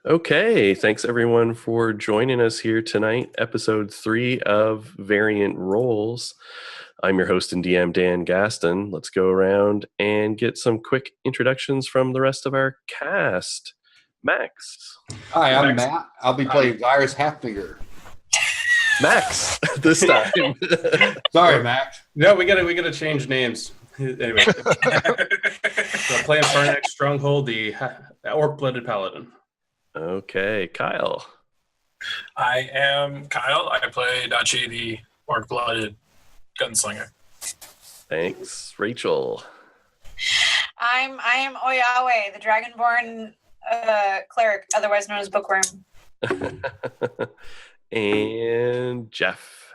Okay, thanks everyone for joining us here tonight, episode 3 of Variant Roles. I'm your host and DM, Dan Gaston. Let's go around and get some quick introductions from the rest of our cast. Max. Hi, I'm Matt. I'll be playing Iris Halffinger. Max, this time. Sorry, Max. No, we gotta change names. Anyway, so playing Farnax Stronghold, the orc-blooded paladin. Okay, Kyle. I am Kyle. I play Dachi, the orc-blooded gunslinger. Thanks, Rachel. I am Oyawe, the dragonborn cleric, otherwise known as Bookworm. And Jeff.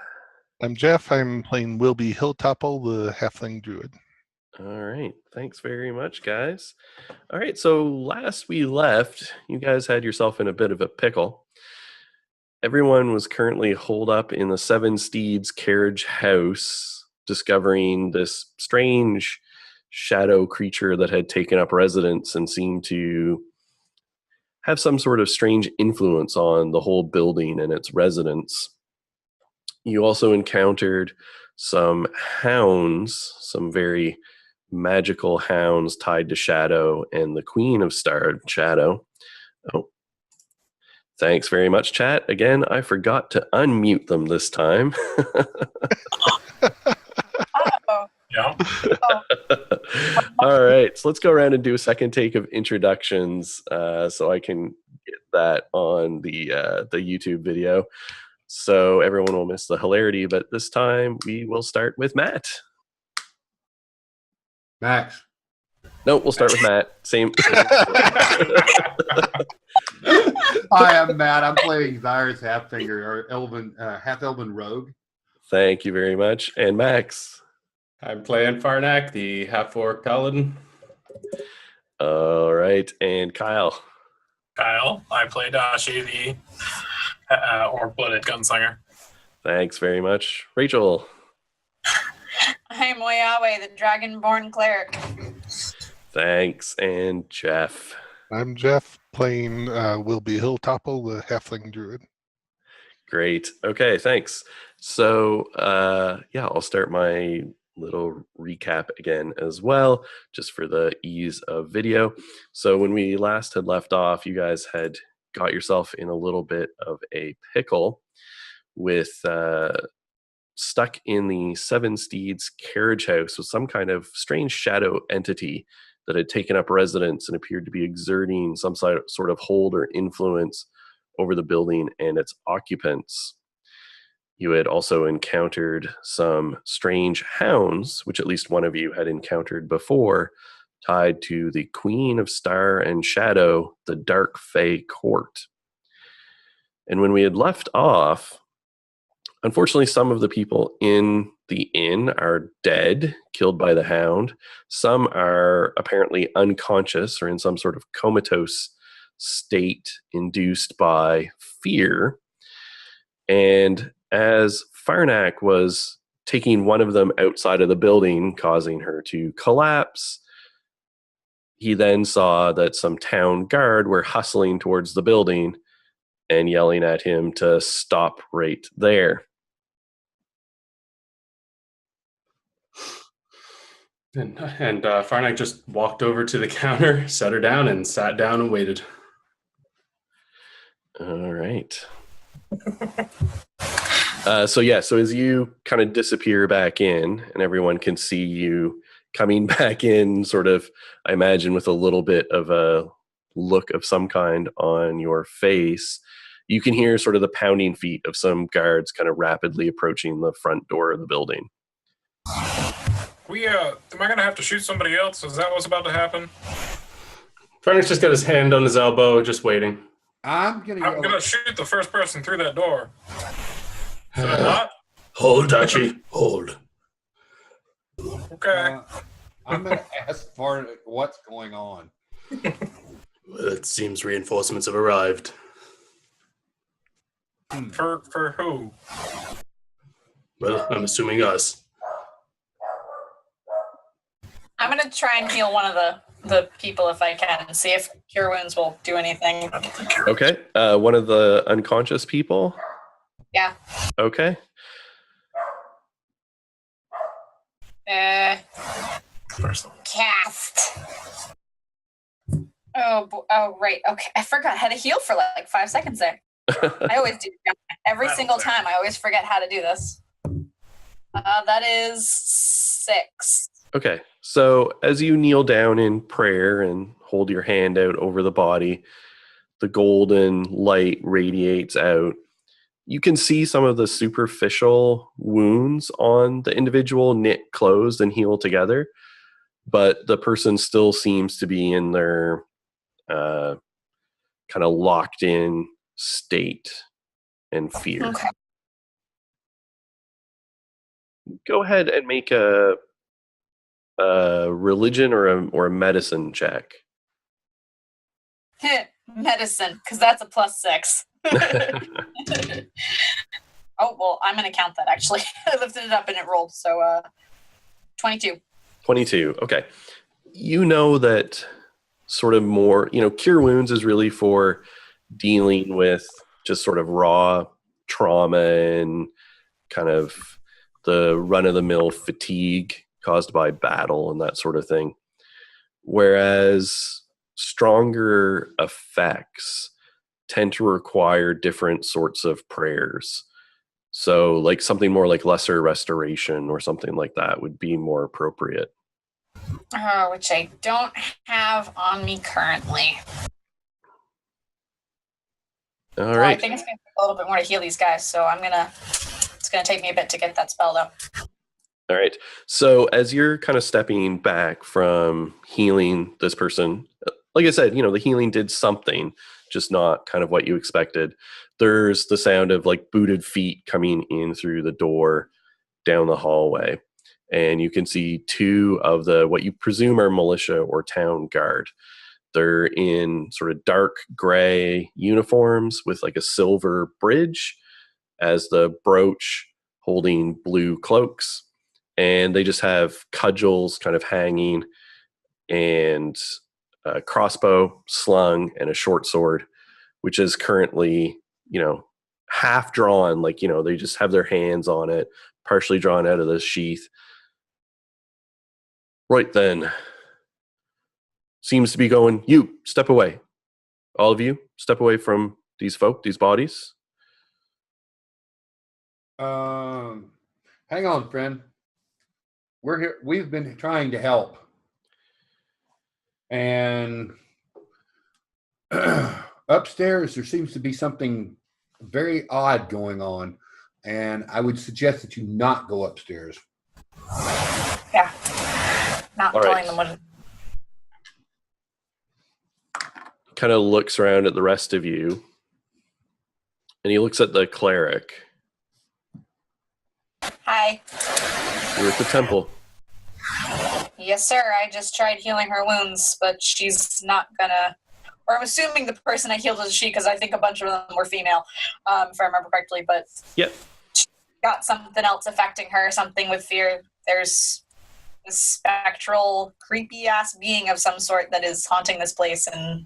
I'm Jeff. I'm playing Wilby Hilltopple, the halfling druid. All right. Thanks very much, guys. All right. So last we left, you guys had yourself in a bit of a pickle. Everyone was currently holed up in the Seven Steeds carriage house, discovering this strange shadow creature that had taken up residence and seemed to have some sort of strange influence on the whole building and its residents. You also encountered some hounds, some very magical hounds tied to Shadow and the Queen of Shadow. Oh, thanks very much, chat. Again, I forgot to unmute them this time. Yeah. All right, so let's go around and do a second take of introductions so I can get that on the YouTube video. So everyone will miss the hilarity, but this time we will start with Matt. Max. No, we'll start with Matt. Same. Hi, I'm Matt. I'm playing Iris Halffinger, or half-elven rogue. Thank you very much. And Max. I'm playing Farnak, the half-orc paladin. All right, and Kyle. Kyle. I play Dachi, the orc-blooded gunslinger. Thanks very much. Rachel. I am Oyawe, the dragonborn cleric. Thanks. And Jeff. I'm Jeff, playing Wilby Hilltopple, the halfling druid. Great. Okay, thanks. So, I'll start my little recap again as well, just for the ease of video. So when we last had left off, you guys had got yourself in a little bit of a pickle with stuck in the Seven Steeds carriage house with some kind of strange shadow entity that had taken up residence and appeared to be exerting some sort of hold or influence over the building and its occupants. You had also encountered some strange hounds, which at least one of you had encountered before, tied to the Queen of Shadow, the Dark Fae Court. And when we had left off, unfortunately, some of the people in the inn are dead, killed by the hound. Some are apparently unconscious or in some sort of comatose state induced by fear. And as Farnak was taking one of them outside of the building, causing her to collapse, he then saw that some town guard were hustling towards the building and yelling at him to stop right there. And Farnak just walked over to the counter, set her down, and sat down and waited. All right. So as you kind of disappear back in and everyone can see you coming back in, sort of, I imagine, with a little bit of a look of some kind on your face, you can hear sort of the pounding feet of some guards kind of rapidly approaching the front door of the building. Am I going to have to shoot somebody else? Is that what's about to happen? Farnak's just got his hand on his elbow, just waiting. I'm going to shoot the first person through that door. Should I not? Hold, Dachi. Hold. Okay. I'm going to ask Farnak what's going on. Well, it seems reinforcements have arrived. For who? Well, I'm assuming us. I'm going to try and heal one of the the people if I can and see if cure wounds will do anything. I don't think you're Okay. One of the unconscious people. Yeah. Okay. first. Cast. Oh, right. Okay, I forgot how to heal for like 5 seconds there. I always do. Every single time, I always forget how to do this. That is 6. Okay. So as you kneel down in prayer and hold your hand out over the body, the golden light radiates out. You can see some of the superficial wounds on the individual knit closed and heal together, but the person still seems to be in their kind of locked in state and fear. Okay. Go ahead and make a religion or a medicine check. Medicine, because that's a +6. Oh, well, I'm going to count that, actually. I lifted it up and it rolled, so 22. 22. Okay. You know that sort of more, cure wounds is really for dealing with just sort of raw trauma and kind of the run-of-the-mill fatigue caused by battle and that sort of thing. Whereas stronger effects tend to require different sorts of prayers. So like something more like lesser restoration or something like that would be more appropriate. Which I don't have on me currently. All Well, I right. think it's going to take a little bit more to heal these guys, so it's going to take me a bit to get that spell, though. All right. So as you're kind of stepping back from healing this person, like I said, the healing did something, just not kind of what you expected. There's the sound of like booted feet coming in through the door down the hallway. And you can see 2 of the what you presume are militia or town guard. They're in sort of dark gray uniforms with like a silver bridge as the brooch, holding blue cloaks. And they just have cudgels kind of hanging and a crossbow slung and a short sword, which is currently, half drawn, like, they just have their hands on it, partially drawn out of the sheath. Right then. Seems to be going, you, step away. All of you, step away from these folk, these bodies. Hang on, friend. We're here. We've been trying to help. And upstairs, there seems to be something very odd going on. And I would suggest that you not go upstairs. Yeah. Not All telling right. them what. Kind of looks around at the rest of you. And he looks at the cleric. Hi. You're at the temple. Yes, sir. I just tried healing her wounds, but she's not gonna. Or I'm assuming the person I healed was a she, because I think a bunch of them were female, if I remember correctly. But Yep. she got something else affecting her, something with fear. There's this spectral, creepy-ass being of some sort that is haunting this place, and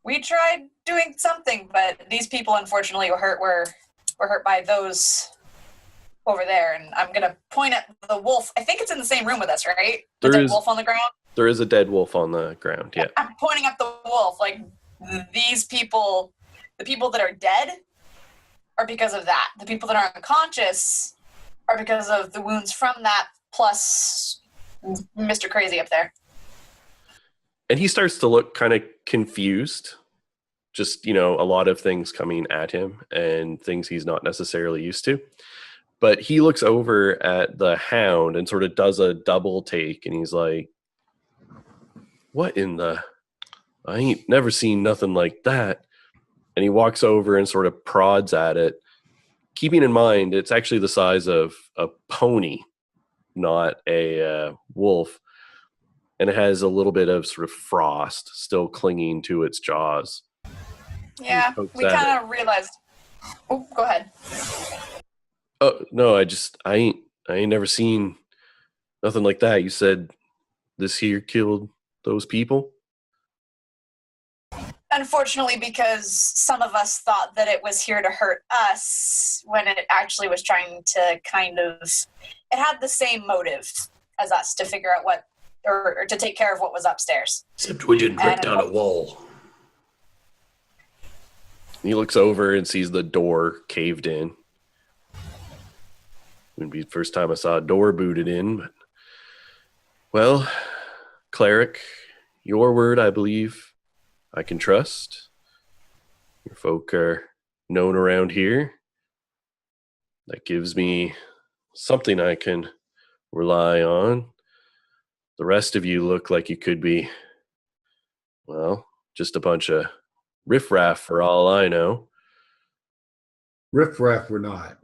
we tried doing something, but these people, unfortunately, were hurt by those over there. And I'm gonna point at the wolf. I think it's in the same room with us, right? The dead wolf on the ground. There is a dead wolf on the ground. Yeah. I'm pointing at the wolf. Like, these people, the people that are dead, are because of that. The people that are unconscious are because of the wounds from that, plus Mr. Crazy up there. And he starts to look kind of confused. Just, a lot of things coming at him and things he's not necessarily used to. But he looks over at the hound and sort of does a double take. And he's like, what in the... I ain't never seen nothing like that. And he walks over and sort of prods at it, keeping in mind it's actually the size of a pony, not a wolf. And it has a little bit of sort of frost still clinging to its jaws. Yeah, we kind of realized. Oh, go ahead. Oh no, I ain't never seen nothing like that. You said this here killed those people? Unfortunately, because some of us thought that it was here to hurt us, when it actually was trying to it had the same motive as us to figure out or to take care of what was upstairs. Except we didn't rip down a wall. He looks over and sees the door caved in. Wouldn't be the first time I saw a door booted in, but well, cleric, your word, I believe I can trust. Your folk are known around here. That gives me something I can rely on. The rest of you look like you could be, well, just a bunch of riffraff for all I know. Riff-raff we're not.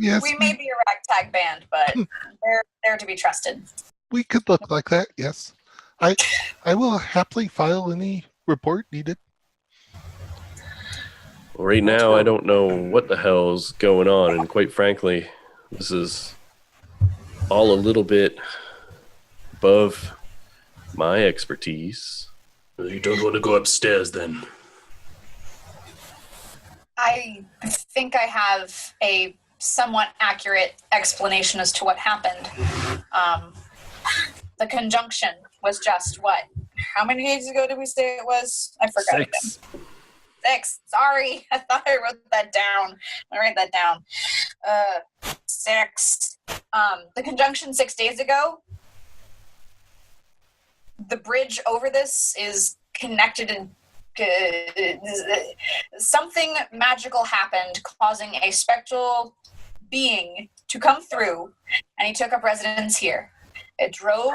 Yes, We may be a ragtag band, but they're to be trusted. we could look like that, yes. I will happily file any report needed. Well, right now, I don't know what the hell's going on, and quite frankly, this is all a little bit above my expertise. You don't want to go upstairs then. I think I have a somewhat accurate explanation as to what happened. The conjunction was just what? How many days ago did we say it was? I forgot again. 6. Sorry. I thought I wrote that down. I'll write that down. 6. The conjunction 6 days ago. The bridge over this is connected and something magical happened, causing a spectral being to come through, and he took up residence here. It drove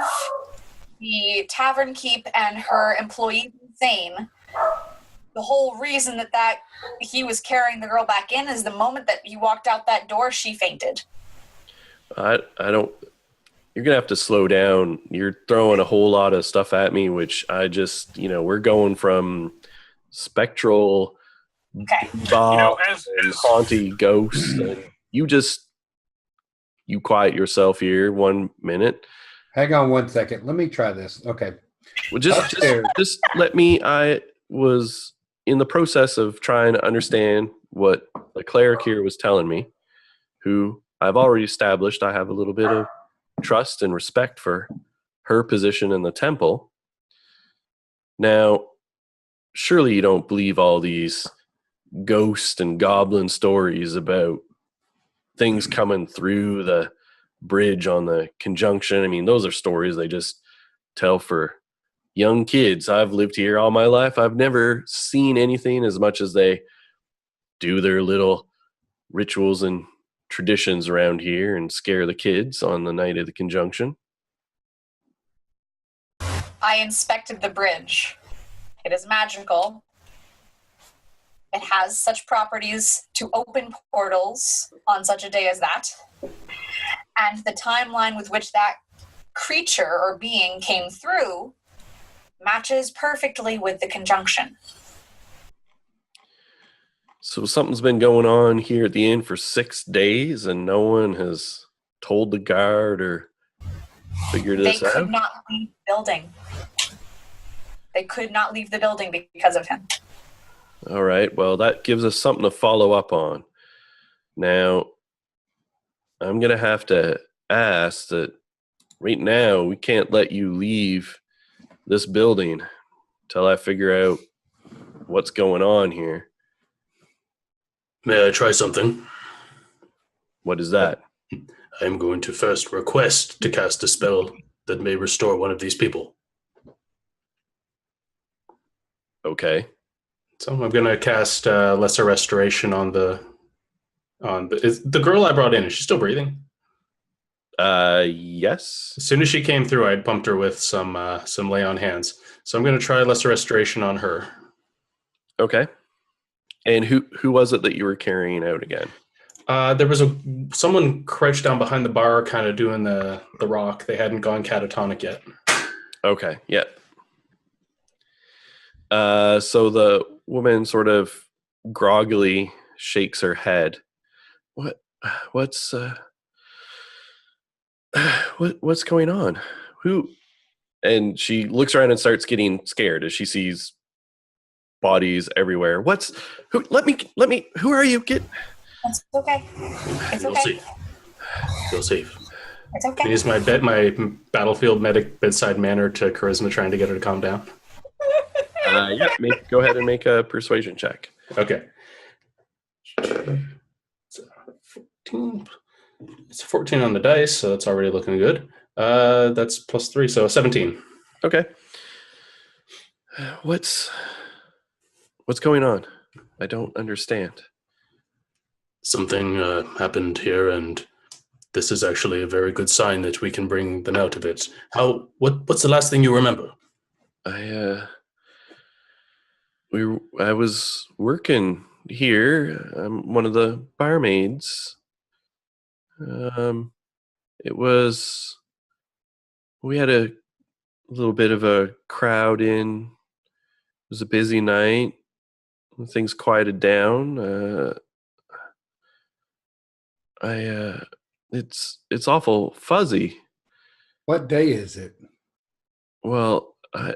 the tavern keep and her employees insane. The whole reason that he was carrying the girl back in is the moment that he walked out that door, she fainted. I don't... You're going to have to slow down. You're throwing a whole lot of stuff at me, which I just, we're going from spectral, Okay. Bob, and haunty ghosts. And you quiet yourself here 1 minute. Hang on 1 second. Let me try this. Okay. Well, just let me. I was in the process of trying to understand what the cleric here was telling me, who I've already established I have a little bit of trust and respect for her position in the temple. Now, surely you don't believe all these ghost and goblin stories about things coming through the bridge on the conjunction. I mean, those are stories they just tell for young kids. I've lived here all my life. I've never seen anything as much as they do their little rituals and traditions around here and scare the kids on the night of the conjunction. I inspected the bridge. It is magical. It has such properties to open portals on such a day as that. And the timeline with which that creature or being came through matches perfectly with the conjunction. So something's been going on here at the inn for 6 days and no one has told the guard or figured this out? They could not leave the building. They could not leave the building because of him. All right. Well, that gives us something to follow up on. Now, I'm going to have to ask that right now we can't let you leave this building till I figure out what's going on here. May I try something? What is that? I'm going to first request to cast a spell that may restore one of these people. Okay. So I'm going to cast Lesser Restoration on the is the girl I brought in. Is she still breathing? Yes. As soon as she came through, I'd pumped her with some lay on hands. So I'm going to try Lesser Restoration on her. Okay. And who was it that you were carrying out again? There was someone crouched down behind the bar, kind of doing the rock. They hadn't gone catatonic yet. Okay. Yeah. So the woman sort of groggily shakes her head. What's What's going on? Who? And she looks around and starts getting scared as she sees bodies everywhere. Who? Let me. Who are you? It's okay. It's You'll okay. see. You're safe. It's okay. Use my battlefield medic bedside manner to charisma, trying to get her to calm down. Yeah. Go ahead and make a persuasion check. Okay. So 14. It's 14 on the dice, so that's already looking good. That's +3, so 17. Okay. What's going on? I don't understand. Something happened here, and this is actually a very good sign that we can bring them out of it. What's the last thing you remember? I was working here. I'm one of the barmaids. We had a little bit of a crowd in. It was a busy night. Things quieted down. It's awful fuzzy. What day is it? Well, I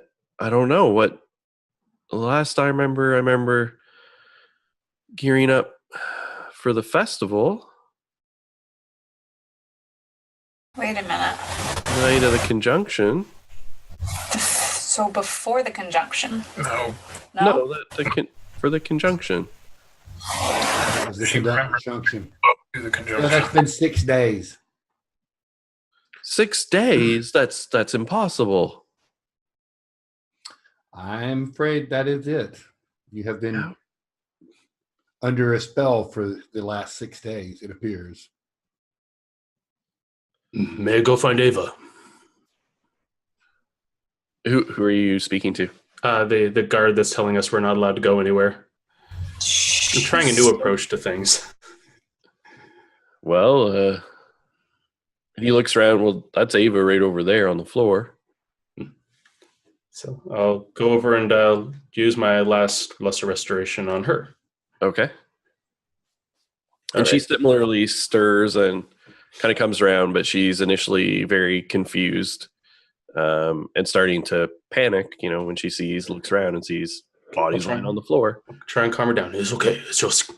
don't know what. Last I remember gearing up for the festival. Wait a minute. Night of the conjunction. So before the conjunction. No. No, for the conjunction. That was the She remembers. conjunction. Do the Yeah, conjunction. that's been 6 days. 6 days? That's impossible. I'm afraid that is it. You have been Yeah. under a spell for the last 6 days, it appears. May I go find Ava? Who are you speaking to? The guard that's telling us we're not allowed to go anywhere. I'm trying a new approach to things. Well, he looks around. Well, that's Ava right over there on the floor. So I'll go over and use my last lesser restoration on her. Okay. All And she right. similarly stirs and kind of comes around, but she's initially very confused and starting to panic, when she looks around and sees bodies lying on the floor. Try and calm her down. It's okay.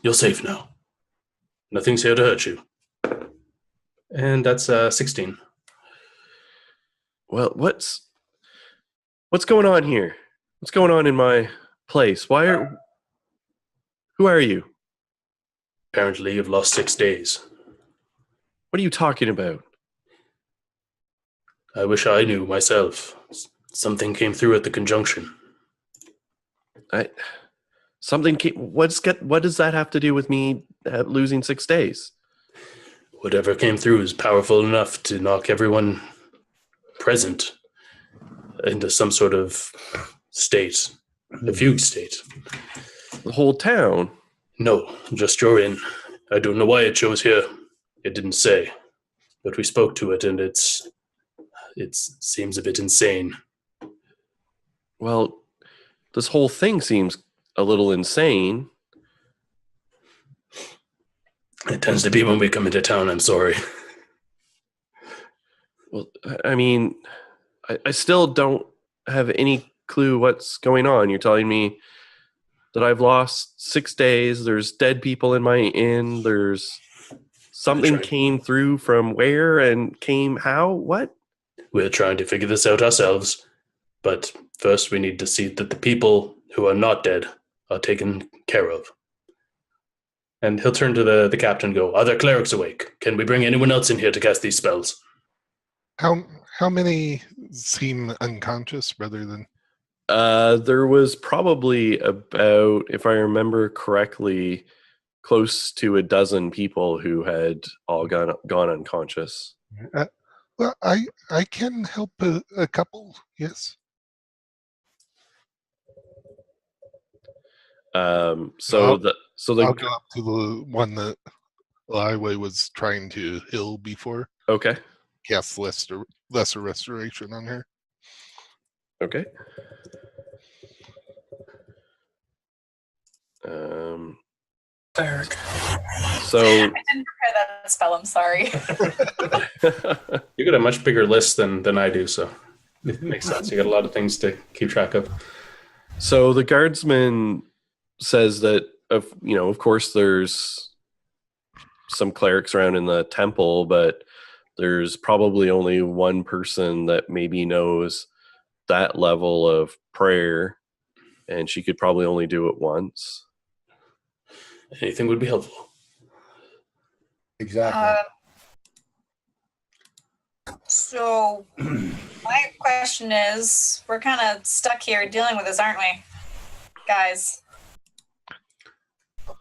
You're safe now. Nothing's here to hurt you. And that's 16. Well, what's going on here? What's going on in my place? Who are you? Apparently, you've lost 6 days. What are you talking about? I wish I knew myself. Something came through at the conjunction. What does that have to do with me losing 6 days? Whatever came through is powerful enough to knock everyone present into some sort of state, a fugue state. The whole town? No, just your inn. I don't know why it chose here. It didn't say, but we spoke to it, and it seems a bit insane. Well, this whole thing seems a little insane. It tends to be when we come into town. I'm sorry. Well, I mean, I still don't have any clue what's going on. You're telling me that I've lost 6 days. There's dead people in my inn. There's something came through from where and came how? What? We're trying to figure this out ourselves, but first we need to see that the people who are not dead are taken care of. And he'll turn to the captain and go, "Are there clerics awake? Can we bring anyone else in here to cast these spells?" How many seem unconscious rather than? There was probably about, if I remember correctly, close to a dozen people who had all gone unconscious. Well, I can help a couple. Yes. So I'll the go up to the one that Highway was trying to heal before. Okay. Cast lesser restoration on her. Okay. Derek. So I didn't prepare that spell. I'm sorry. You got a much bigger list than I do, so it makes sense. You got a lot of things to keep track of. So the guardsman says that, of course, there's some clerics around in the temple, but there's probably only one person that maybe knows that level of prayer, and she could probably only do it once. Anything would be helpful. Exactly. So my question is, we're kind of stuck here dealing with this, aren't we, guys?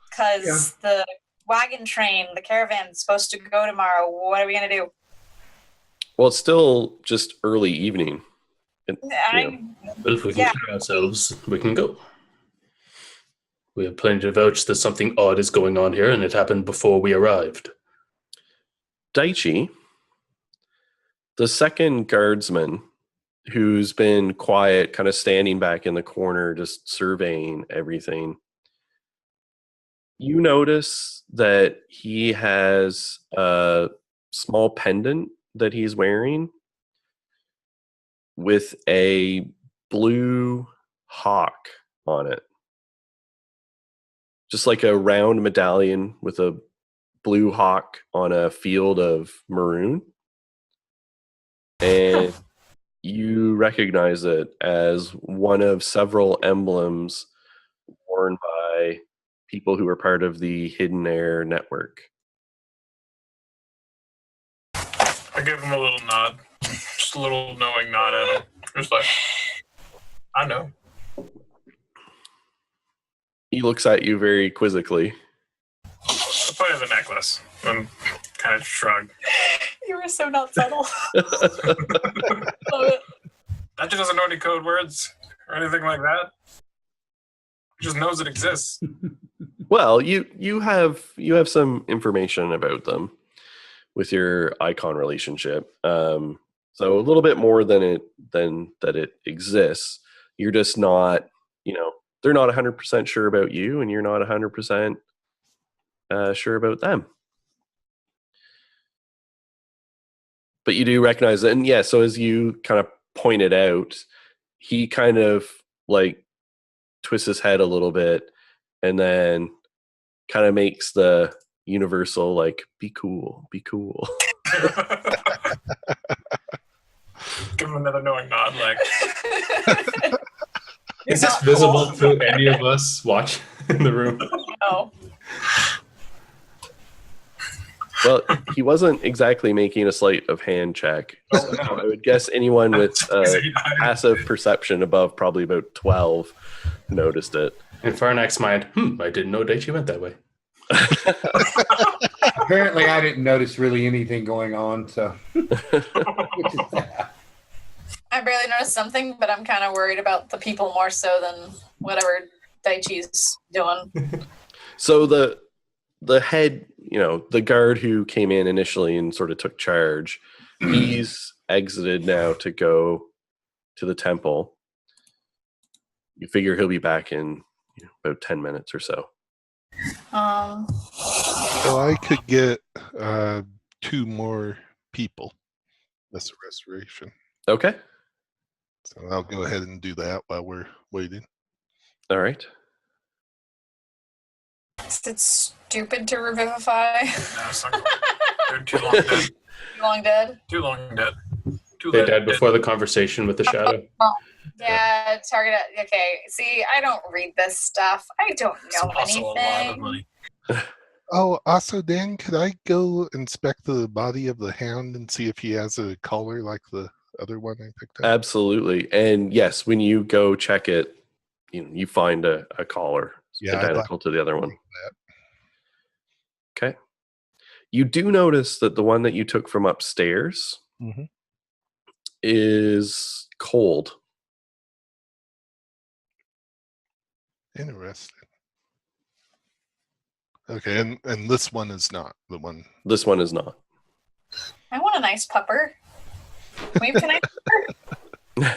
Because the wagon train, the caravan's supposed to go tomorrow. What are we going to do? Well, it's still just early evening. Well, if we can clear ourselves, we can go. We have plenty to vouch that something odd is going on here, and it happened before we arrived. Daichi, the second guardsman, who's been quiet, kind of standing back in the corner, just surveying everything, you notice that he has a small pendant that he's wearing with a blue hawk on it. Just like a round medallion with a blue hawk on a field of maroon. And you recognize it as one of several emblems worn by people who are part of the Hidden Air network. I give him a little nod. Just a little knowing nod at him. Just like, I know. He looks at you very quizzically. I'll put it in the necklace and kind of shrug. You were so not subtle. Love it. That just doesn't know any code words or anything like that. He just knows it exists. Well, you have some information about them with your icon relationship. So a little bit more than that it exists. You're just not, they're not 100% sure about you, and you're not 100% sure about them. But you do recognize it. And yeah, so as you kind of pointed out, he kind of like twists his head a little bit and then kind of makes the universal, like, be cool. Give him another knowing nod, like. Is this visible to any of us watching in the room? No. Well, he wasn't exactly making a sleight of hand check. So I would guess anyone with passive perception above probably about 12 noticed it. In Farnak's mind, I didn't know Daichi went that way. Apparently, I didn't notice really anything going on, so. I barely noticed something, but I'm kind of worried about the people more so than whatever Daichi's doing. So the head, the guard who came in initially and sort of took charge, he's exited now to go to the temple. You figure he'll be back in about 10 minutes or so. So I could get 2 more people. That's a restoration. Okay. So I'll go ahead and do that while we're waiting. All right. Is it stupid to revivify? No, it's not They're too long dead. Too long dead? Too long dead. Too They late. died before the conversation with the shadow. Yeah, target. Okay, see, I don't read this stuff. I don't It's know also a lot of anything. money. Oh, also, Dan, could I go inspect the body of the hound and see if he has a collar like the other one I picked up? Absolutely. And yes, when you go check it, you find a collar identical to the other one. Okay. You do notice that the one that you took from upstairs is cold. Interesting. Okay, and this one is not the one. This one is not. I want a nice pupper. Wait, can I?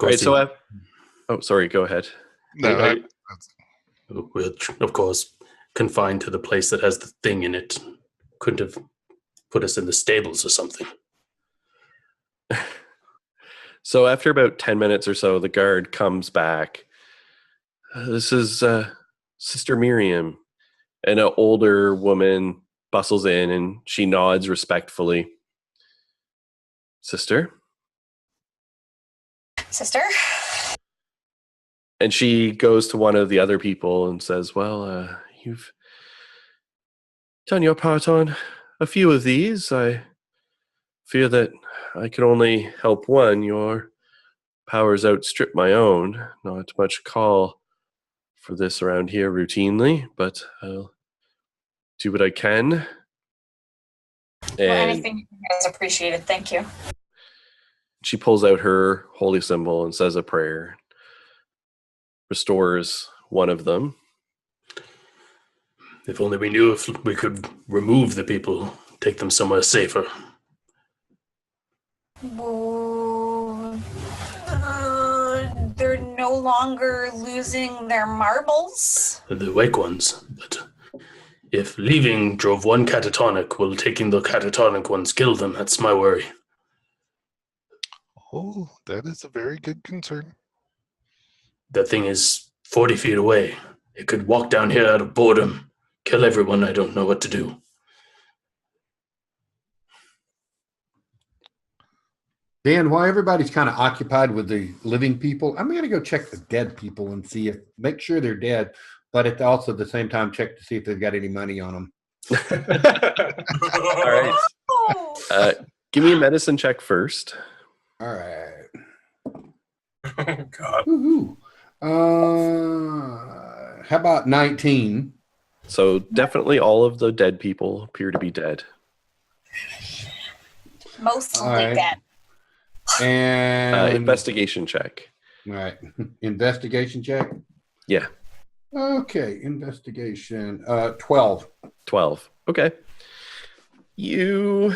Right, so sorry, go ahead. No, We're, of course, confined to the place that has the thing in it. Couldn't have put us in the stables or something. So after about 10 minutes or so, the guard comes back. This is Sister Miriam. And an older woman bustles in and she nods respectfully. Sister? Sister? And she goes to one of the other people and says, well, you've done your part on a few of these. I fear that I can only help one. Your powers outstrip my own. Not much call for this around here routinely, but I'll do what I can. Well, And anything is appreciated. Thank you. she pulls out her holy symbol and says a prayer. Restores one of them. If only we knew if we could remove the people, take them somewhere safer. They're no longer losing their marbles. The wake ones. But if leaving drove one catatonic, will taking the catatonic ones kill them? That's my worry. Oh, that is a very good concern. That thing is 40 feet away. It could walk down here out of boredom, kill everyone. I don't know what to do. Dan, while everybody's kind of occupied with the living people, I'm going to go check the dead people and make sure they're dead, but at the same time check to see if they've got any money on them. All right. Oh. Give me a medicine check first. All right. Oh, God. Woohoo. How about 19? So definitely all of the dead people appear to be dead. Mostly All right. dead. And Investigation check. all right. Investigation check. Yeah. Okay, investigation. 12. 12. Okay. You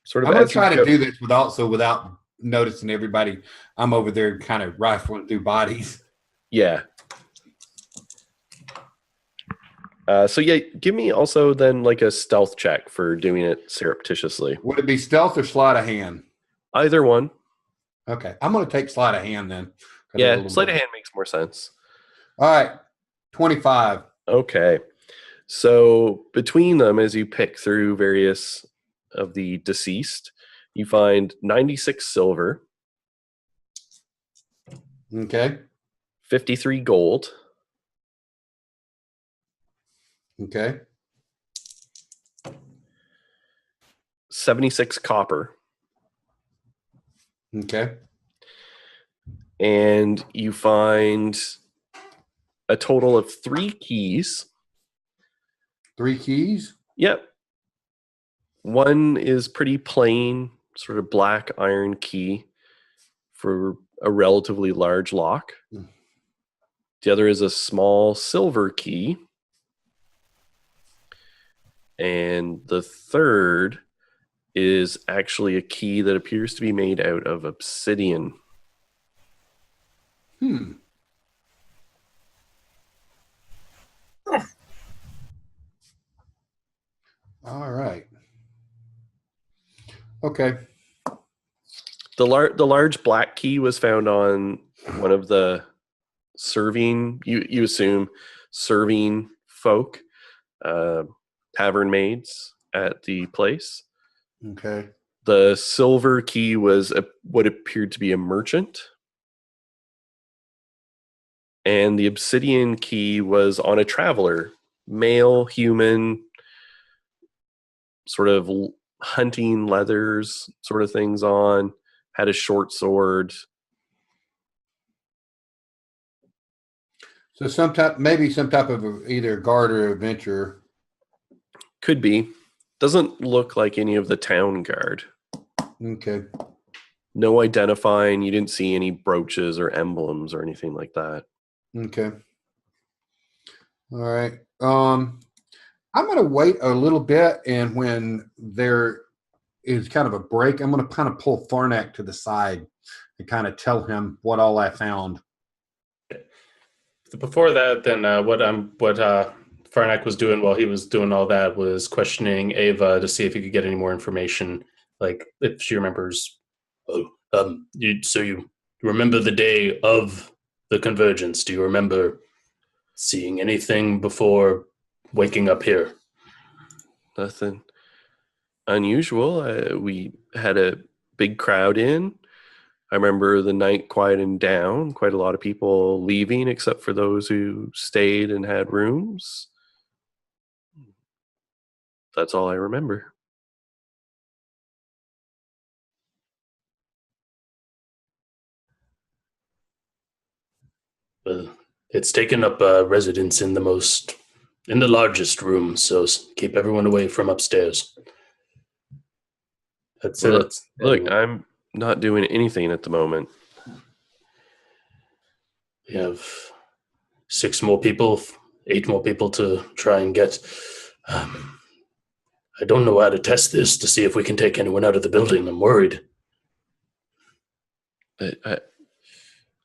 sort of I'm going as to try you to go- do this without noticing everybody. I'm over there kind of rifling through bodies. Yeah. So yeah, give me also then like a stealth check for doing it surreptitiously. Would it be stealth or sleight of hand? Either one. Okay, I'm going to take sleight of hand then. Yeah, sleight of hand makes more sense. All right, 25. Okay. So between them, as you pick through various of the deceased, you find 96 silver, Okay. 53 gold, Okay. 76 copper, Okay. and you find a total of 3 keys. 3 keys. Yep. One is pretty plain, sort of black iron key for a relatively large lock. Mm. The other is a small silver key. And the third is actually a key that appears to be made out of obsidian. All right. Okay. The large black key was found on one of the serving, you assume, serving folk, tavern maids at the place. Okay. The silver key was what appeared to be a merchant. And the obsidian key was on a traveler, male, human, sort of hunting leathers sort of things on, had a short sword. So maybe some type of either guard or adventurer. Could be. Doesn't look like any of the town guard. Okay. No identifying. You didn't see any brooches or emblems or anything like that. Okay. All right. I'm going to wait a little bit, and when there is kind of a break, I'm going to kind of pull Farnak to the side and kind of tell him what all I found. Before that, then what Farnak was doing while he was doing all that was questioning Ava to see if he could get any more information, like if she remembers. You remember the day of the convergence? Do you remember seeing anything before waking up here? Nothing unusual. We had a big crowd in. I remember the night quieting down, quite a lot of people leaving except for those who stayed and had rooms. That's all I remember. Well, it's taken up residence in the largest room, so keep everyone away from upstairs. That's Well, it. Look, I'm not doing anything at the moment. We have 8 more people to try and get. I don't know how to test this to see if we can take anyone out of the building. I'm worried.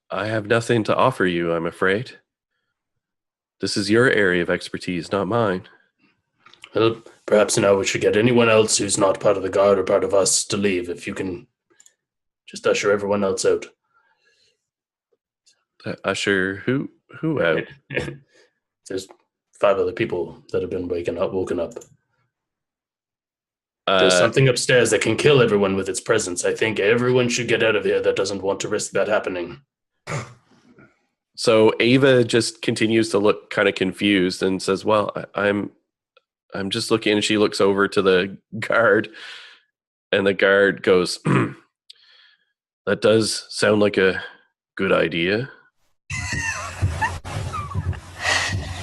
I have nothing to offer you, I'm afraid. This is your area of expertise, not mine. Well, perhaps now we should get anyone else who's not part of the guard or part of us to leave. If you can just usher everyone else out. Usher who out? There's 5 other people that have been woken up. There's something upstairs that can kill everyone with its presence. I think everyone should get out of here that doesn't want to risk that happening. So Ava just continues to look kind of confused and says, well, I'm just looking, and she looks over to the guard, and the guard goes, that does sound like a good idea.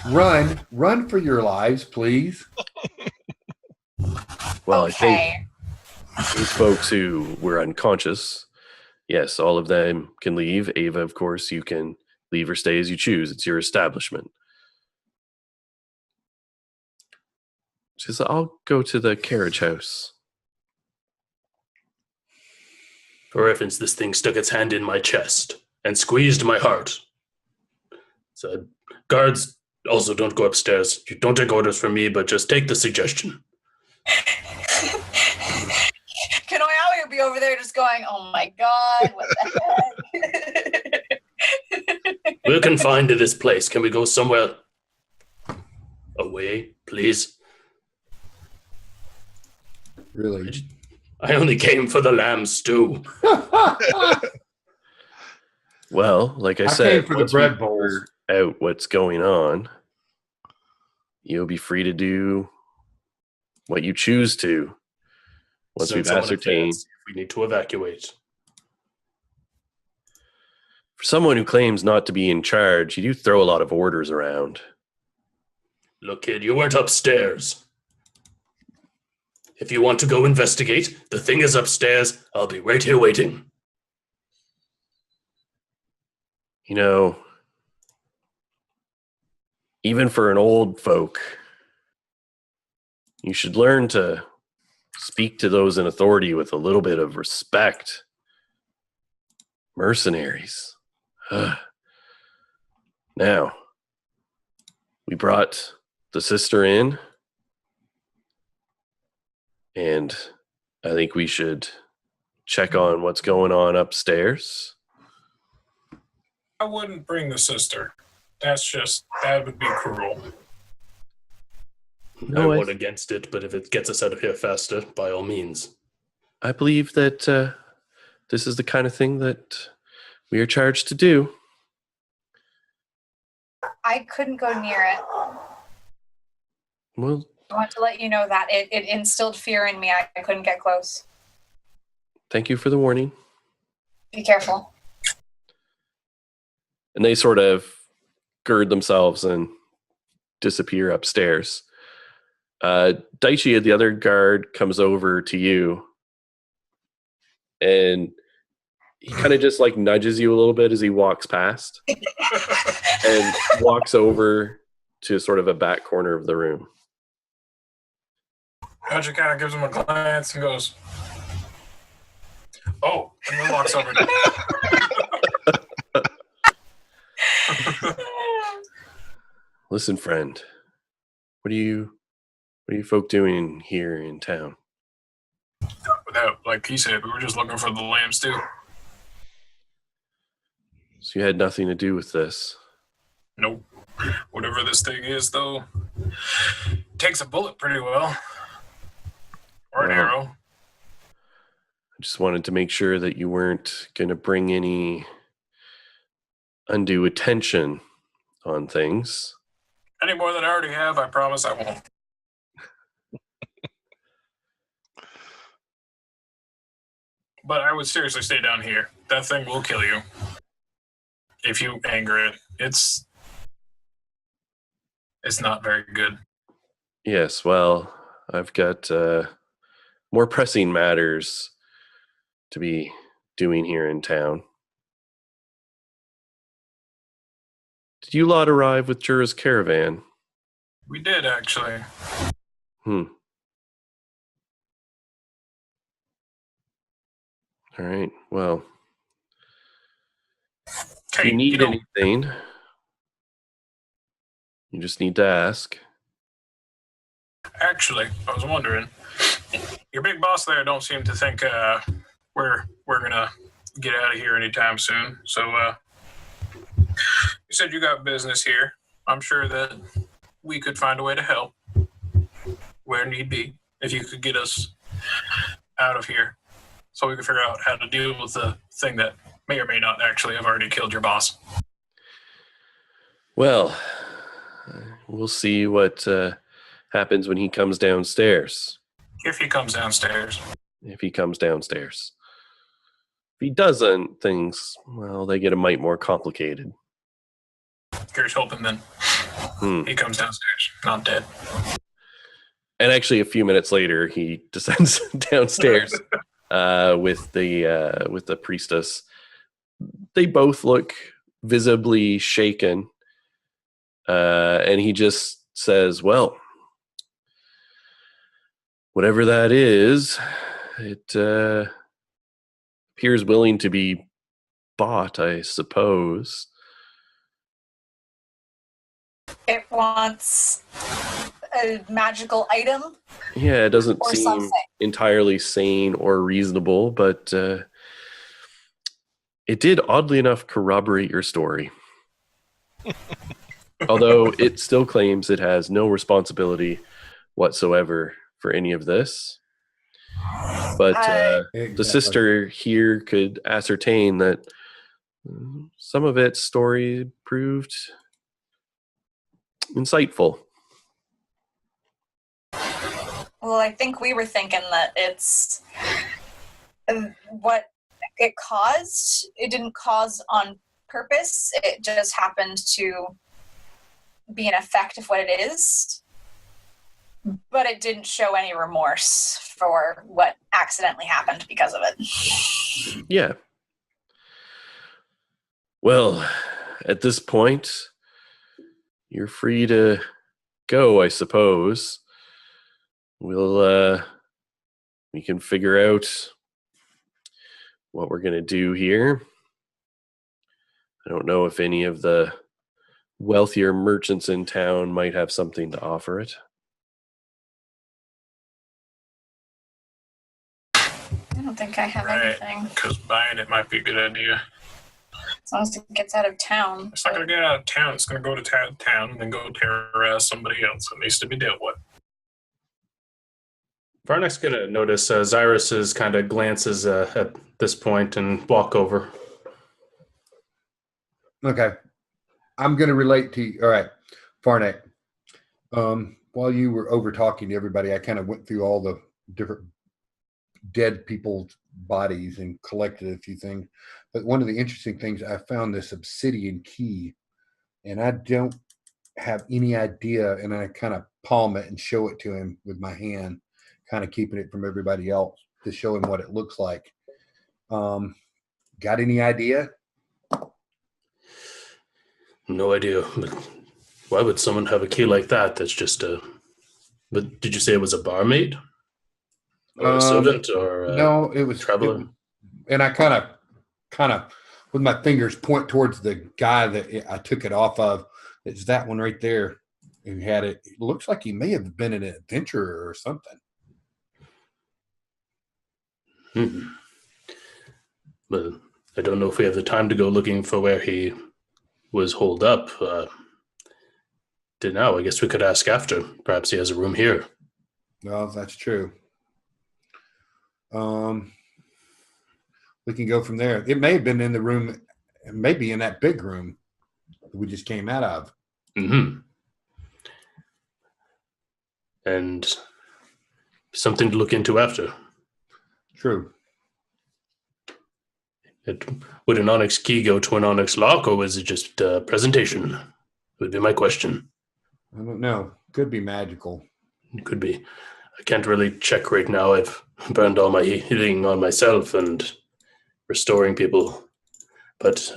Run for your lives, please. Well, Okay. I think these folks who were unconscious, yes, all of them can leave. Ava, of course, you can leave or stay as you choose. It's your establishment. She says, I'll go to the carriage house. For reference, this thing stuck its hand in my chest and squeezed my heart. So, guards, also don't go upstairs. You don't take orders from me, but just take the suggestion. Can I be over there just going, oh my god, what the heck? We're confined to this place. Can we go somewhere away, please? Really? I only came for the lamb stew. Well, like I I said, came for the once we bread bowls. figure out what's going on, you'll be free to do what you choose to. Once Send we've someone ascertained. upstairs if we need to evacuate. For someone who claims not to be in charge, you do throw a lot of orders around. Look, kid, you weren't upstairs. If you want to go investigate, the thing is upstairs. I'll be right here waiting. You know, even for an old folk, you should learn to speak to those in authority with a little bit of respect. Mercenaries. Now, we brought the sister in, and I think we should check on what's going on upstairs. I wouldn't bring the sister. That would be cruel. No, I vote against it, but if it gets us out of here faster, by all means. I believe that this is the kind of thing that we are charged to do. I couldn't go near it. Well, I want to let you know that it instilled fear in me. I couldn't get close. thank you for the warning. Be careful. And they sort of gird themselves and disappear upstairs. Daichi, the other guard, comes over to you, and he kind of just like nudges you a little bit as he walks past and walks over to sort of a back corner of the room. Roger kind of gives him a glance and goes, oh, and then walks over. Listen, friend. What are you folk doing here in town? Without, like he said, we were just looking for the lambs too. So you had nothing to do with this. Nope. Whatever this thing is, though, takes a bullet pretty well. Or an Well, arrow. I just wanted to make sure that you weren't going to bring any undue attention on things. Any more than I already have, I promise I won't. But I would seriously stay down here. That thing will kill you. If you anger it. It's not very good. Yes, well, I've got more pressing matters to be doing here in town. Did you lot arrive with Jura's caravan? We did, actually. All right, well, if Hey, you need know, anything, you just need to ask. actually, I was wondering, your big boss there don't seem to think we're gonna get out of here anytime soon. So you said you got business here. I'm sure that we could find a way to help where need be if you could get us out of here, so we can figure out how to deal with the thing that may or may not actually have already killed your boss. Well, we'll see what happens when he comes downstairs. If he comes downstairs. If he comes downstairs. If he doesn't, things, well, they get a mite more complicated. Here's hoping then. He comes downstairs, not dead. And actually, a few minutes later, he descends downstairs with the priestess. They both look visibly shaken, and he just says, "Well, whatever that is, it appears willing to be bought, I suppose." It wants a magical item. Yeah, it doesn't Or seem something. entirely sane or reasonable, but it did, oddly enough, corroborate your story. Although it still claims it has no responsibility whatsoever for any of this. But the Exactly. sister here could ascertain that some of its story proved insightful. Well, I think we were thinking that it's what it caused. It didn't cause on purpose. It just happened to be an effect of what it is. But it didn't show any remorse for what accidentally happened because of it. Yeah. Well, at this point, you're free to go, I suppose. We can figure out what we're going to do here. I don't know if any of the wealthier merchants in town might have something to offer it. I don't think I have Right. anything. Because buying it might be a good idea. As long as it gets out of town. It's not going to get out of town. It's going to go to town and then go terrorize somebody else. It needs to be dealt with. Varnak's going to notice Zyrus's kind of glances at this point and walk over. Okay. I'm going to relate to you. All right. Farnak. While you were over talking to everybody, I kind of went through all the different dead people's bodies and collected a few things. But one of the interesting things, I found this obsidian key, and I don't have any idea. And I kind of palm it and show it to him with my hand, kind of keeping it from everybody else to show him what it looks like. Got any idea? No idea. But why would someone have a key like that? That's just a. But did you say it was a barmaid, or a servant, or no? It was traveler. And I kind of, with my fingers point towards the guy that I took it off of. It's that one right there. and had it. It looks like he may have been an adventurer or something. Hmm. Well, I don't know if we have the time to go looking for where he was holed up. Now, I guess we could ask after. Perhaps he has a room here. Well, that's true. We can go from there. It may have been in the room, maybe in that big room that we just came out of. Mm-hmm. And something to look into after. True. Would an onyx key go to an onyx lock, or was it just a presentation? Would be my question. I don't know. Could be magical. It could be. I can't really check right now. I've burned all my healing on myself and restoring people. But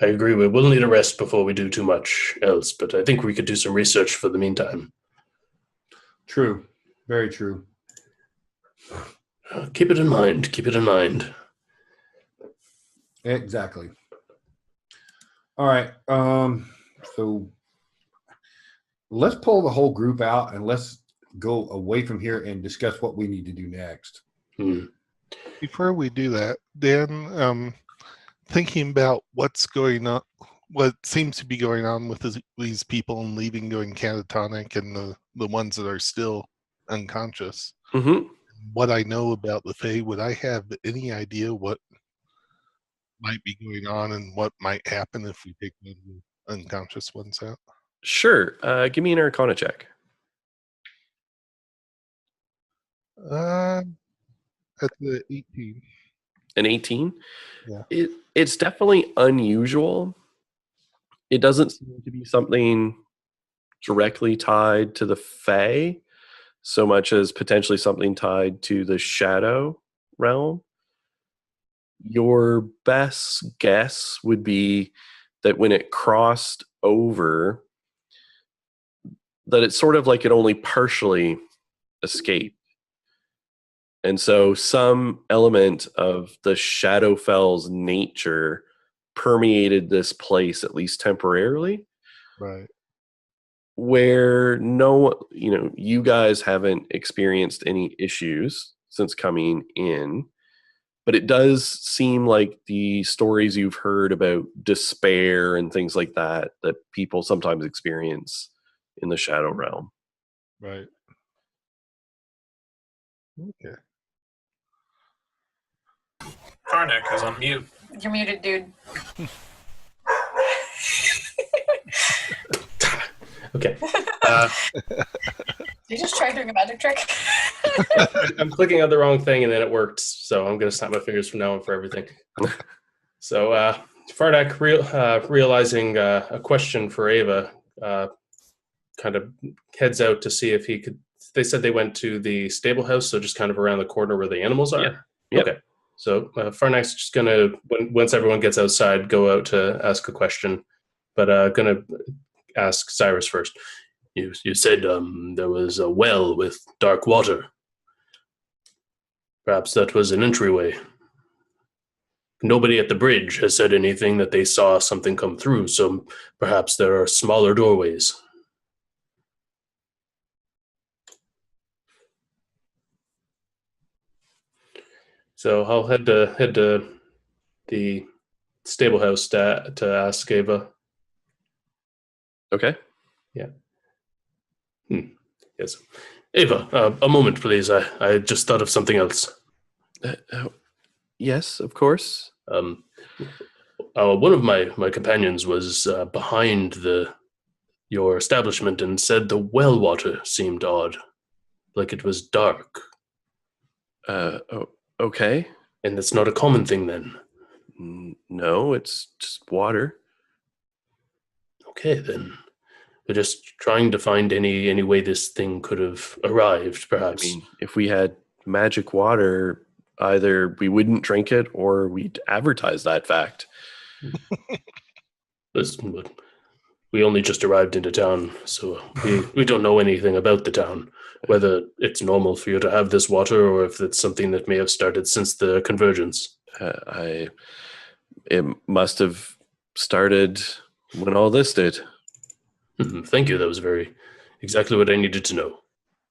I agree, we will need a rest before we do too much else. But I think we could do some research for the meantime. True. Very true. Keep it in mind. Keep it in mind. Exactly. All right. So let's pull the whole group out and let's go away from here and discuss what we need to do next. Before we do that, Dan, thinking about what's going on, what seems to be going on with these people and leaving going catatonic and the ones that are still unconscious. Mm-hmm. What I know about the Fae, would I have any idea what might be going on and what might happen if we take one of the unconscious ones out? Sure. Give me an Arcana check. At the 18. An 18? Yeah. It's definitely unusual. It doesn't seem to be something directly tied to the Fae, so much as potentially something tied to the Shadow realm. Your best guess would be that when it crossed over, that it's sort of like it only partially escaped. And so some element of the Shadowfell's nature permeated this place, at least temporarily. Right. Where you guys haven't experienced any issues since coming in, but it does seem like the stories you've heard about despair and things like that people sometimes experience in the Shadow realm. Right. Okay. Karnak is on mute. You're muted, dude. Okay. Did you just try doing a magic trick? I'm clicking on the wrong thing and then it worked. So I'm going to snap my fingers from now on for everything. So Fardak, realizing a question for Ava, kind of heads out to see if he could. They said they went to the stable house, so just kind of around the corner where the animals are. Yeah. Yep. Okay. So Farnak's just going to, once everyone gets outside, go out to ask a question, but going to ask Cyrus first. You said there was a well with dark water. Perhaps that was an entryway. Nobody at the bridge has said anything that they saw something come through, so perhaps there are smaller doorways. So I'll head to the stable house to ask Ava. Okay. Yeah. Yes. Ava, a moment, please. I just thought of something else. Yes, of course. One of my companions was behind your establishment and said the well water seemed odd, like it was dark. Okay. And that's not a common thing then. No, it's just water. Okay, then. We're just trying to find any way this thing could have arrived, perhaps. I mean, if we had magic water, either we wouldn't drink it or we'd advertise that fact. Listen, but we only just arrived into town, so we don't know anything about the town. Whether it's normal for you to have this water or if it's something that may have started since the convergence. It must have started when all this did. Thank you. That was very exactly what I needed to know.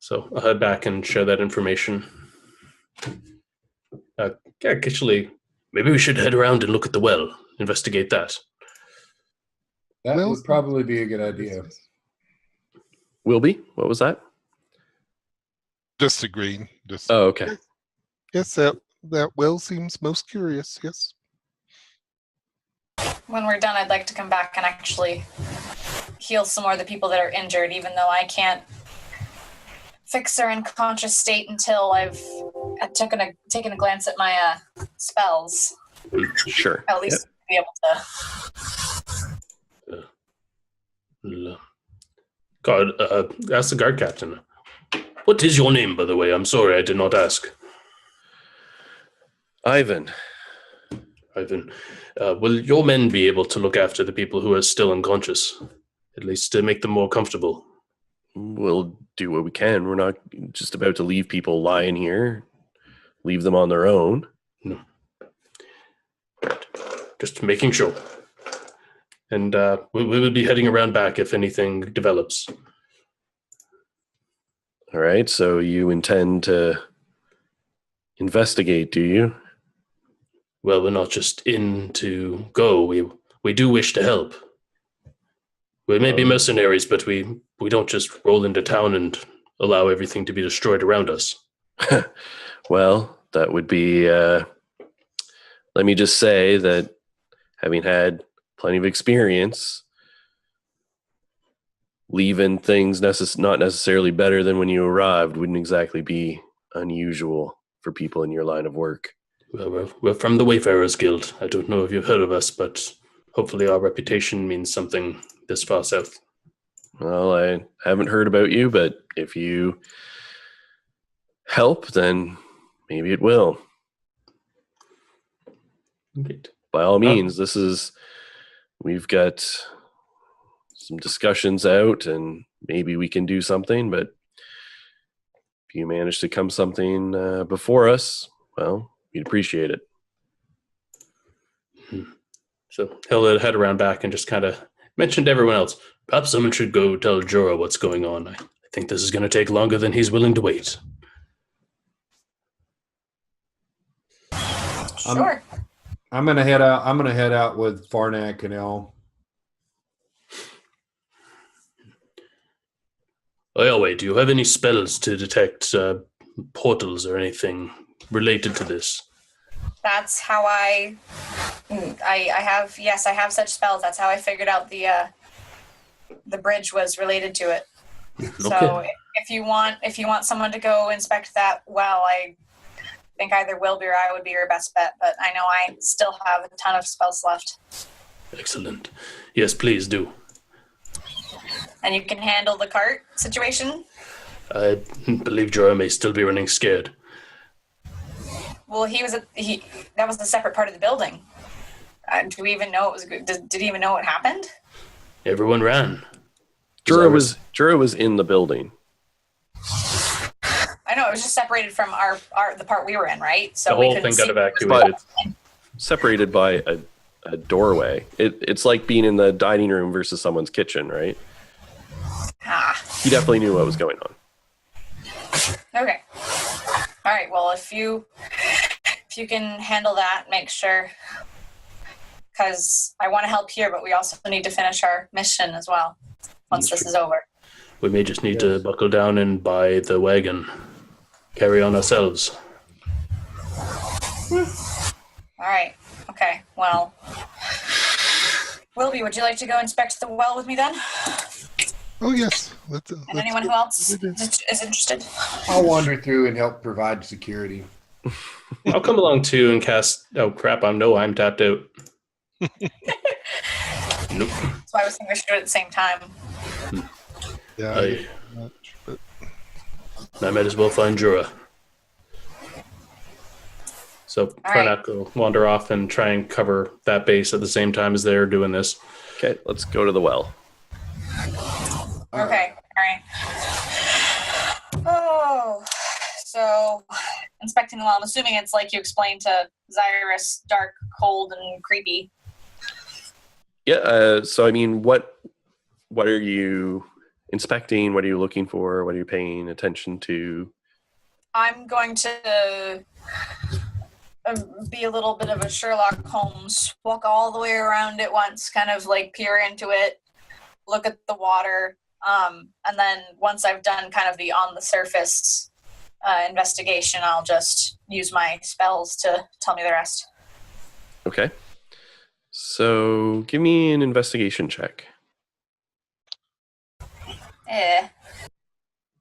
So I'll head back and share that information. Actually, maybe we should head around and look at the well, investigate that. That Well, would probably be a good idea. Wilby, what was that? Just agreeing. Just Oh, okay. yes, that well seems most curious. Yes. When we're done, I'd like to come back and actually heal some more of the people that are injured, even though I can't fix their unconscious state until I've taken a glance at my spells. Sure. At least be able to. God, ask the guard captain. What is your name, by the way? I'm sorry, I did not ask. Ivan. Ivan, will your men be able to look after the people who are still unconscious? At least to make them more comfortable. We'll do what we can. We're not just about to leave people lying here, leave them on their own. No. Just making sure. And we will be heading around back if anything develops. All right, so you intend to investigate, do you? Well, we're not just in to go. We do wish to help. We may be mercenaries, but we don't just roll into town and allow everything to be destroyed around us. Well, that would be... let me just say that having had plenty of experience, leaving things not necessarily better than when you arrived wouldn't exactly be unusual for people in your line of work. Well, we're from the Wayfarers Guild. I don't know if you've heard of us, but hopefully our reputation means something this far south. Well, I haven't heard about you, but if you help, then maybe it will. Great. By all means, we've got some discussions out and maybe we can do something, but if you manage to come something before us, well, we'd appreciate it. So he'll head around back and just kind of mention to everyone else, perhaps someone should go tell Jorah what's going on. I think this is going to take longer than he's willing to wait. Sure. I'm gonna head out. I'm gonna head out with Farnak and El. Oh, wait, do you have any spells to detect portals or anything related to this? That's how I have such spells. That's how I figured out the bridge was related to it. So Okay. if you want someone to go inspect that well, I think either Wilby or I would be your best bet, but I know I still have a ton of spells left. Excellent. Yes, please do. And you can handle the cart situation? I believe Jorah may still be running scared. Well, that was a separate part of the building. Do we even know it was good? Did he even know what happened? Everyone ran. Jorah was in the building. I know it was just separated from the part we were in, right? So The we whole couldn't thing got see. evacuated. Separated by a doorway. It's like being in the dining room versus someone's kitchen, right? He definitely knew what was going on. Okay. All right. Well, if you can handle that, make sure, because I want to help here, but we also need to finish our mission as well once this is over. We may just need to buckle down and buy the wagon. Carry on ourselves. All right. Okay. Well, Wilby, would you like to go inspect the well with me then? Oh yes. And anyone who else is interested? I'll wander through and help provide security. I'll come along too and cast. Oh crap! I'm tapped out. Nope. So I was thinking we should do it at the same time. Yeah. I Much, but might as well find Jorah. So All right. Farnak will wander off and try and cover that base at the same time as they're doing this. Okay, let's go to the well. Okay. All right. Oh, so inspecting the well. I'm assuming it's like you explained to Zyrus, dark, cold, and creepy. Yeah, so I mean, what are you inspecting? What are you looking for? What are you paying attention to? I'm going to be a little bit of a Sherlock Holmes, walk all the way around it once, kind of like peer into it, look at the water, and then once I've done kind of the on the surface investigation, I'll just use my spells to tell me the rest. Okay. So give me an investigation check.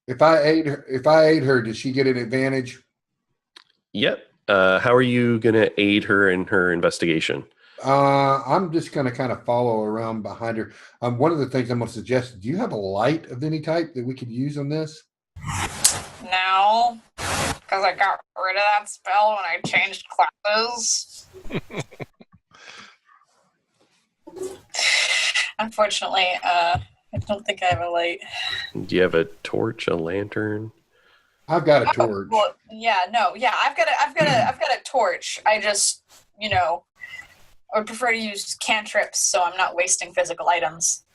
If I aid her, does she get an advantage? Yep. How are you going to aid her in her investigation? I'm just going to kind of follow around behind her. One of the things I'm going to suggest, do you have a light of any type that we could use on this? No, because I got rid of that spell when I changed classes. Unfortunately, I don't think I have a light. Do you have a torch, a lantern? I've got a torch. Well, I've got a torch. I just, I would prefer to use cantrips, so I'm not wasting physical items.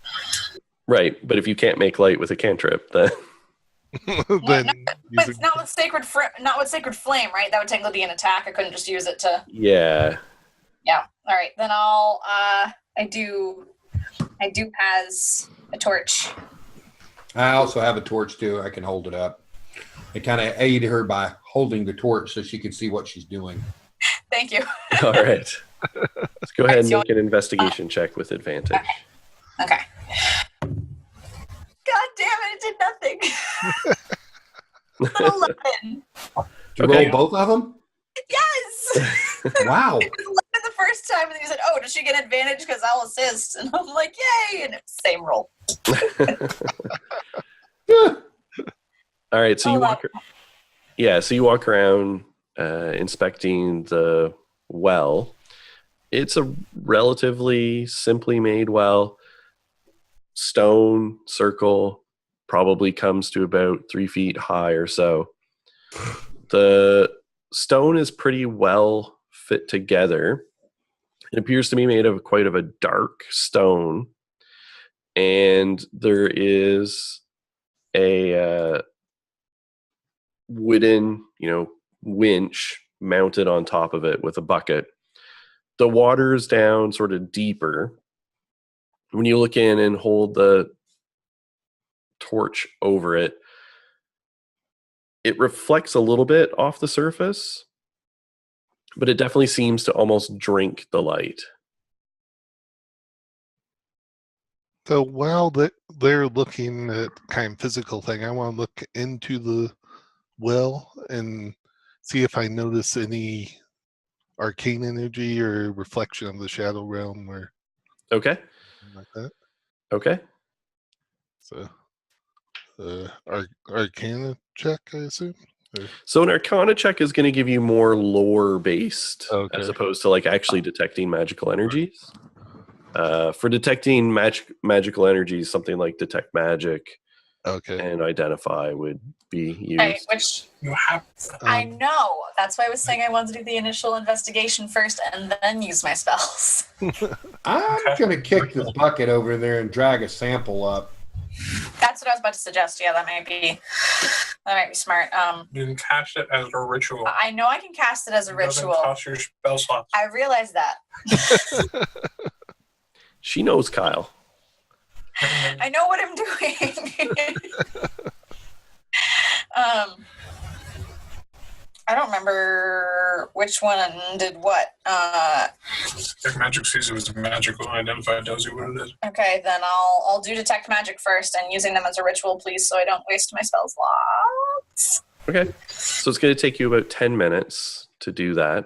Right, but if you can't make light with a cantrip, then Then But not with sacred flame, right? That would technically be an attack. I couldn't just use it to. yeah. Yeah. All right, then I'll. I do has a torch. I also have a torch too. I can hold it up. I kind of aid her by holding the torch so she can see what she's doing. Thank you. All right. Let's go ahead and make an investigation check with advantage. Okay. God damn it! It did nothing. 11. Did you Okay. roll both of them? Yes. Wow. It was 11 the first time, and then you said, "Oh, does she get advantage because I'll assist?" And I'm like, "Yay!" And it's the same roll. All right, so you walk around inspecting the well. It's a relatively simply made well. Stone circle, probably comes to about 3 feet high or so. The stone is pretty well fit together. It appears to be made of quite of a dark stone, and there is a wooden, winch mounted on top of it with a bucket. The water's down sort of deeper. When you look in and hold the torch over it, it reflects a little bit off the surface, but it definitely seems to almost drink the light. So while they're looking at kind of physical thing, I want to look into the well and see if I notice any arcane energy or reflection of the shadow realm or Okay. something like that. Okay. So, arcana check, I assume. So an Arcana check is going to give you more lore based, Okay. as opposed to like actually detecting magical energies. For detecting magical energies, something like detect magic Okay. and identify would be used. Okay, which You have I know. That's why I was saying I wanted to do the initial investigation first and then use my spells. I'm going to kick the bucket over there and drag a sample up. That's what I was about to suggest. Yeah, that might be smart. you can cast it as a ritual. I know I can cast it as a It doesn't ritual. cost your spell slots. I realize that. She knows Kyle. I know what I'm doing. I don't remember which one did what. If magic sees it as magical, identify tells you what it is. Okay, then I'll do detect magic first and using them as a ritual, please, so I don't waste my spell slots. Okay. So it's going to take you about 10 minutes to do that.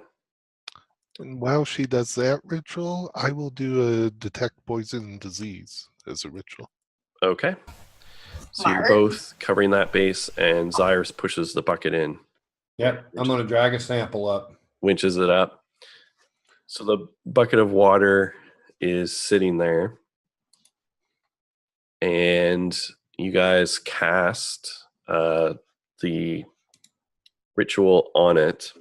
And while she does that ritual, I will do a detect poison and disease as a ritual. Okay. So you're Mark? both covering that base, and Zyrus pushes the bucket in, Yep. I'm going to drag a sample up. winches it up. So the bucket of water is sitting there, and you guys cast the ritual on it.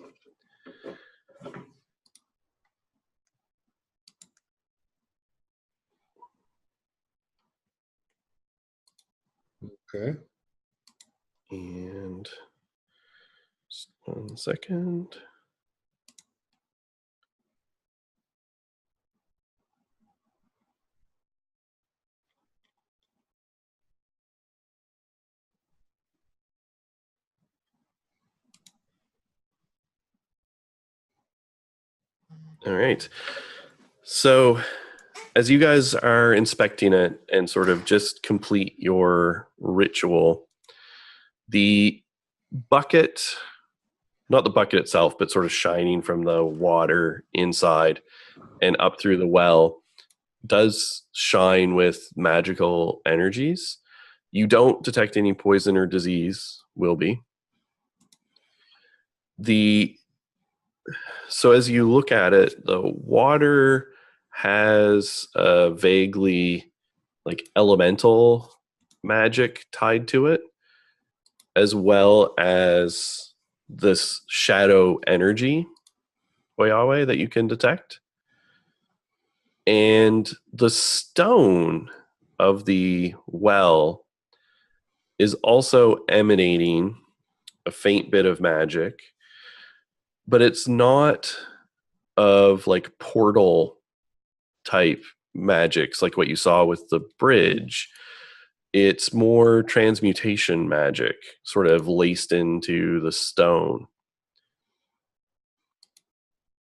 Okay. And just 1 second. All right. So as you guys are inspecting it and sort of just complete your ritual, the bucket, not the bucket itself, but sort of shining from the water inside and up through the well, does shine with magical energies. You don't detect any poison or disease, will be. So as you look at it, the water has a vaguely like elemental magic tied to it, as well as this shadow energy, Oyahwe, that you can detect. And the stone of the well is also emanating a faint bit of magic, but it's not of like portal type magics like what you saw with the bridge. It's more transmutation magic sort of laced into the stone.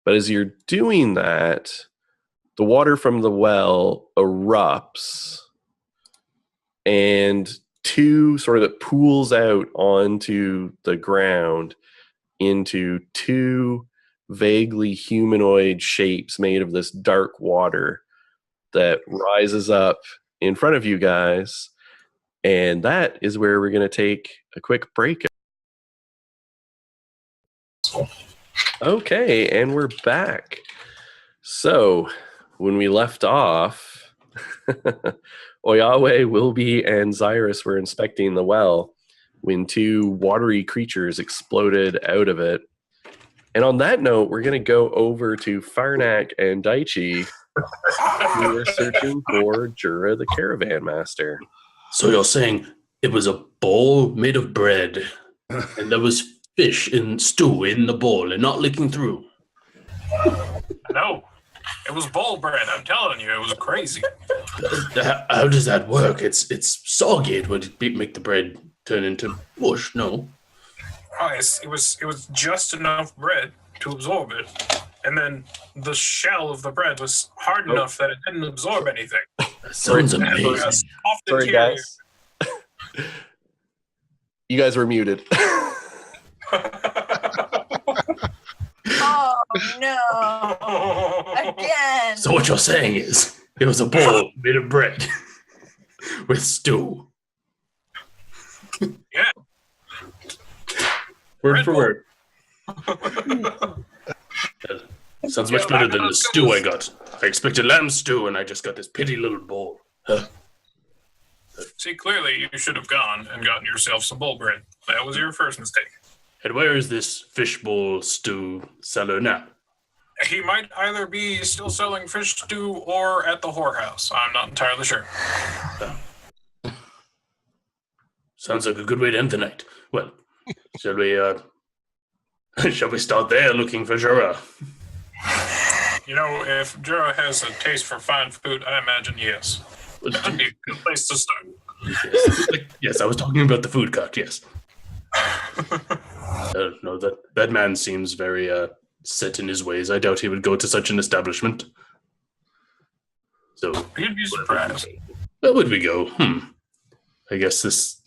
But as you're doing that, the water from the well erupts and sort of pools out onto the ground into two vaguely humanoid shapes made of this dark water that rises up in front of you guys. And that is where we're going to take a quick break. Okay, and we're back. So, when we left off, Oyahwe, Wilby, and Zyrus were inspecting the well when two watery creatures exploded out of it. And on that note, we're going to go over to Farnak and Daichi, who are searching for Jura the Caravan Master. So you're saying it was a bowl made of bread, and there was fish and stew in the bowl and not leaking through? No, it was bowl bread. I'm telling you, it was crazy. How does that work? It's soggy. It would make the bread turn into mush. No. Oh, it was just enough bread to absorb it, and then the shell of the bread was hard enough that it didn't absorb anything. That sounds amazing. Sorry, guys. You guys were muted. Oh no! Again. So what you're saying is it was a bowl made of bread with stew. Yeah. Word Bread for bowl. word. Sounds much better than the stew I got. I expected lamb stew, and I just got this petty little bowl. See, clearly you should have gone and gotten yourself some bowl bread. That was your first mistake. And where is this fishbowl stew seller now? He might either be still selling fish stew or at the whorehouse. I'm not entirely sure. Sounds like a good way to end the night. Well, shall we start there looking for Jura? You know, if Jura has a taste for fine food, I imagine yes. That'd be a good place to start. Yes, I was talking about the food cart, yes. No, that man seems very set in his ways. I doubt he would go to such an establishment. So You'd be surprised. where would we go? I guess this...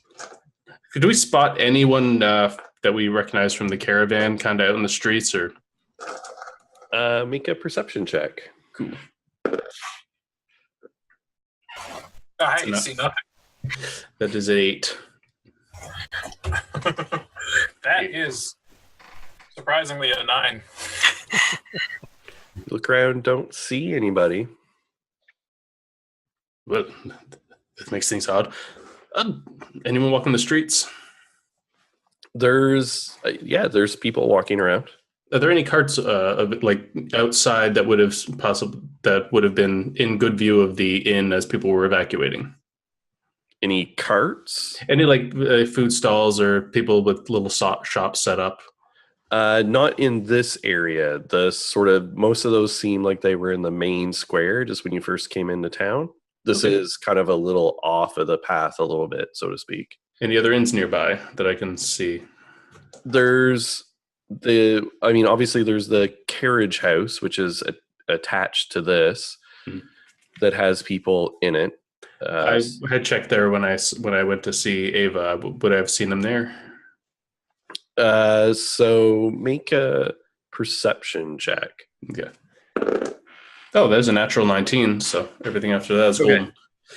Could we spot anyone that we recognize from the caravan kind of out in the streets, or... Make a perception check. Cool. I see nothing. That is 8. That is surprisingly a 9. Look around, don't see anybody. Well, that makes things hard. Anyone walking the streets? There's people walking around. Are there any carts like outside that would have been in good view of the inn as people were evacuating? Any carts? Any like food stalls or people with little shops set up? Not in this area. The sort of most of those seem like they were in the main square just when you first came into town. This Okay. is kind of a little off of the path a little bit, so to speak. Any other inns nearby that I can see? There's obviously there's the carriage house, which is attached to this, that has people in it. I had checked there when I went to see Ava. Would I have seen him there? So make a perception check. Okay. Oh, there's a natural 19, so everything after that is golden.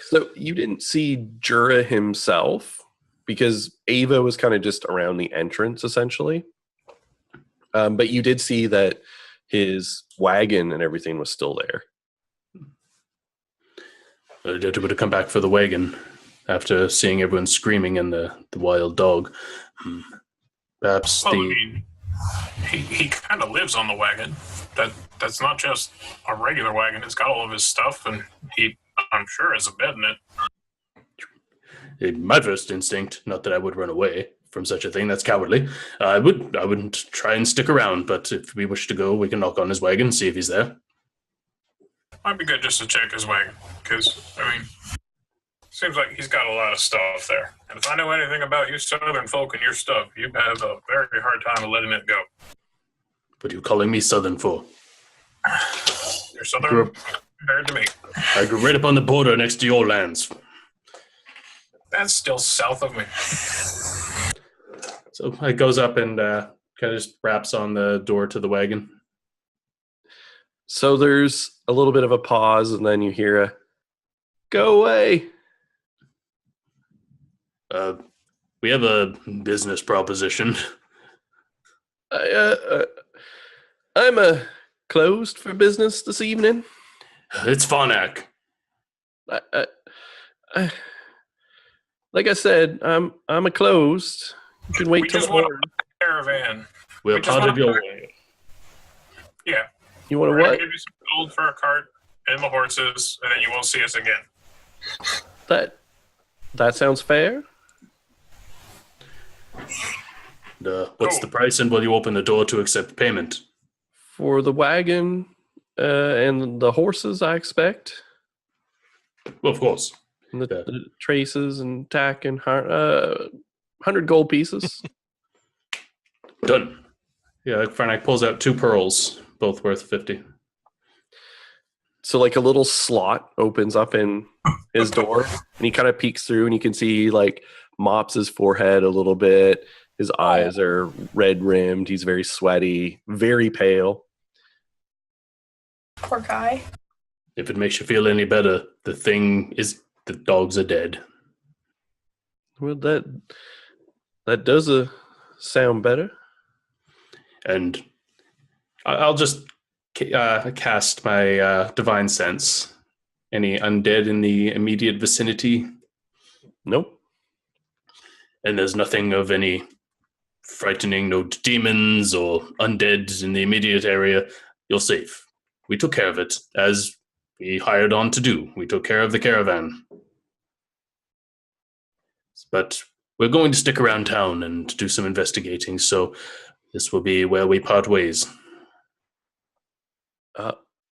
So you didn't see Jura himself because Ava was kind of just around the entrance, essentially. But you did see that his wagon and everything was still there. I doubt he would have come back for the wagon after seeing everyone screaming and the wild dog. Perhaps Well, I mean, he kind of lives on the wagon. That's not just a regular wagon. It's got all of his stuff, and I'm sure, has a bed in it. My first instinct, not that I would run away from such a thing, that's cowardly. I wouldn't try and stick around, but if we wish to go, we can knock on his wagon and see if he's there. Might be good just to check his wagon, because, I mean, seems like he's got a lot of stuff there. And if I know anything about you Southern folk and your stuff, you have a very hard time of letting it go. What are you calling me Southern for? You're Southern compared to me. I grew right up on the border next to your lands. That's still south of me. So it goes up and kind of just raps on the door to the wagon. So there's a little bit of a pause, and then you hear a, "Go away." We have a business proposition. I'm closed for business this evening. It's Farnak. Like I said, I'm a closed. You can wait We till just want a caravan. We're We just part of want your a- way. Yeah. you want We're to going what? to give you some gold for a cart and the horses, and then you won't see us again. That sounds fair. What's the price, and will you open the door to accept payment? For the wagon and the horses, I expect. Well, of course. And the traces and tack and 100 gold pieces. Done. Yeah, Farnak pulls out 2 pearls, both worth 50. So like a little slot opens up in his door, and he kind of peeks through, and you can see like mops his forehead a little bit. His eyes are red rimmed. He's very sweaty, very pale. Poor guy. If it makes you feel any better, the dogs are dead. Well, that does sound better. And I'll just cast my divine sense. Any undead in the immediate vicinity? Nope. And there's nothing of any frightening, no demons or undead in the immediate area. You're safe. We took care of it, as we hired on to do. We took care of the caravan. But we're going to stick around town and do some investigating, so this will be where we part ways.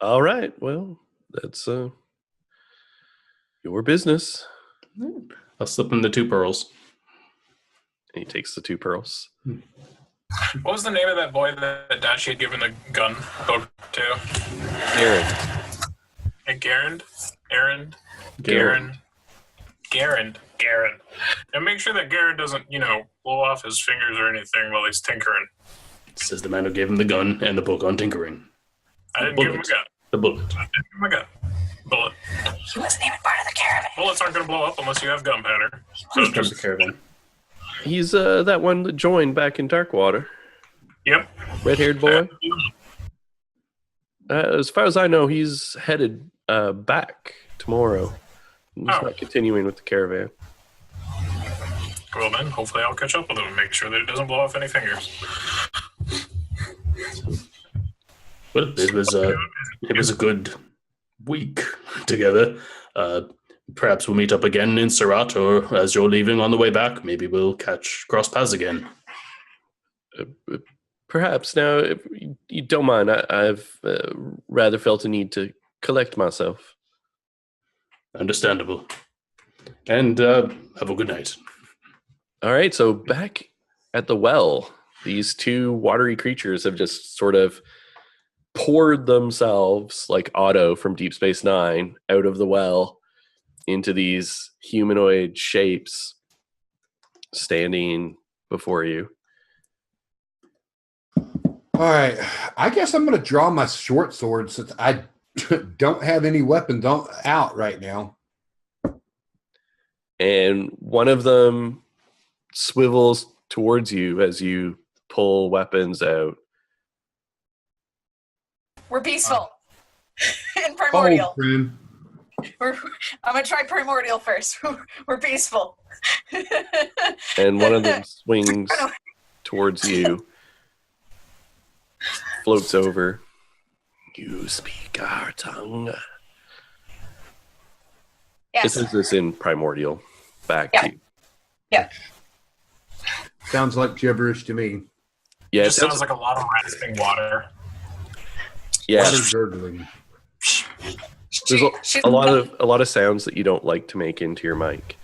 All right. Well, that's your business. I'll slip him the 2 pearls. And he takes the 2 pearls. What was the name of that boy that Dashi had given the gun poke to? Aaron. And Garand? Aaron? Garand. Garand. And make sure that Garand doesn't, blow off his fingers or anything while he's tinkering. Says the man who gave him the gun and the book on tinkering. I didn't give him a gun. The bullet. I didn't give him a gun. Bullet. He wasn't even part of the caravan. Bullets aren't going to blow up unless you have gunpowder. So Just comes just, the caravan. He's that one that joined back in Darkwater. yep. Red-haired boy. As far as I know, he's headed back tomorrow. He's not continuing with the caravan. Well then, hopefully I'll catch up with him and make sure that it doesn't blow off any fingers. Well, it was a good week together. Perhaps we'll meet up again in Serat, or as you're leaving on the way back, maybe we'll cross paths again. Perhaps. Now, if you don't mind, I've rather felt a need to collect myself. Understandable. And have a good night. All right, so back at the well, these two watery creatures have just sort of poured themselves, like Otto from Deep Space Nine, out of the well into these humanoid shapes standing before you. All right, I guess I'm going to draw my short sword since I don't have any weapons out right now. And one of them swivels towards you as you pull weapons out. We're peaceful. In Primordial. friend. I'm going to try Primordial first. We're peaceful. And one of them swings towards you, floats over. You speak our tongue. Yes. This is this in Primordial. Back to you. Yeah. Sounds like gibberish to me. Yeah, It just sounds like a lot of rasping water. yeah. Water gurgling. There's a lot of sounds that you don't like to make into your mic.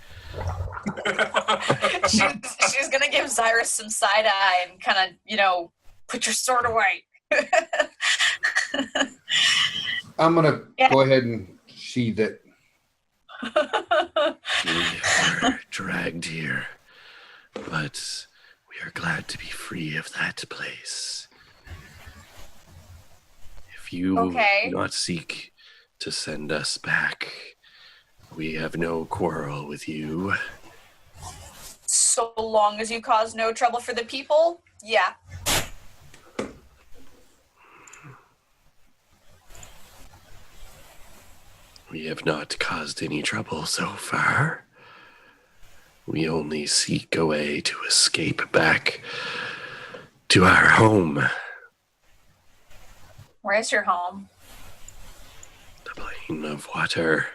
She's gonna give Zyrus some side eye and kind of, put your sword away. I'm going to go ahead and sheathe it. We were dragged here, but we are glad to be free of that place. If you do not seek to send us back, we have no quarrel with you. So long as you cause no trouble for the people, yeah. We have not caused any trouble so far. We only seek a way to escape back to our home. Where's your home? The plane of water.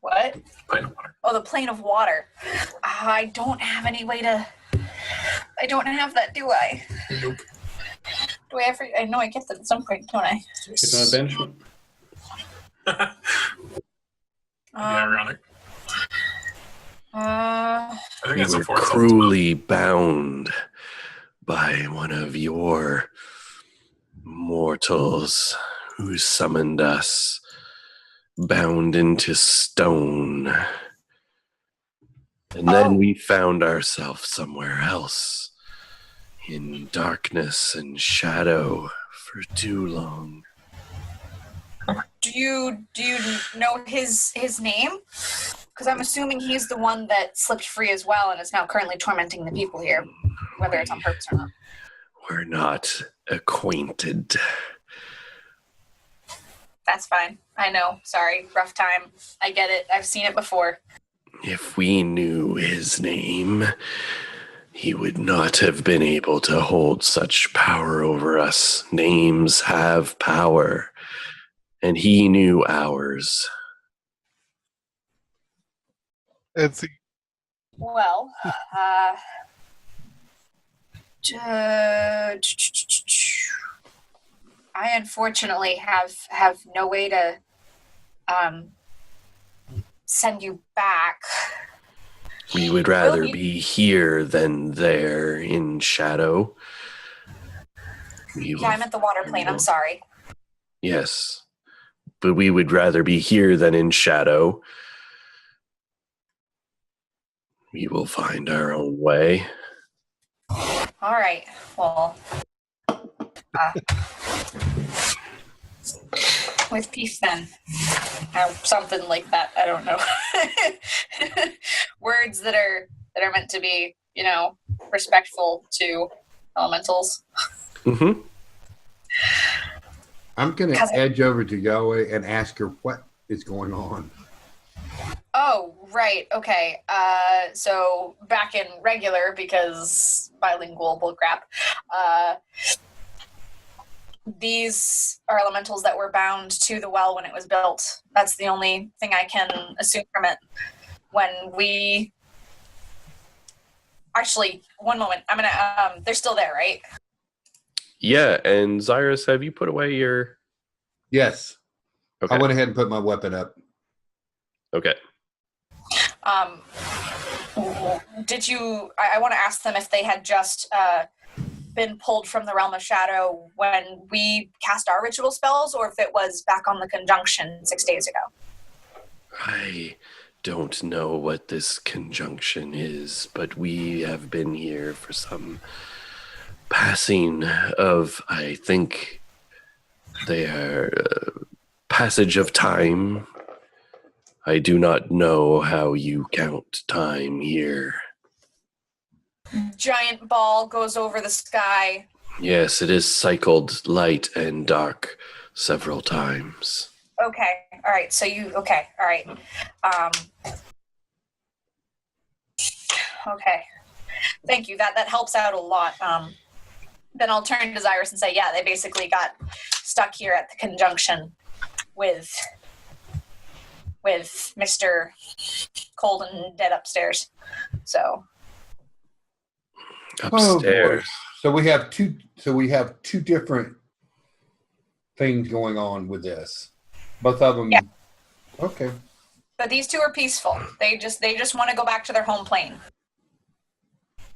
What? Plane of water. Oh, the plane of water. I don't have any way to... I don't have that, do I? Nope. Do I ever... I know I get that at some point, don't I? It's not a banishment. Ironic. I think We it's a were fourth cruelly bound by one of your mortals who summoned us, bound into stone. And then we found ourselves somewhere else, in darkness and shadow for too long. Do you know his name? Because I'm assuming he's the one that slipped free as well and is now currently tormenting the people here, whether it's on purpose or not. We're not acquainted. That's fine. I know. Sorry. Rough time. I get it. I've seen it before. If we knew his name, he would not have been able to hold such power over us. Names have power, and he knew ours. It's Well, I unfortunately have no way to send you back. We would rather be here than there in shadow. Yeah, I'm at the water plane. I'm sorry. Yes, but we would rather be here than in shadow. We will find our own way. All right. Well, with peace then. Or something like that. I don't know. Words that are meant to be, respectful to elementals. Mm-hmm. I'm going to edge over to Yahweh and ask her what is going on. Oh, right. Okay. So back in regular, because bilingual bullcrap. these are elementals that were bound to the well when it was built. That's the only thing I can assume from it. When we... Actually, one moment. I'm gonna... they're still there, right? Yeah, and Zyrus, have you put away your... Yes. Okay. I went ahead and put my weapon up. Okay. Did you... I want to ask them if they had just been pulled from the Realm of Shadow when we cast our ritual spells, or if it was back on the conjunction 6 days ago. I don't know what this conjunction is, but we have been here for some passing of, I think, their passage of time. I do not know how you count time here. Giant ball goes over the sky. Yes, it is cycled light and dark several times. Okay, all right, so you... Okay, all right. Okay. Thank you. That helps out a lot. Then I'll turn to Zyrus and say, yeah, they basically got stuck here at the conjunction with Mr. Cold and Dead upstairs. So... Upstairs. So we have two different things going on with this. Both of them. Yeah. Okay. But these two are peaceful. They just want to go back to their home plane.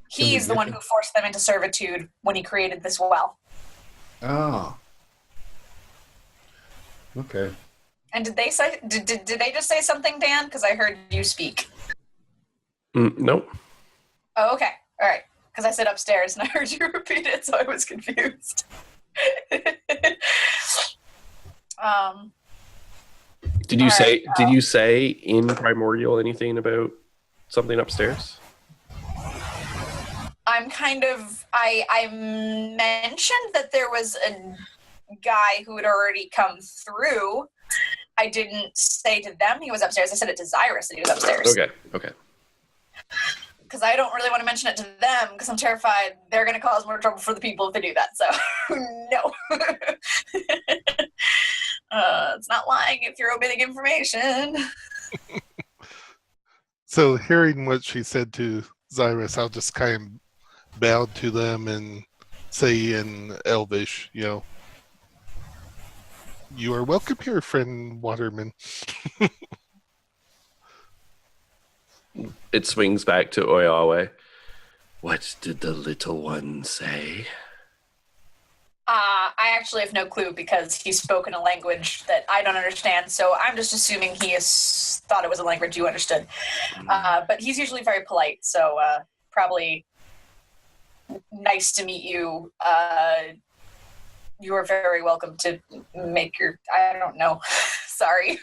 He's the one who forced them into servitude when he created this well. Ah. Okay. And did they say? Did they just say something, Dan? Because I heard you speak. Nope. Oh, okay. All right. Because I said upstairs and I heard you repeat it, so I was confused. Did you say in Primordial anything about something upstairs? I mentioned that there was a guy who had already come through. I didn't say to them he was upstairs. I said it to Zyrus that he was upstairs. Okay. Because I don't really want to mention it to them because I'm terrified they're going to cause more trouble for the people if they do that. So, no. It's not lying if you're omitting information. So hearing what she said to Zyrus, I'll just kind of bow to them and say in Elvish, you are welcome here, friend Waterman. It swings back to Oyawe. What did the little one say? I actually have no clue because he spoke in a language that I don't understand, so I'm just assuming he thought it was a language you understood. But he's usually very polite, so probably nice to meet you. You are very welcome to make your... I don't know. Sorry.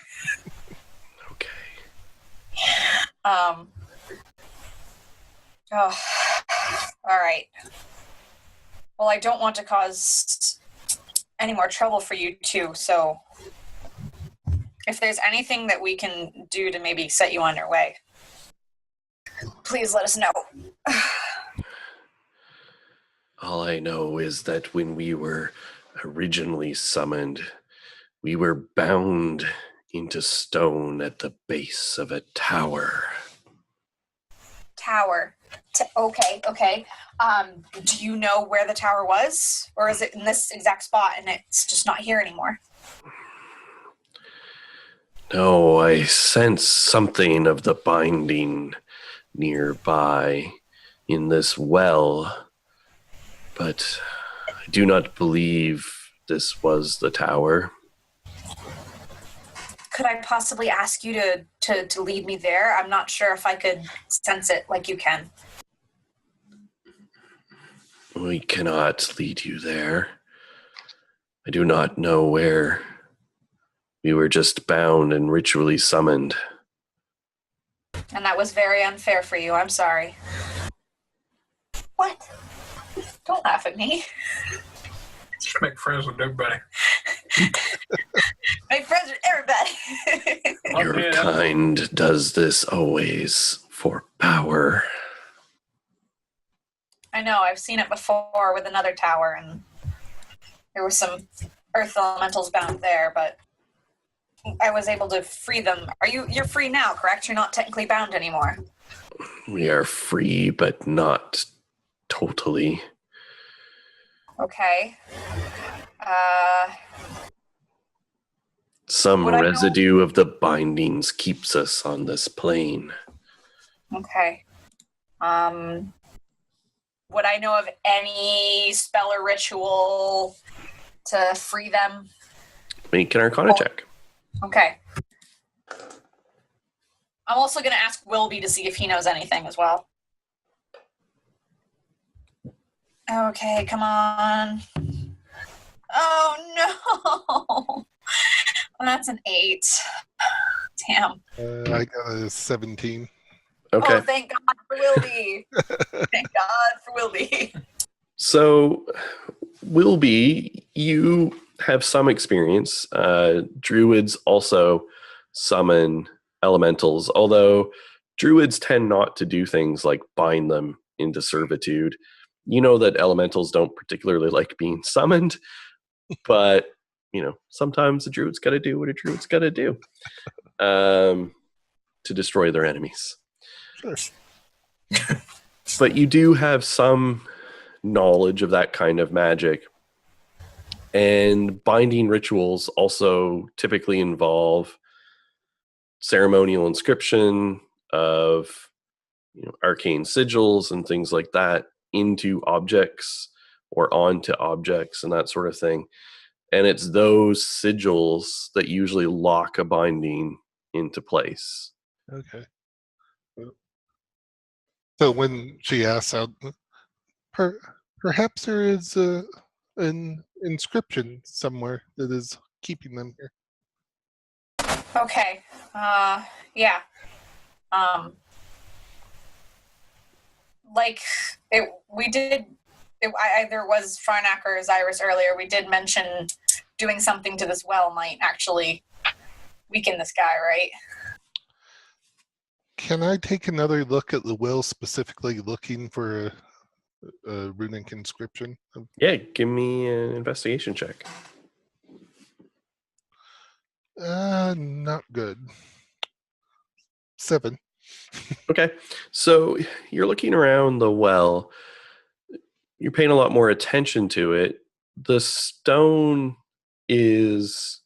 Okay. Oh, all right. Well, I don't want to cause any more trouble for you two, so if there's anything that we can do to maybe set you on your way, please let us know. All I know is that when we were originally summoned, we were bound into stone at the base of a tower. Tower. Okay. Do you know where the tower was? Or is it in this exact spot and it's just not here anymore? No, I sense something of the binding nearby in this well, but I do not believe this was the tower. Could I possibly ask you to lead me there? I'm not sure if I could sense it like you can. We cannot lead you there. I do not know where. We were just bound and ritually summoned. And that was very unfair for you. I'm sorry. What? Don't laugh at me. Just make friends with everybody. Make friends with everybody. Your kind does this always for power. I know, I've seen it before with another tower, and There were some earth elementals bound there, but I was able to free them. You're free now, correct? You're not technically bound anymore. We are free, but not totally. Okay. Some Would I know- residue of the bindings keeps us on this plane. Okay. Would I know of any spell or ritual to free them? Make an Arcana check. Okay. I'm also going to ask Wilby to see if he knows anything as well. Okay, come on. Oh, no. Well, that's an 8. Damn. I got a 17. Okay. Oh, thank God for Wilby. Thank God for Wilby. So, Wilby, you have some experience. Druids also summon elementals, although druids tend not to do things like bind them into servitude. You know that elementals don't particularly like being summoned, but, sometimes the druid's got to do what a druid's got to do to destroy their enemies. Sure. But you do have some knowledge of that kind of magic. And binding rituals also typically involve ceremonial inscription of arcane sigils and things like that into objects or onto objects and that sort of thing. And it's those sigils that usually lock a binding into place. Okay. So when she asks out, perhaps there is an inscription somewhere that is keeping them here. Okay. Yeah. Either was Farnak or Zyrus earlier, we did mention doing something to this well might actually weaken this guy, right? Can I take another look at the well, specifically looking for a runic inscription? Yeah, give me an investigation check. Not good. 7. Okay, so you're looking around the well. You're paying a lot more attention to it. The stone is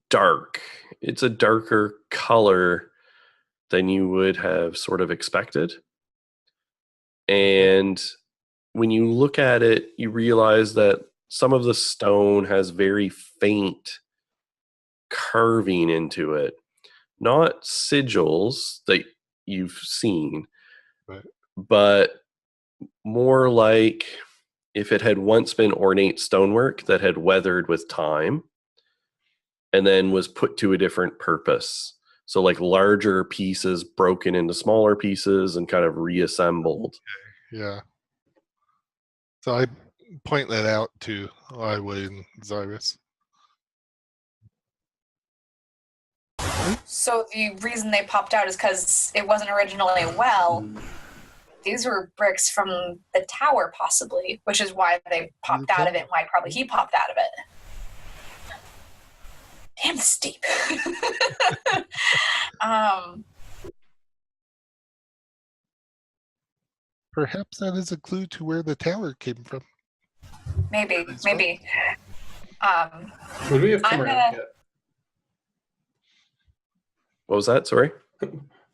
dark. It's a darker color than you would have sort of expected. And when you look at it, you realize that some of the stone has very faint carving into it. Not sigils that you've seen, right, but more like if it had once been ornate stonework that had weathered with time and then was put to a different purpose. So like larger pieces broken into smaller pieces and kind of reassembled. Yeah. So I point that out to Iway and Zyrus. So the reason they popped out is because it wasn't originally a well. These were bricks from the tower, possibly, which is why they popped out of it and why probably he popped out of it. Damn, this is deep. Perhaps that is a clue to where the tower came from. Maybe. Would we have come I'm around gonna- yet? What was that? Sorry?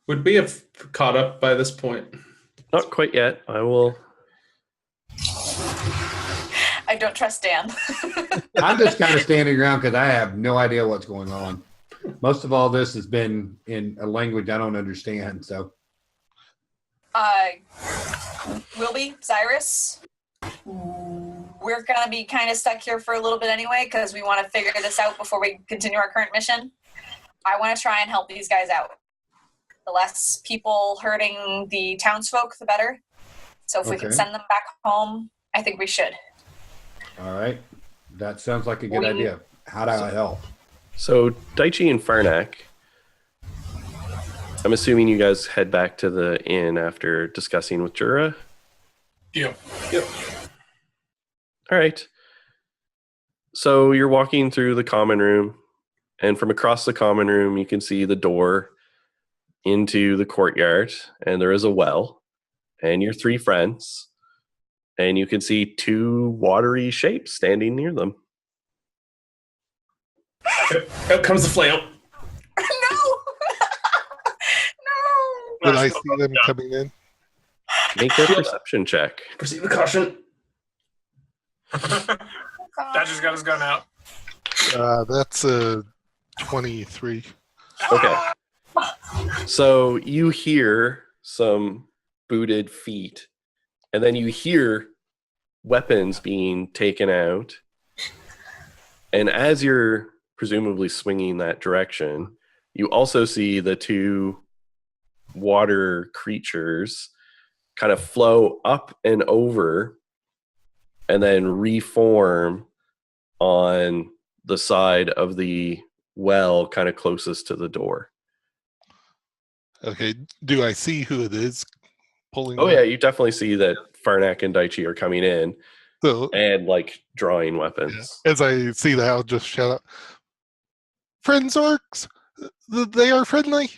Would we have caught up by this point? Not quite yet. I will. I don't trust Dan. I'm just kind of standing around because I have no idea what's going on. Most of all this has been in a language I don't understand. So, Wilby, Cyrus, we're going to be kind of stuck here for a little bit anyway because we want to figure this out before we continue our current mission. I want to try and help these guys out. The less people hurting the townsfolk, the better. So if we can Okay. send them back home, I think we should. all right. That sounds like a good idea. How do I help? So, Daichi and Farnak, I'm assuming you guys head back to the inn after discussing with Jura. Yep. Yep. All right. So you're walking through the common room, and from across the common room, you can see the door into the courtyard, and there is a well, and your three friends, and you can see two watery shapes standing near them. Out comes the flail. No! Did I see them coming in? Make a perception check. Proceed with caution. That just got his gun out. That's a 23. Okay. So you hear some booted feet, and then you hear weapons being taken out. And as you're presumably swinging that direction, you also see the two water creatures kind of flow up and over and then reform on the side of the well kind of closest to the door. Okay, do I see who it is pulling? Oh yeah, you definitely see that Farnak and Daichi are coming in So, and like drawing weapons. as I see that, I'll just shout out, "Friends, orcs! They are friendly!"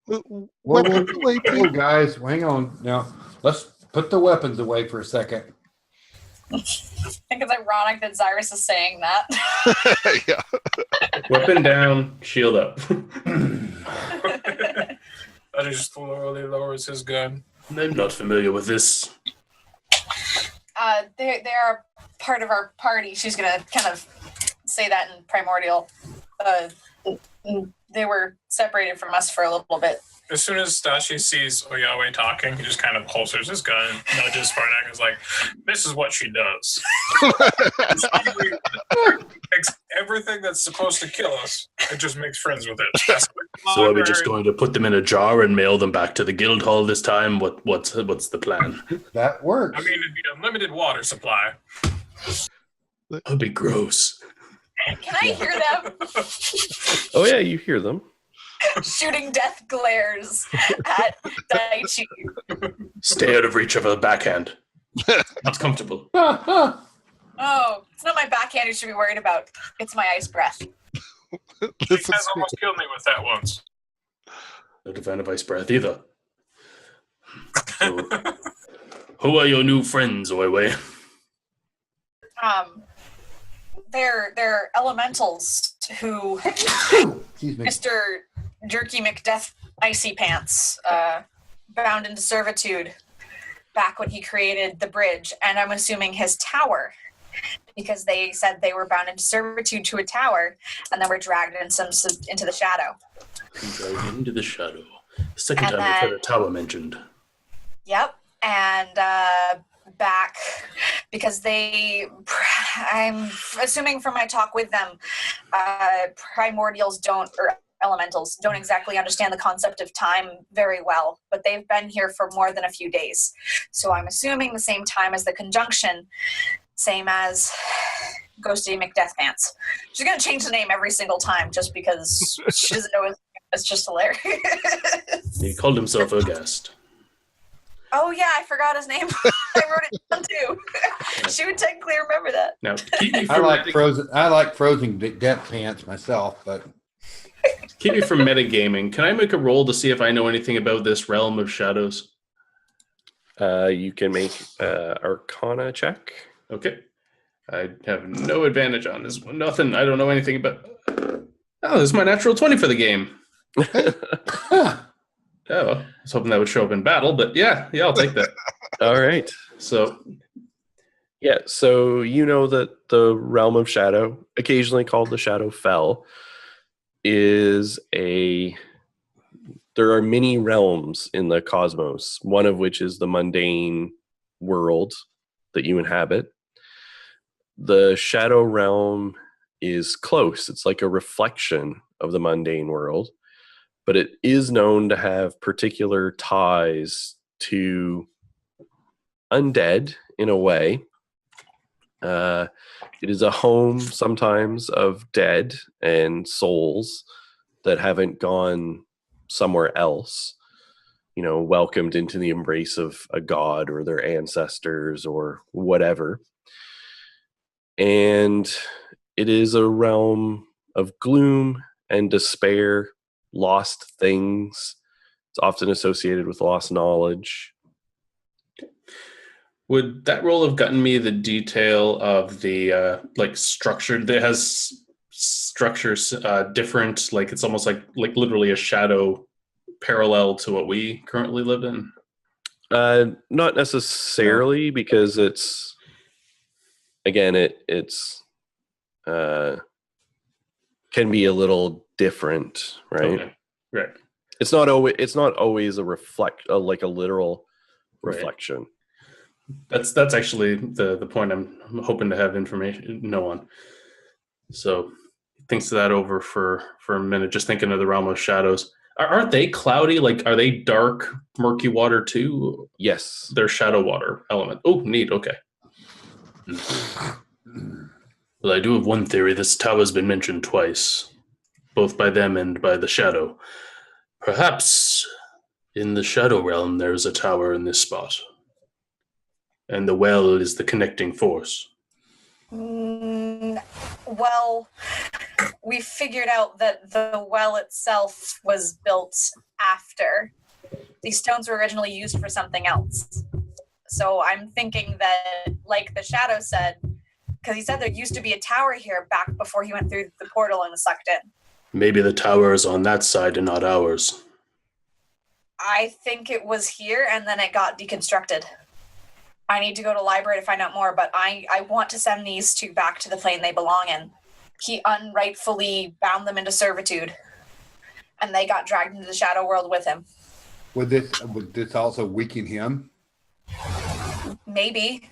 Whoa, Weapons away, whoa, please. guys, hang on. Now, let's put the weapons away for a second. I think it's ironic that Cyrus is saying that. Yeah. Weapon down, shield up. That just slowly lowers his gun. I'm not familiar with this. They are part of our party. She's gonna kind of say that in primordial. They were separated from us for a little bit. As soon as Dashi sees Oyawe talking, he just kind of holsters his gun and nudges Farnak and is like, "This is what she does. Everything that's supposed to kill us, it just makes friends with it." So are we just going to put them in a jar and mail them back to the guild hall this time? What's the plan? That works. I mean, it'd be unlimited water supply. That'd be gross. Can I hear them Oh yeah, you hear them. shooting death glares at Daichi? Stay out of reach of a backhand. Not comfortable. Oh, it's not my backhand you should be worried about. It's my ice breath. He has almost killed me with that once. Not a fan of ice breath either. So, who are your new friends, Oiwei? They're elementals who Excuse me. Mr. Jerky McDeath Icy Pants bound into servitude back when he created the bridge, and I'm assuming his tower, because they said they were bound into servitude to a tower and then were dragged into the shadow. Dragged into the shadow. The second And time I've heard a tower mentioned. Yep, and back because I'm assuming from my talk with them, primordials or elementals don't exactly understand the concept of time very well, but they've been here for more than a few days. So I'm assuming the same time as the conjunction, same as Ghosty McDeathpants. She's going to change the name every single time just because she doesn't know it's just hilarious. He called himself a guest. Oh yeah, I forgot his name. I wrote it down too. She would technically remember that. Now, keep me I from like frozen death pants myself, but metagaming. Can I make a roll to see if I know anything about this realm of shadows? You can make Arcana check. Okay. I have no advantage on this one. Nothing. I don't know anything about. Oh, this is my natural 20 for the game. Oh, I was hoping that would show up in battle, but yeah, I'll take that. All right. So, Yeah, so you know that the realm of shadow, occasionally called the Shadow Fell, there are many realms in the cosmos, one of which is the mundane world that you inhabit. The Shadow Realm is close. It's like a reflection of the mundane world, but it is known to have particular ties to undead in a way. It is a home sometimes of dead and souls that haven't gone somewhere else. welcomed into the embrace of a god or their ancestors or whatever. And it is a realm of gloom and despair, lost things. It's often associated with lost knowledge. Would that roll have gotten me the detail of the structure that has structures different, like it's almost like literally a shadow parallel to what we currently live in? Not necessarily, because it's can be a little different, right? Okay. Right. It's not always a literal reflection. That's actually the point I'm hoping to have know on. So thinks that over for a minute, just thinking of the realm of shadows. Aren't they cloudy? Like, are they dark, murky water too? Yes. They're shadow water element. Oh, neat. Okay. Well, I do have one theory. This tower's been mentioned twice, both by them and by the shadow. Perhaps in the shadow realm there's a tower in this spot, and the well is the connecting force. Well, we figured out that the well itself was built after. These stones were originally used for something else. So I'm thinking that, like the Shadow said, because he said there used to be a tower here back before he went through the portal and was sucked in. Maybe the tower is on that side and not ours. I think it was here and then it got deconstructed. I need to go to the library to find out more, but I want to send these two back to the plane they belong in. He unrightfully bound them into servitude, and they got dragged into the shadow world with him. Would this also weaken him? Maybe.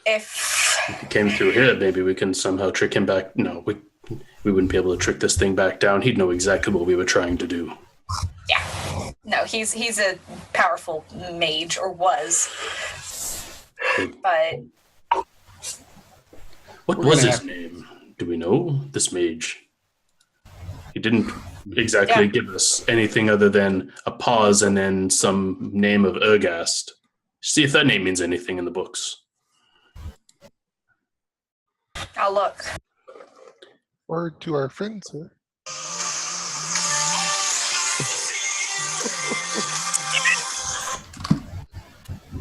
If he came through here, maybe we can somehow trick him back. No, we wouldn't be able to trick this thing back down. He'd know exactly what we were trying to do. Yeah. No, he's a powerful mage, or was. But what was his name? Do we know this mage? He didn't exactly give us anything other than a pause and then some name of Ergast. See if that name means anything in the books. I'll look. Or to our friends, sir.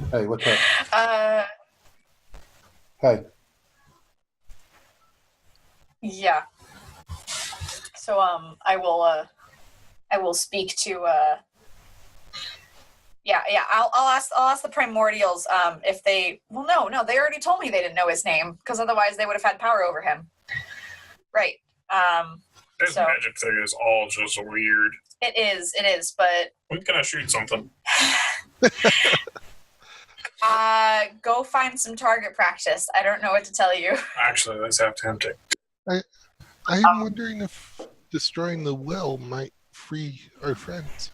Hey, what's up? Hey. Yeah. So I will speak to I'll ask the primordials if they they already told me they didn't know his name, because otherwise they would have had power over him. Right. This magic thing is all just weird. It is, but when can I shoot something? Go find some target practice. I don't know what to tell you. Actually, that's half tempting. I am wondering if destroying the well might free our friends.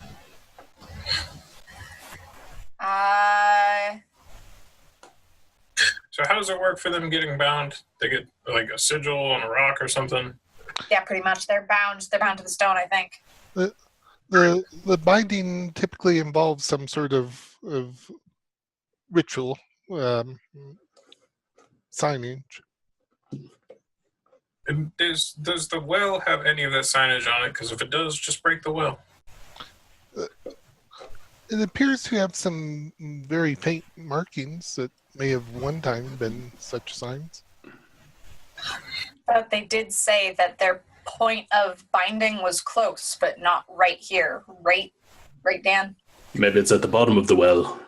So how does it work for them getting bound? They get like a sigil on a rock or something? Yeah, pretty much. They're bound to the stone, I think. The binding typically involves some sort of ritual signage. And does the well have any of that signage on it? Because if it does, just break the well. It appears to have some very faint markings that may have one time been such signs. But they did say that their point of binding was close, but not right here. Right, Dan? Maybe it's at the bottom of the well.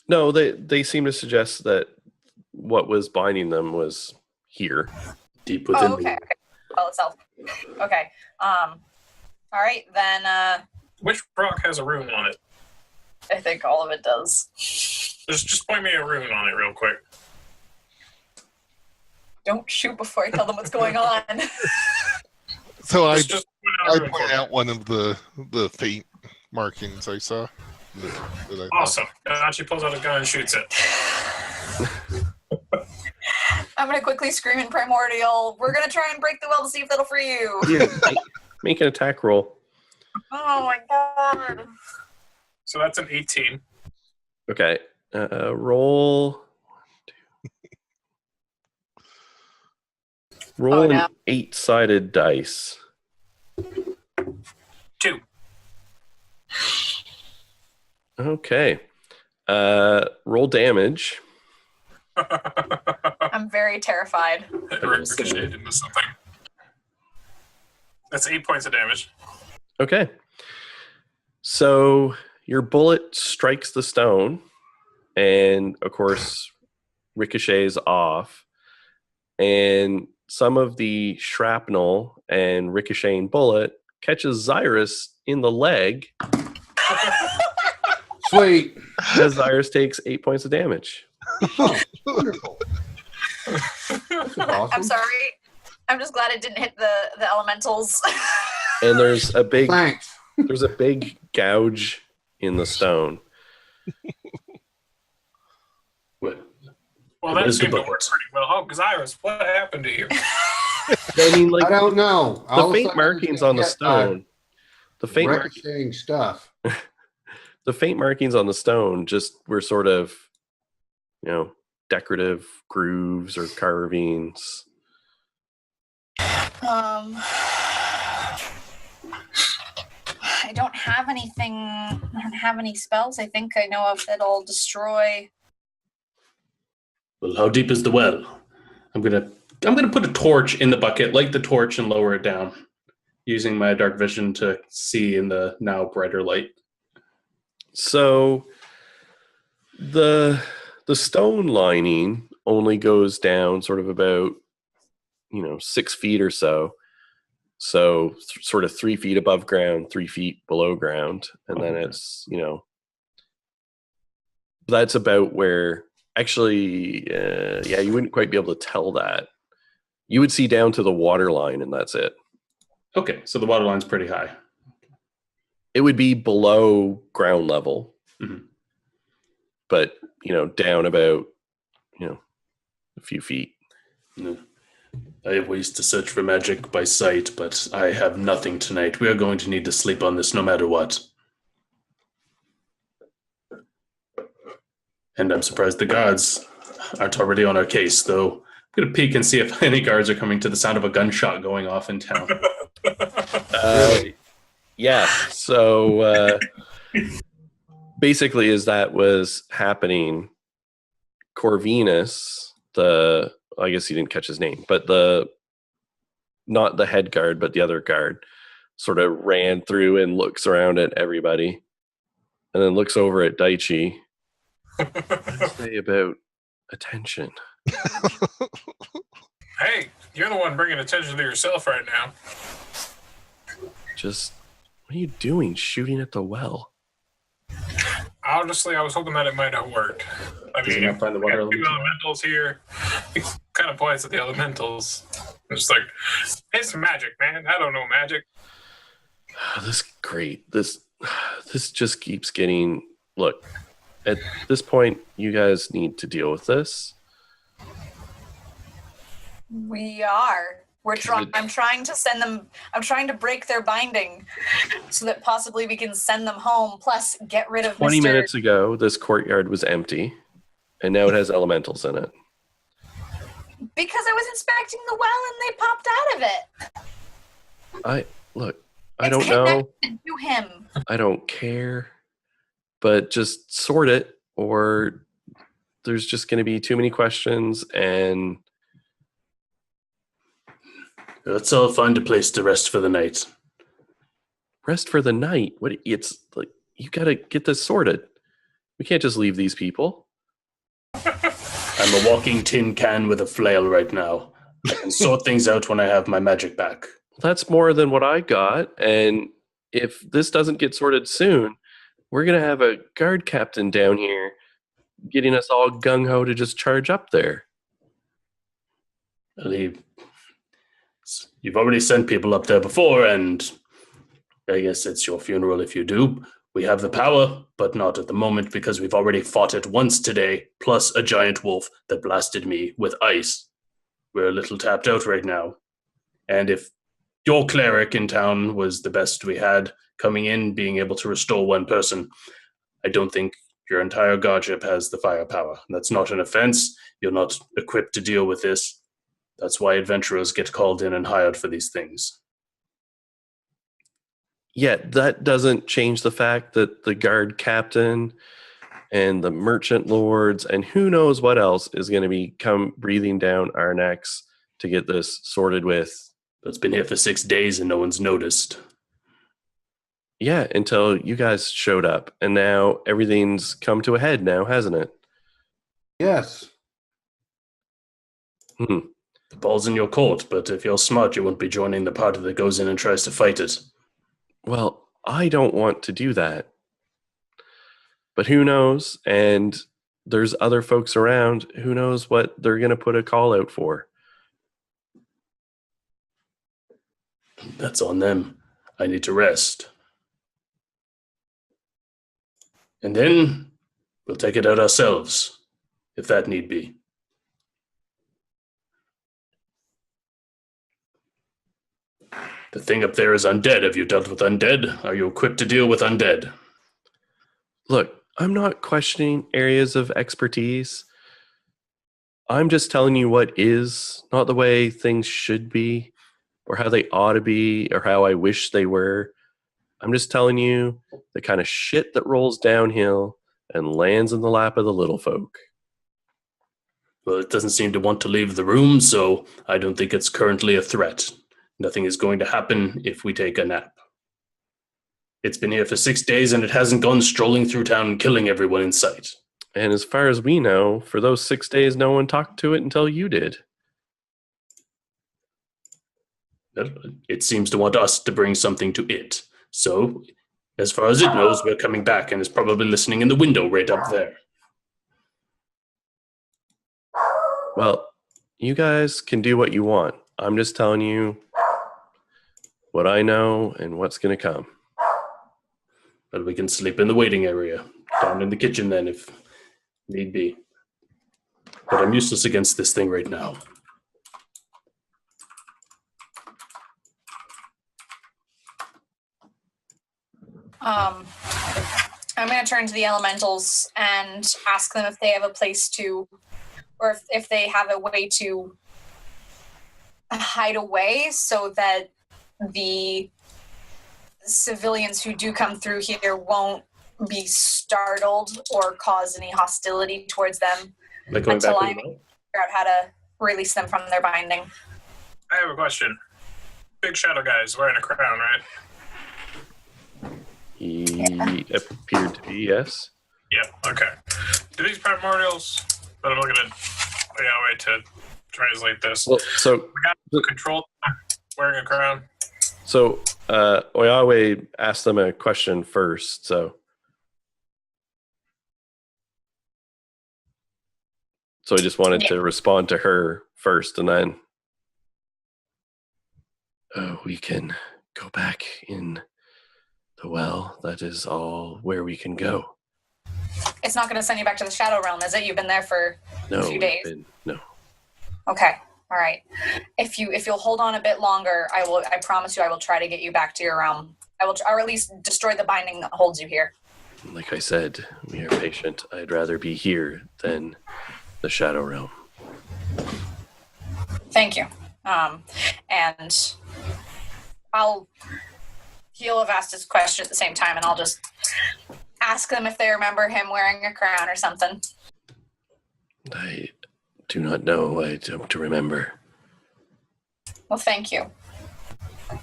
No, they seem to suggest that what was binding them was here. Deep within okay. Well itself. Okay. All right, then which rock has a rune on it? I think all of it does. Just point me a rune on it real quick. Don't shoot before I tell them what's going on. So I just point out one of the faint markings I saw. Awesome. She pulls out a gun and shoots it. I'm going to quickly scream in Primordial, we're going to try and break the well to see if that'll free you. Make an attack roll. Oh my god. So that's an 18. Okay. Roll. Roll Oh, no. an 8-sided dice. 2. Okay. Roll damage. I'm very terrified. It ricocheted into something. That's 8 points of damage. Okay. So your bullet strikes the stone and, of course, ricochets off. And some of the shrapnel and ricocheting bullet catches Xyrus in the leg Sweet. as Xyrus takes 8 points of damage. Oh, wonderful. That's awesome. I'm sorry. I'm just glad it didn't hit the elementals. And there's a big Thanks. gouge in the stone. Well, What that is the seemed to work bullet? pretty well. Oh, Cyrus, what happened to you? I mean, like, I don't know. the faint markings on the stone. The faint ricocheting stuff. the faint markings on the stone just were sort of, decorative grooves or carvings. I don't have anything. I don't have any spells I think I know of that'll destroy. Well, how deep is the well? I'm gonna put a torch in the bucket, light the torch, and lower it down, using my dark vision to see in the now brighter light. So the stone lining only goes down sort of about 6 feet or so. So sort of 3 feet above ground, 3 feet below ground, and then it's that's about where actually you wouldn't quite be able to tell that. You would see down to the water line, and that's it. Okay, so the water line's pretty high. It would be below ground level, but down about a few feet. No. I have ways to search for magic by sight, but I have nothing tonight. We are going to need to sleep on this no matter what. And I'm surprised the guards aren't already on our case, though. I'm going to peek and see if any guards are coming to the sound of a gunshot going off in town. Yeah, so basically as that was happening, Corvinus, I guess he didn't catch his name, but not the head guard, but the other guard, sort of ran through and looks around at everybody, and then looks over at Daichi. What did I say about attention? Hey, you're the one bringing attention to yourself right now. Just, what are you doing shooting at the well? Honestly, I was hoping that it might have worked. I Does he mean, not find the we water got two elemental? elementals here. He kind of points at the elementals. It's like, it's magic, man. I don't know magic. This just keeps getting. Look, at this point, you guys need to deal with this. We are. Good. I'm trying to send them. I'm trying to break their binding, so that possibly we can send them home. Plus, get rid of 20 Mr. minutes ago, this courtyard was empty, and now it has elementals in it. Because I was inspecting the well and they popped out of it. I don't It's know. connected to him. I don't care. But just sort it, or there's just going to be too many questions, and Let's all find a place to rest for the night. rest for the night. What? It's like, you got to get this sorted. We can't just leave these people. I'm a walking tin can with a flail right now. I can sort things out when I have my magic back. That's more than what I got, and if this doesn't get sorted soon, we're going to have a guard captain down here getting us all gung-ho to just charge up there. Well, you've already sent people up there before, and I guess it's your funeral if you do. We have the power, but not at the moment because we've already fought it once today, plus a giant wolf that blasted me with ice. We're a little tapped out right now. And if your cleric in town was the best we had coming in, being able to restore one person. I don't think your entire guardship has the firepower. That's not an offense. You're not equipped to deal with this. That's why adventurers get called in and hired for these things. Yet that doesn't change the fact that the guard captain and the merchant lords and who knows what else is going to come breathing down our necks to get this sorted with. It's been here for 6 days and no one's noticed. Yeah, until you guys showed up. And now everything's come to a head now, hasn't it? Yes. Hmm. The ball's in your court, but if you're smart, you won't be joining the party that goes in and tries to fight it. Well, I don't want to do that. But who knows? And there's other folks around. Who knows what they're going to put a call out for? That's on them. I need to rest. And then we'll take it out ourselves, if that need be. The thing up there is undead. Have you dealt with undead? Are you equipped to deal with undead? Look, I'm not questioning areas of expertise. I'm just telling you what is, not the way things should be, or how they ought to be, or how I wish they were. I'm just telling you the kind of shit that rolls downhill and lands in the lap of the little folk. Well, it doesn't seem to want to leave the room, so I don't think it's currently a threat. Nothing is going to happen if we take a nap. It's been here for 6 days and it hasn't gone strolling through town and killing everyone in sight. And as far as we know, for those 6 days, no one talked to it until you did. It seems to want us to bring something to it. So, as far as it knows, we're coming back and is probably listening in the window right up there. Well, you guys can do what you want. I'm just telling you what I know and what's going to come. But we can sleep in the waiting area, down in the kitchen then if need be. But I'm useless against this thing right now. I'm going to turn to the elementals and ask them if they have a place to, or if they have a way to hide away so that the civilians who do come through here won't be startled or cause any hostility towards them until I figure out how to release them from their binding. I have a question. Big shadow guy is wearing a crown, right? He appeared to be, yes. Yeah, okay. Do these primordials that I'm looking at Yahweh to translate this? Well, so the guy who controlled wearing a crown? So Oyawe asked them a question first, so I just wanted to respond to her first, and then we can go back in the well. That is all where we can go. It's not going to send you back to the Shadow Realm, is it? You've been there for a few days. No. Okay. All right. If you'll hold on a bit longer, I promise you I will try to get you back to your realm. Or at least destroy the binding that holds you here. Like I said, we are patient. I'd rather be here than the Shadow Realm. Thank you. And he'll have asked his question at the same time, and I'll just ask them if they remember him wearing a crown or something. I do not know. I don't remember. Well, thank you. And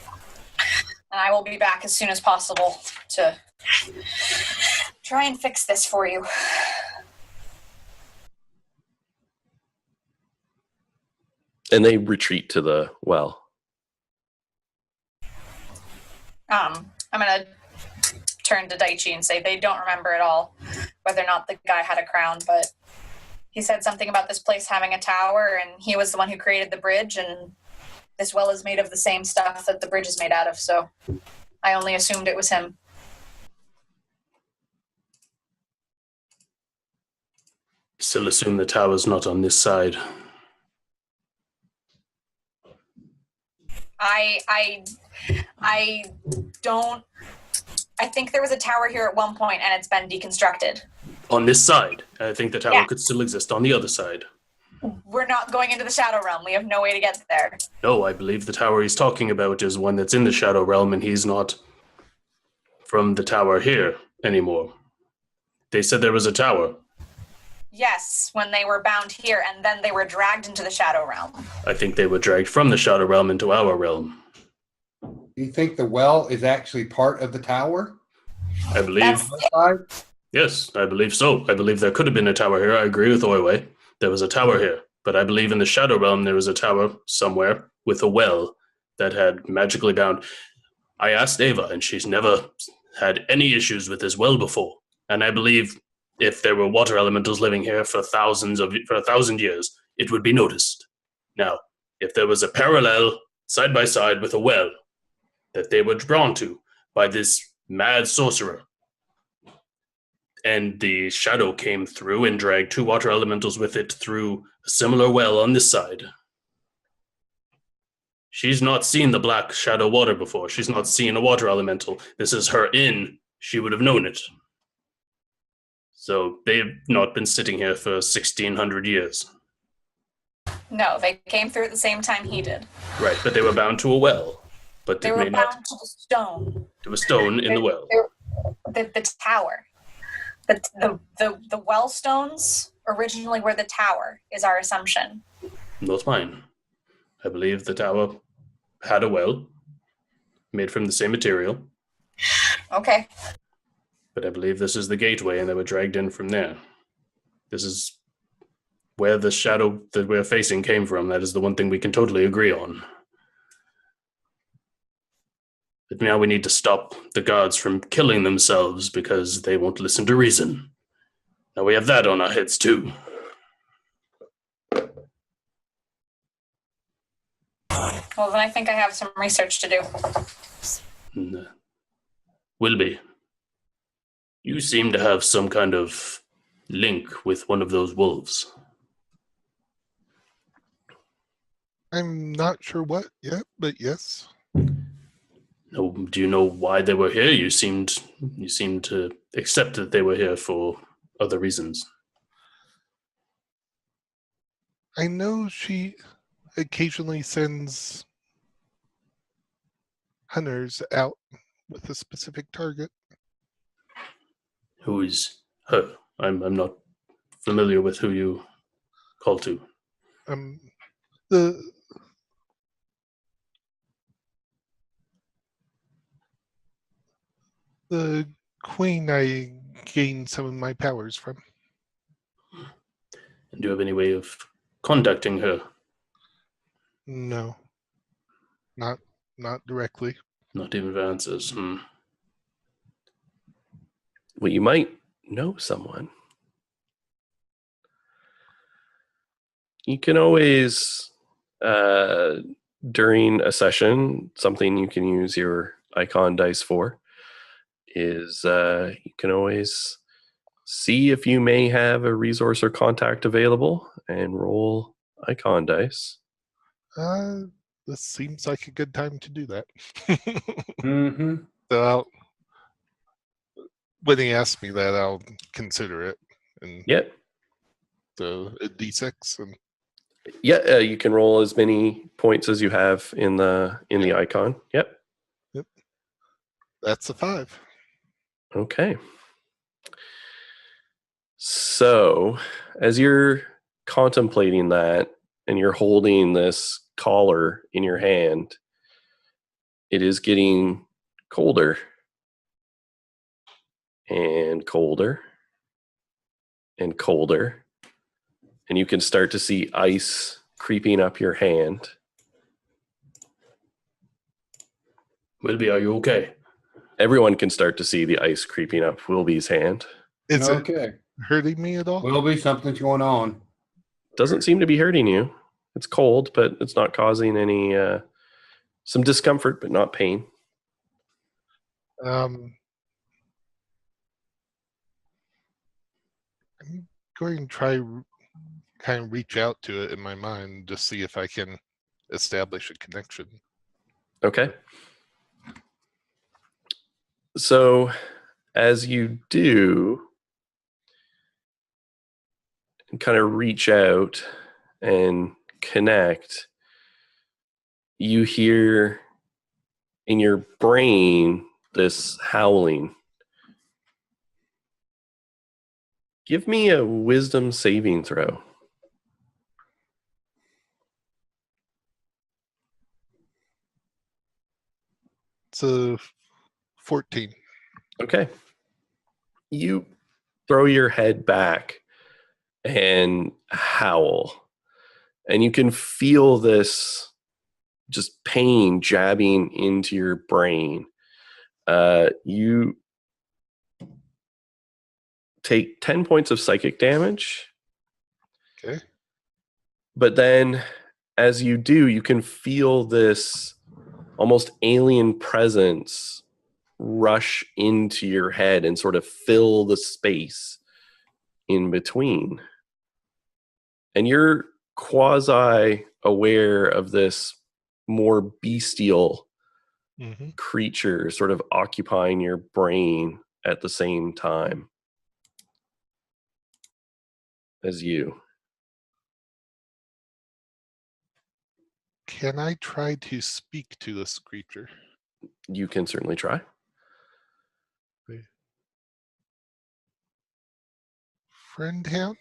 I will be back as soon as possible to try and fix this for you. And they retreat to the well. I'm going to turn to Daichi and say they don't remember at all whether or not the guy had a crown, but he said something about this place having a tower, and he was the one who created the bridge, and this well is made of the same stuff that the bridge is made out of, so I only assumed it was him. Still assume the tower's not on this side. I don't. I think there was a tower here at one point, and it's been deconstructed. On this side, I think the tower Yeah. could still exist on the other side. We're not going into the Shadow Realm. We have no way to get there. No, I believe the tower he's talking about is one that's in the Shadow Realm, and he's not from the tower here anymore. They said there was a tower. Yes, when they were bound here, and then they were dragged into the Shadow Realm. I think they were dragged from the Shadow Realm into our realm. Do you think the well is actually part of the tower? I believe. Yes, I believe so. I believe there could have been a tower here. I agree with Oiway. There was a tower here. But I believe in the Shadow Realm there was a tower somewhere with a well that had magically bound. I asked Ava, and she's never had any issues with this well before. And I believe if there were water elementals living here for 1,000 years, it would be noticed. Now, if there was a parallel side by side with a well that they were drawn to by this mad sorcerer, and the shadow came through and dragged 2 water elementals with it through a similar well on this side. She's not seen the black shadow water before. She's not seen a water elemental. This is her inn. She would have known it. So they've not been sitting here for 1,600 years. No, they came through at the same time he did. Right, but they were bound to a well. But They it were may bound not. to the stone. To a stone in the well. The tower. The well stones originally were the tower, is our assumption. Not mine. I believe the tower had a well made from the same material. Okay. But I believe this is the gateway, and they were dragged in from there. This is where the shadow that we're facing came from. That is the one thing we can totally agree on. But now we need to stop the guards from killing themselves because they won't listen to reason. Now we have that on our heads too. Well, then I think I have some research to do. Wilby, you seem to have some kind of link with one of those wolves. I'm not sure what yet, but yes. No, do you know why they were here? You seemed to accept that they were here for other reasons. I know she occasionally sends hunters out with a specific target. Who is her? I'm not familiar with who you call to. The queen I gained some of my powers from. And do you have any way of contacting her? No. Not directly. Not even for answers. Well, you might know someone. You can always, during a session, something you can use your icon dice for is you can always see if you may have a resource or contact available and roll icon dice. This seems like a good time to do that. Mm-hmm. So when he asks me that, I'll consider it. And Yep. so a D6 and Yeah, you can roll as many points as you have in the icon. Yep. that's a 5. Okay. So, as you're contemplating that and you're holding this collar in your hand, it is getting colder and colder and colder. And you can start to see ice creeping up your hand. Wilby, are you okay? Everyone can start to see the ice creeping up Wilby's hand. Is Okay. it hurting me at all? Will be something's going on. Doesn't seem to be hurting you. It's cold, but it's not causing any some discomfort, but not pain. I'm going to try kind of reach out to it in my mind to see if I can establish a connection. Okay. So as you do, kind of reach out and connect, you hear in your brain this howling. Give me a wisdom saving throw. It's a 14. Okay. You throw your head back and howl, and you can feel this just pain jabbing into your brain. You take 10 points of psychic damage. Okay. But then as you do, you can feel this almost alien presence rush into your head and sort of fill the space in between. And you're quasi aware of this more bestial Mm-hmm. creature sort of occupying your brain at the same time as you. Can I try to speak to this creature? You can certainly try. Friend Hound?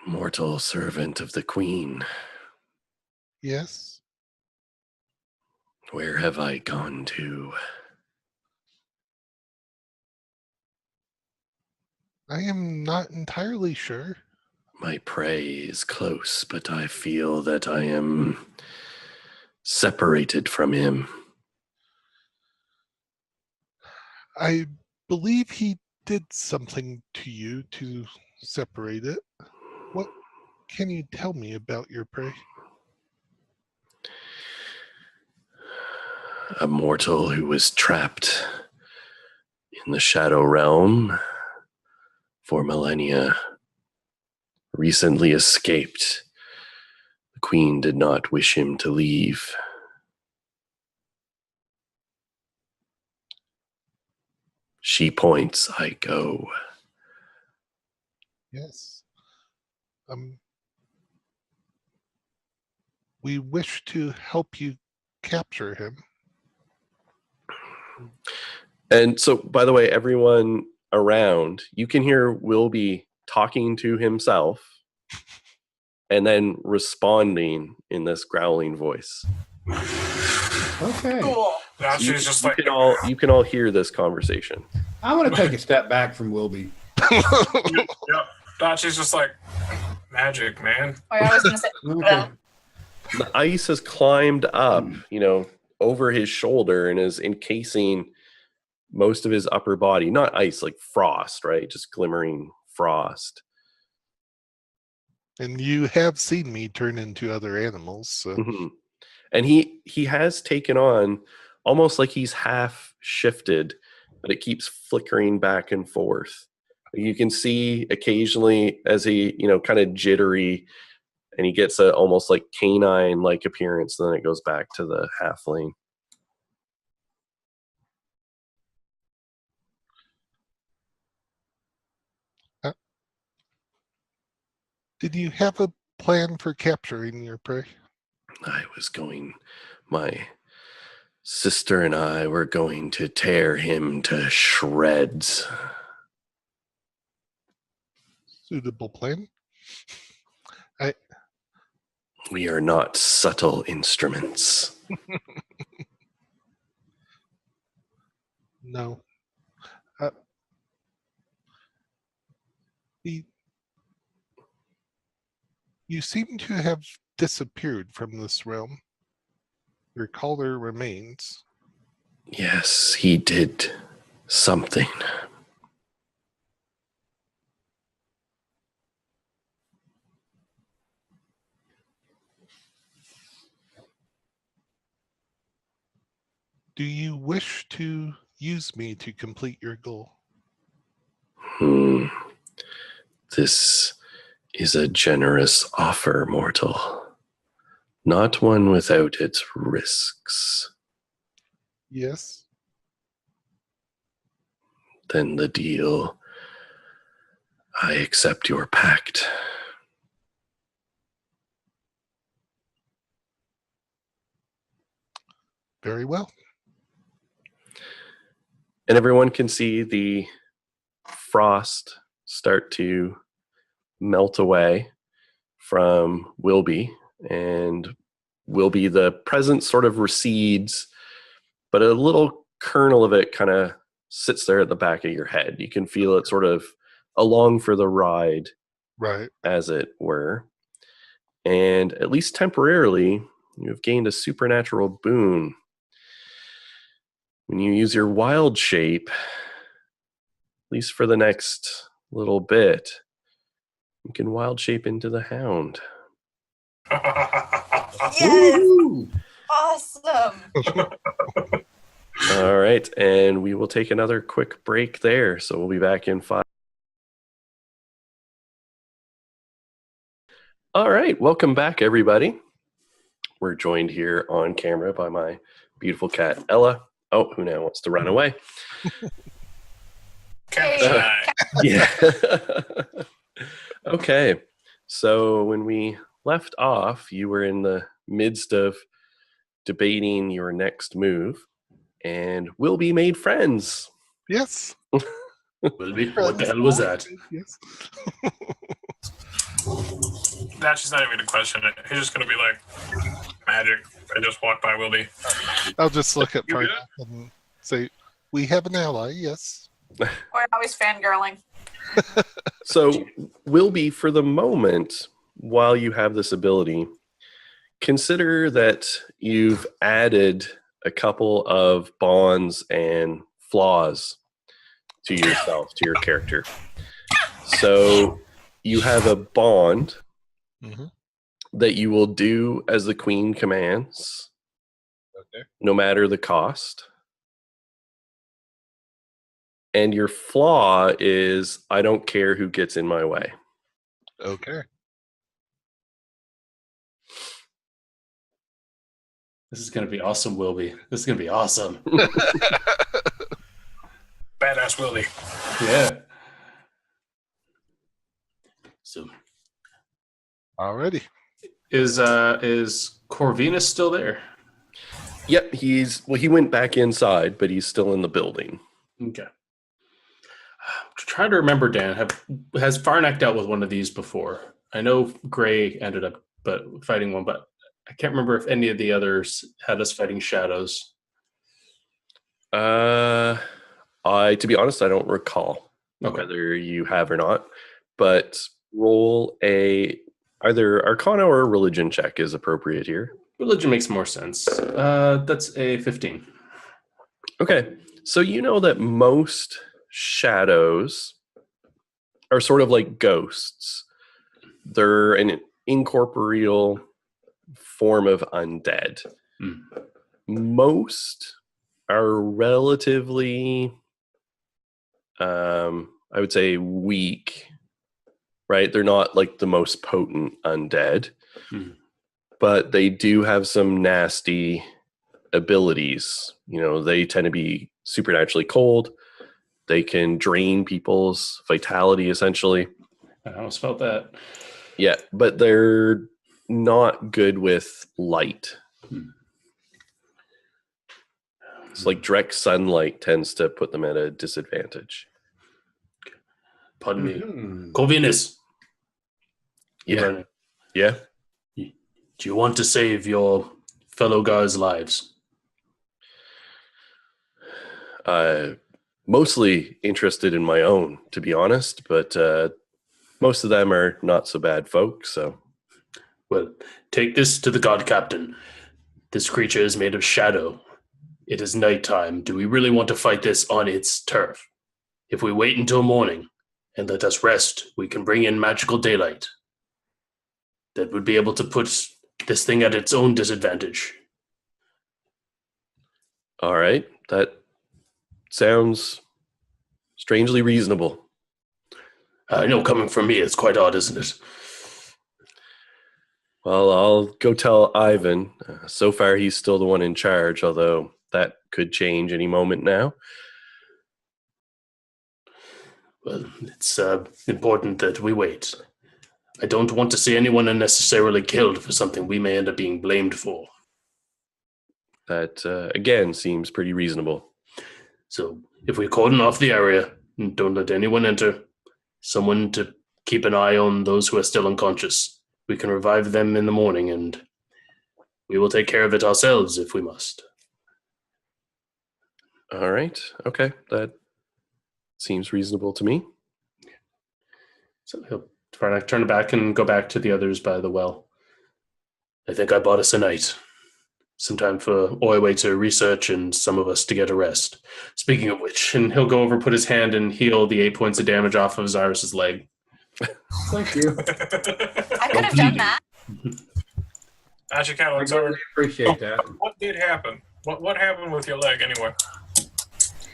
Mortal servant of the Queen, Yes. where have I gone to? I am not entirely sure. My prey is close, but I feel that I am separated from him. I believe he did something to you to separate it. What can you tell me about your prey? A mortal who was trapped in the Shadow Realm for millennia recently escaped. The Queen did not wish him to leave. She points, I go. Yes. We wish to help you capture him. And so, by the way, everyone around, you can hear Wilby talking to himself and then responding in this growling voice. Okay. Cool. Now she's just like, You can all hear this conversation. I want to take a step back from Wilby. yep. Now she's just like, magic, man. Oh, yeah, I was gonna say. Okay. The ice has climbed up, over his shoulder and is encasing most of his upper body. Not ice, like frost, right? Just glimmering frost. And you have seen me turn into other animals. So. Mm-hmm. And he has taken on almost like he's half shifted, but it keeps flickering back and forth. You can see occasionally as he, kind of jittery, and he gets a almost like canine-like appearance. Then it goes back to the halfling. Did you have a plan for capturing your prey? My sister and I were going to tear him to shreds. Suitable plan? We are not subtle instruments. No. You seem to have disappeared from this realm. Your caller remains. Yes, he did something. Do you wish to use me to complete your goal? This is a generous offer, mortal. Not one without its risks. Yes. Then the deal. I accept your pact. Very well. And everyone can see the frost start to melt away from Wilby, and Wilby, the presence sort of recedes, but a little kernel of it kind of sits there at the back of your head. You can feel it sort of along for the ride, Right. as it were. And at least temporarily, you have gained a supernatural boon. When you use your wild shape, at least for the next little bit, you can wild shape into the Hound. Yes! Woo! Awesome! All right, and we will take another quick break there. So we'll be back in 5. All right, welcome back, everybody. We're joined here on camera by my beautiful cat, Ella. Oh, who now wants to run away? Capside. Yeah. Okay, so when we left off, you were in the midst of debating your next move, and Wilby made friends. Yes. Wilby, what the hell was that? Yes. That's just not even a question. He's just going to be like, magic. I just walked by Wilby. I'll just look at You Park good? and say, we have an ally, yes. We're always fangirling. So, Wilby, for the moment, while you have this ability, consider that you've added a couple of bonds and flaws to yourself, to your character. So, you have a bond Mhm. that you will do as the queen commands, Okay. no matter the cost. And your flaw is, I don't care who gets in my way. Okay. This is going to be awesome, Wilby. This is going to be awesome. Badass Wilby. Yeah. So, Alrighty. is Corvinus still there? Yep, he went back inside, but he's still in the building. Okay. Trying to remember, Dan, has Farnak dealt with one of these before? I know Gray ended up fighting one, but I can't remember if any of the others had us fighting shadows. To be honest, I don't recall whether you have or not, but roll either Arcana or a religion check is appropriate here. Religion makes more sense. That's a 15. Okay, so you know that most shadows are sort of like ghosts. They're an incorporeal form of undead. Hmm. Most are relatively, I would say, weak, right? They're not like the most potent undead, but they do have some nasty abilities. You know, they tend to be supernaturally cold. They can drain people's vitality, essentially. I almost felt that. Yeah, but they're not good with light. It's like direct sunlight tends to put them at a disadvantage. Pardon me. Mhm. Corvinus. Yeah. Yeah. Do you want to save your fellow guards' lives? Mostly interested in my own, to be honest, but most of them are not so bad folk, so. Well, take this to the god captain. This creature is made of shadow. It is nighttime. Do we really want to fight this on its turf? If we wait until morning and let us rest, we can bring in magical daylight. That would be able to put this thing at its own disadvantage. All right, that sounds strangely reasonable. I know coming from me, it's quite odd, isn't it? Well, I'll go tell Ivan. So far, he's still the one in charge, although that could change any moment now. Well, it's important that we wait. I don't want to see anyone unnecessarily killed for something we may end up being blamed for. That, again, seems pretty reasonable. So if we cordon off the area and don't let anyone enter, someone to keep an eye on those who are still unconscious, we can revive them in the morning, and we will take care of it ourselves if we must. All right. Okay. That seems reasonable to me. So he'll try to turn back and go back to the others by the well. I think I bought us a night. Some time for Oiwe to research and some of us to get a rest. Speaking of which, and he'll go over, put his hand and heal the 8 points of damage off of Zyrus's leg. Thank you. I could have done that. Actually, kind I of really appreciate that. what did happen? What happened with your leg anyway?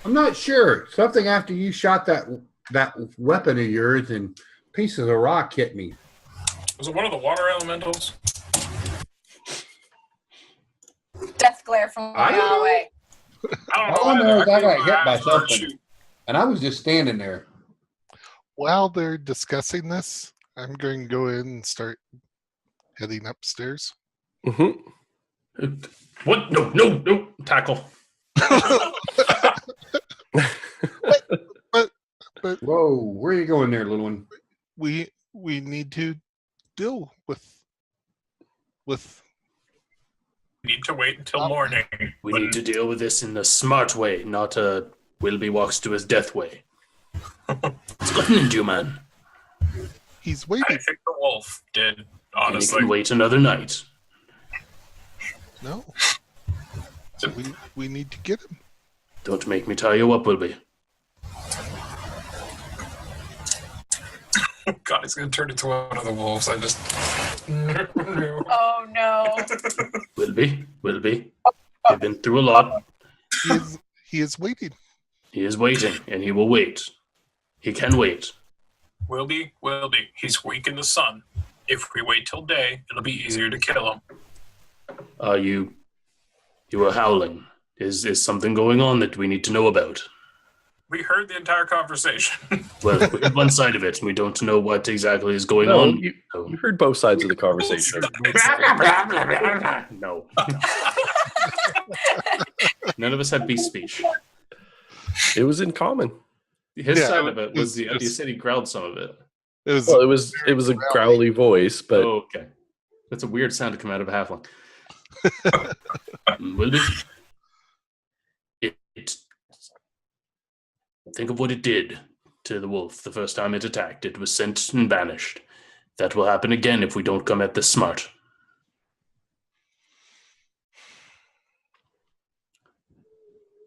I'm not sure. Something after you shot that weapon of yours and pieces of rock hit me. Was it one of the water elementals? Death glare from I don't know. away. I don't know. All I know is I got closed hit my by eyes and heard something. shoot. And I was just standing there. While they're discussing this, I'm going to go in and start heading upstairs. Mm-hmm. What? No. Tackle. But Whoa, where are you going there, little one? we need to deal with We need to wait until morning. We need to deal with this in a smart way, not a Wilby walks to his death way. What's gotten into you, man? he's I waiting. think the wolf did, And you honestly. can wait another night. No. We need to get him. Don't make me tie you up, Wilby. God, he's going to turn into one of the wolves. I just... No. Oh no. Wilby. You've been through a lot. He is waiting. He is waiting, and he will wait. He can wait. Will be. He's weak in the sun. If we wait till day, it'll be easier to kill him. You are howling. Is something going on that we need to know about? We heard the entire conversation. Well, we heard one side of it, and we don't know what exactly is going No, on. you So, heard both sides of the conversation. no. None of us had beast speech. It was in common. His Yeah, side of it was it's you just- said he growled some of it. It was Well, it was a growly voice, but Oh, okay. That's a weird sound to come out of a halfling. Wilby, think of what it did to the wolf the first time it attacked. It was sent and banished. That will happen again if we don't come at this smart.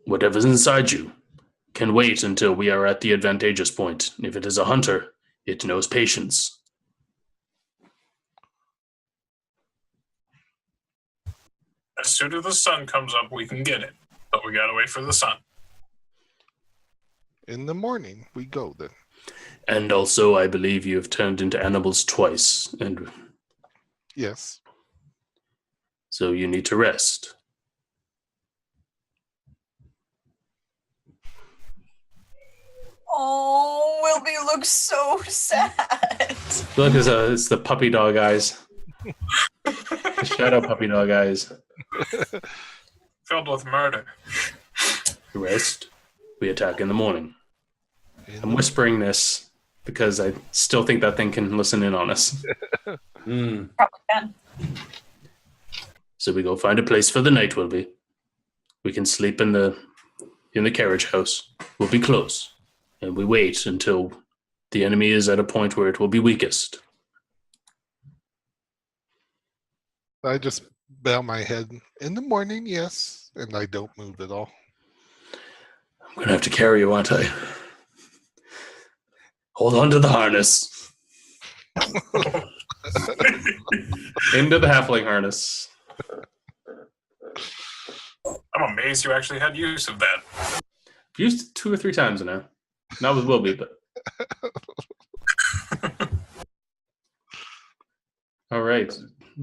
Whatever's inside you can wait until we are at the advantageous point. If it is a hunter, it knows patience. As soon as the sun comes up, we can get it. But we gotta wait for the sun. in the morning. We go then. And also, I believe you have turned into animals twice, and Yes. so you need to rest. Oh, Wilby looks so sad. Look, it's the puppy dog eyes. The shadow puppy dog eyes. Filled with murder. Rest. We attack in the morning. I'm whispering this because I still think that thing can listen in on us. Mm. Probably can. So we go find a place for the night, Wilby. We can sleep in the carriage house. We'll be close. And we wait until the enemy is at a point where it will be weakest. I just bow my head. In the morning, yes. And I don't move at all. I'm going to have to carry you, aren't I? Hold on to the harness. Into the halfling harness. I'm amazed you actually had use of that. Used it 2 or 3 times now. Not with Wilby, but. All right.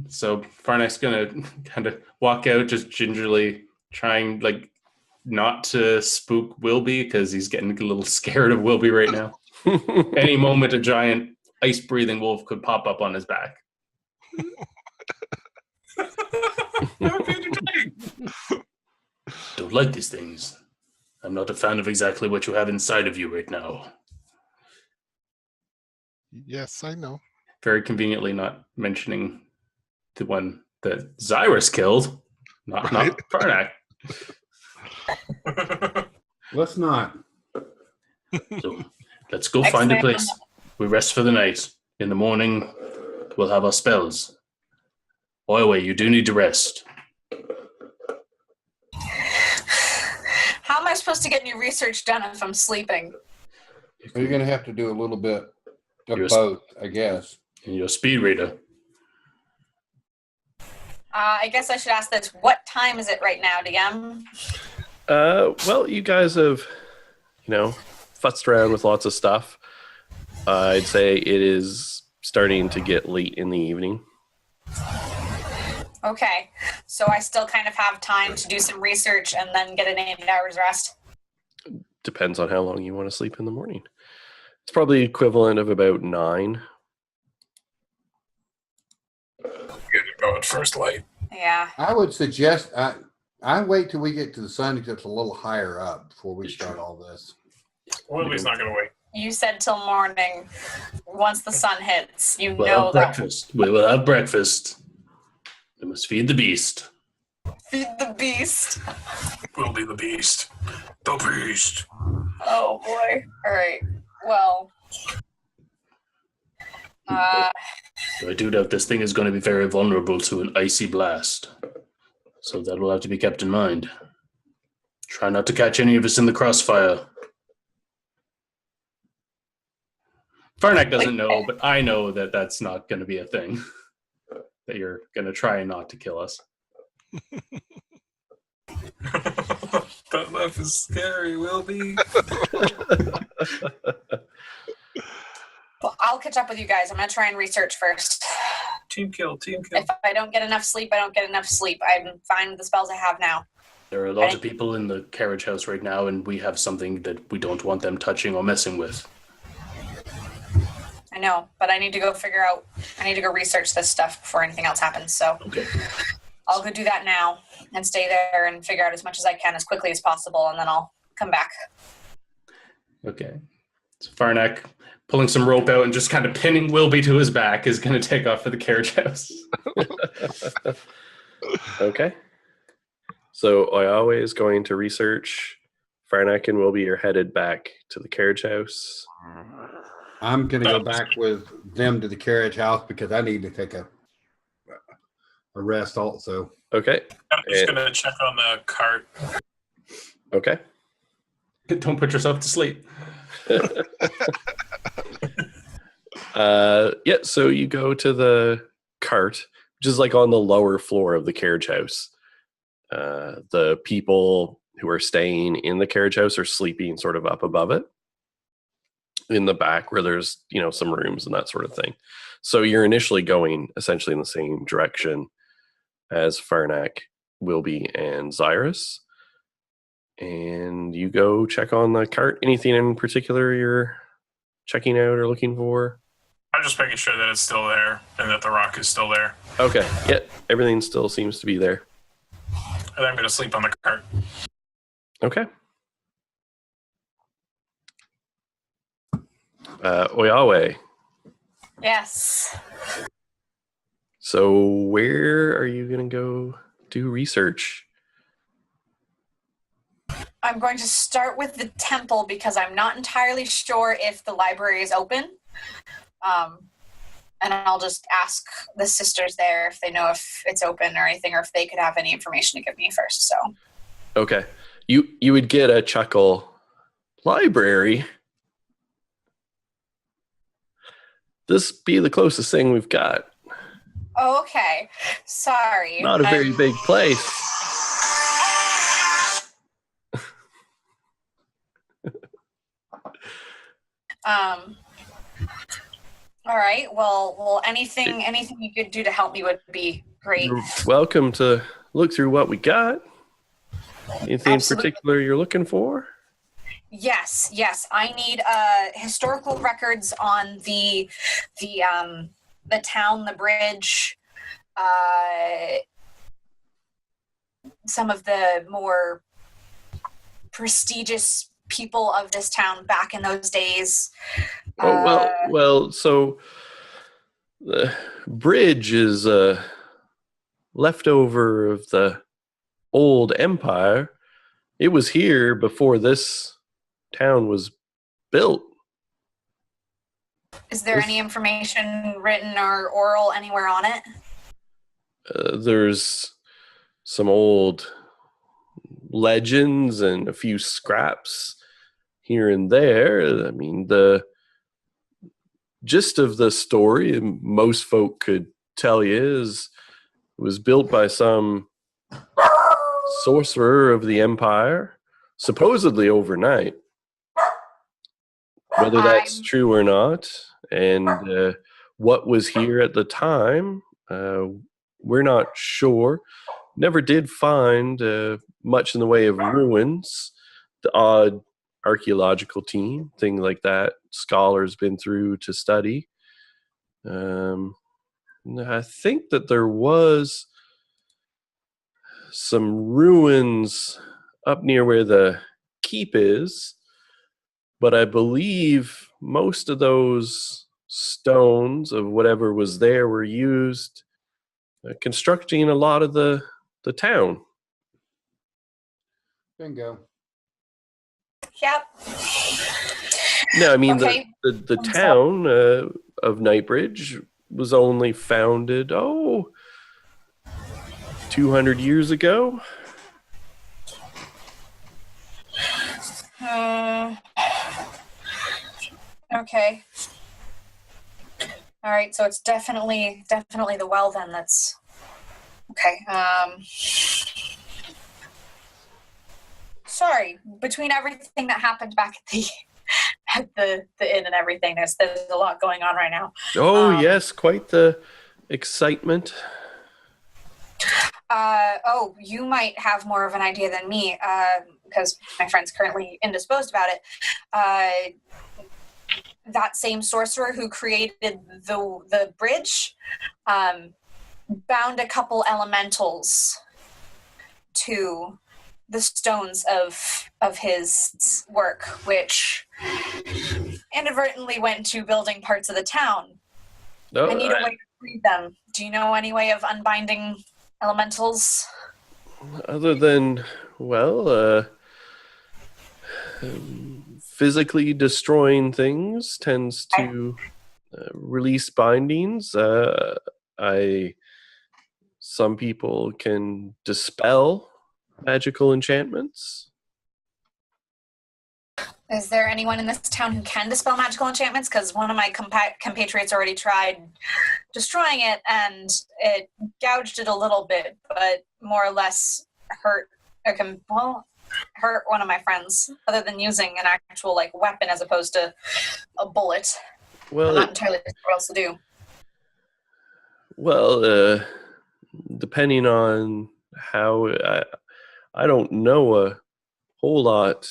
So Farnak's gonna kind of walk out, just gingerly trying not to spook Wilby because he's getting a little scared of Wilby right now. Any moment, a giant ice-breathing wolf could pop up on his back. Don't like these things. I'm not a fan of exactly what you have inside of you right now. Yes, I know. Very conveniently not mentioning the one that Zyrus killed, not Farnak. Let's not. So let's go find a place. We rest for the night. In the morning, we'll have our spells. Oilway, you do need to rest. How am I supposed to get any research done if I'm sleeping? You're going to have to do a little bit of You're- both, I guess. In your speed reader. I guess I should ask this. What time is it right now, DM? Well, you guys have, futzed around with lots of stuff. I'd say it is starting to get late in the evening. Okay, so I still kind of have time to do some research and then get an 8 hours rest. Depends on how long you want to sleep in the morning. It's probably equivalent of about 9. Get to go at first light. Yeah. I would suggest I wait till we get to the sun because it's a little higher up before we start all this. Willie's not going to wait. You said till morning. Once the sun hits, you We'll know have that. breakfast. We will have breakfast. We must feed the beast. Feed the beast. We'll be the beast. The beast. Oh boy. All right. Well. I do doubt this thing is going to be very vulnerable to an icy blast. So that will have to be kept in mind. Try not to catch any of us in the crossfire. Farnak doesn't know, but I know that that's not going to be a thing. That you're going to try not to kill us. That laugh is scary, Wilby. Well, I'll catch up with you guys. I'm gonna try and research first. Team kill, team kill. If I don't get enough sleep, I don't get enough sleep. I'm fine with the spells I have now. There are a lot of people in the carriage house right now, and we have something that we don't want them touching or messing with. I know, but I need to go research this stuff before anything else happens. So Okay. I'll go do that now and stay there and figure out as much as I can as quickly as possible, and then I'll come back. Okay. So Farnak, pulling some rope out and just kind of pinning Wilby to his back, is going to take off for the carriage house. Okay. So Oyawe is going to research. Farnak and Wilby are headed back to the carriage house. I'm going to go back with them to the carriage house because I need to take a rest also. Okay. I'm just going to check on the cart. Okay. Don't put yourself to sleep. Yeah, so you go to the cart, which is like on the lower floor of the carriage house. The people who are staying in the carriage house are sleeping sort of up above it in the back where there's, some rooms and that sort of thing. So you're initially going essentially in the same direction as Farnak, Wilby, and Zyrus. And you go check on the cart. Anything in particular you're checking out or looking for? I'm just making sure that it's still there and that the rock is still there. Okay. Yeah, everything still seems to be there. And then I'm going to sleep on the cart. Okay. Oyawe. Yes. So where are you going to go do research? I'm going to start with the temple because I'm not entirely sure if the library is open. And I'll just ask the sisters there if they know if it's open or anything, or if they could have any information to give me first. So. Okay. You would get a chuckle. Library? This be the closest thing we've got. Oh, okay. Sorry. Not a very big place. All right. Well, anything you could do to help me would be great. You're welcome to look through what we got. Anything Absolutely. in particular you're looking for? Yes. I need historical records on the town, the bridge, some of the more prestigious people of this town back in those days. So the bridge is a leftover of the old empire. It was here before this town was built. Is there any information written or oral anywhere on it? There's some old legends and a few scraps here and there. I mean, the gist of the story, most folk could tell you, is it was built by some sorcerer of the empire, supposedly overnight. Whether that's true or not, and what was here at the time, we're not sure. Never did find much in the way of ruins. The odd archaeological team, thing like that, scholars been through to study. I think that there was some ruins up near where the keep is, but I believe most of those stones of whatever was there were used constructing a lot of the town. Bingo. Yep. No, I mean, Okay. the town of Nightbridge was only founded, 200 years ago. Okay. All right, so it's definitely the well then. That's okay. Sorry, between everything that happened back at the inn and everything, there's a lot going on right now. Yes, quite the excitement. You might have more of an idea than me, because my friend's currently indisposed about it. That same sorcerer who created the bridge bound a couple elementals to the stones of his work, which inadvertently went to building parts of the town. I need a way to free them. Do you know any way of unbinding elementals? Other than, physically destroying things tends to release bindings. Some people can dispel magical enchantments. Is there anyone in this town who can dispel magical enchantments? Because one of my compatriots already tried destroying it, and it gouged it a little bit, but more or less hurt one of my friends, other than using an actual weapon as opposed to a bullet. Well, I'm not entirely sure what else to do. Well, depending on how, I don't know a whole lot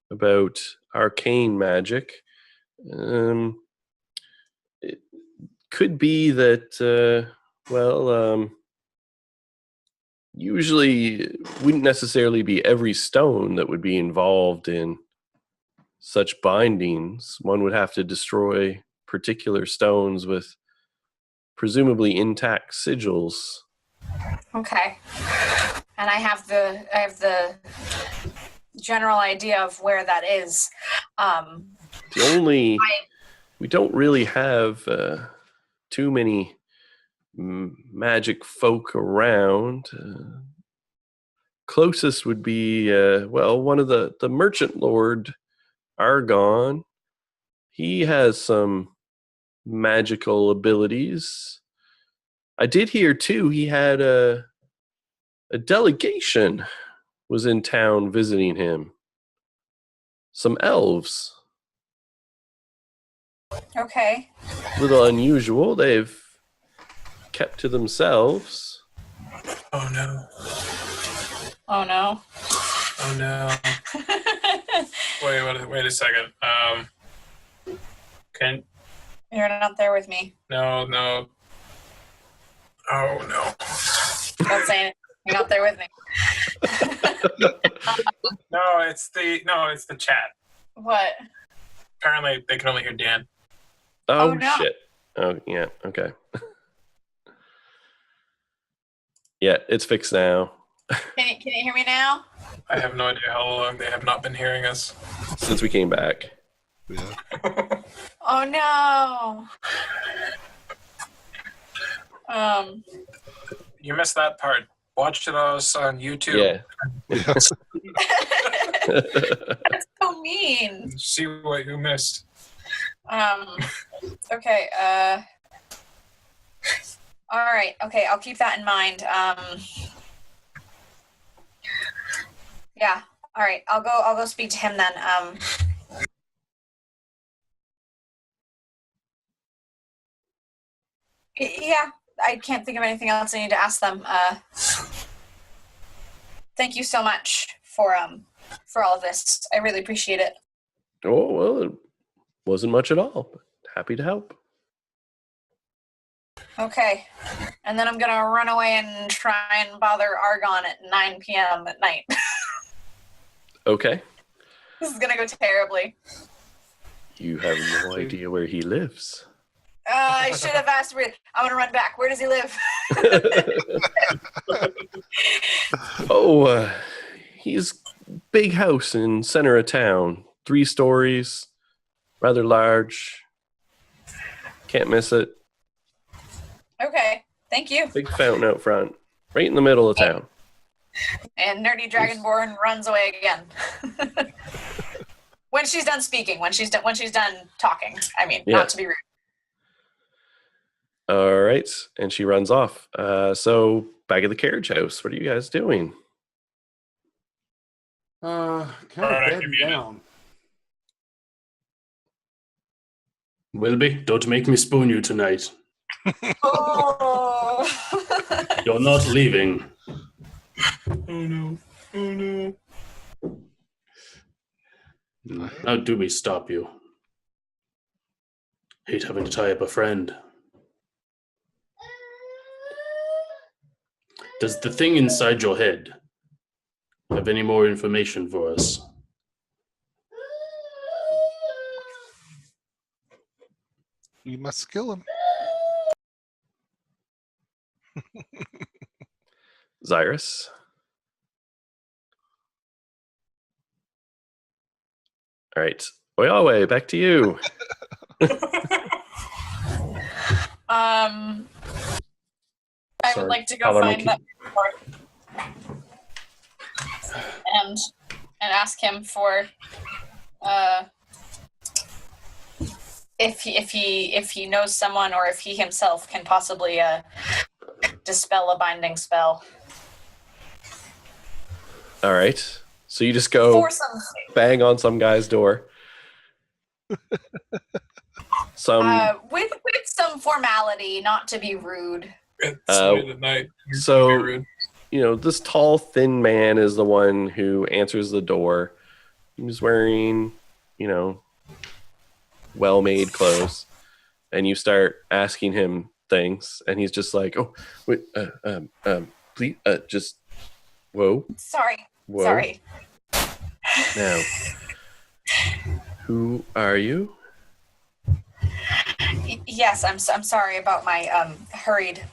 about arcane magic. It could be that, usually wouldn't necessarily be every stone that would be involved in such bindings. One would have to destroy particular stones with presumably intact sigils. Okay. And I have the general idea of where that is. We don't really have too many magic folk around. Closest would be one of the merchant lord, Argon. He has some magical abilities. I did hear too he had a delegation was in town visiting him. Some elves. Okay. A little unusual. They've kept to themselves. Oh no. Oh no. Oh no. Wait a second. Can You're not there with me. no. Oh no. Don't say it. You're not there with me. No, it's the chat. What? Apparently they can only hear Dan. Oh, Oh, no. shit. Oh, yeah. Okay. Yeah, it's fixed now. Can you hear me now? I have no idea how long they have not been hearing us. Since we came back. Yeah. Oh no. You missed that part. Watch it us on YouTube. Yeah. That's so mean. See what you missed. Okay, all right, okay, I'll keep that in mind. Yeah, all right, I'll go speak to him then. Yeah, I can't think of anything else I need to ask them. Thank you so much for all of this. I really appreciate it. Oh, well, it wasn't much at all. But happy to help. Okay, and then I'm gonna run away and try and bother Argon at 9 p.m. at night. Okay. This is gonna go terribly. You have no idea where he lives. I should have asked where. I'm gonna run back. Where does he live? Oh, he's big house in center of town. 3 stories, rather large. Can't miss it. Okay, thank you. Big fountain out front, right in the middle of town. And Nerdy Dragonborn runs away again. When she's done speaking, when she's done talking. I mean, Yeah. not to be rude. All right, and she runs off. So back at the carriage house, what are you guys doing? Kind Alright, of give bed me a minute. down. Wilby, don't make me spoon you tonight. Oh. You're not leaving. Oh no. Oh no. How do we stop you? Hate having to tie up a friend. Does the thing inside your head have any more information for us? You must kill him. Zyrus? All right. Oyalwe, back to you. I Sorry, would like to go Paolo, find that and ask him for if he knows someone or if he himself can possibly dispel a binding spell. All right. So you just go For some bang on some guy's door. with some formality, not to be rude. It's late at night. You're so- very rude. This tall, thin man is the one who answers the door. He's wearing, well-made clothes. And you start asking him things, and he's just like, "Oh, wait, please, just, whoa, Sorry. whoa." Sorry. Now, who are you? Yes, I'm sorry about my hurried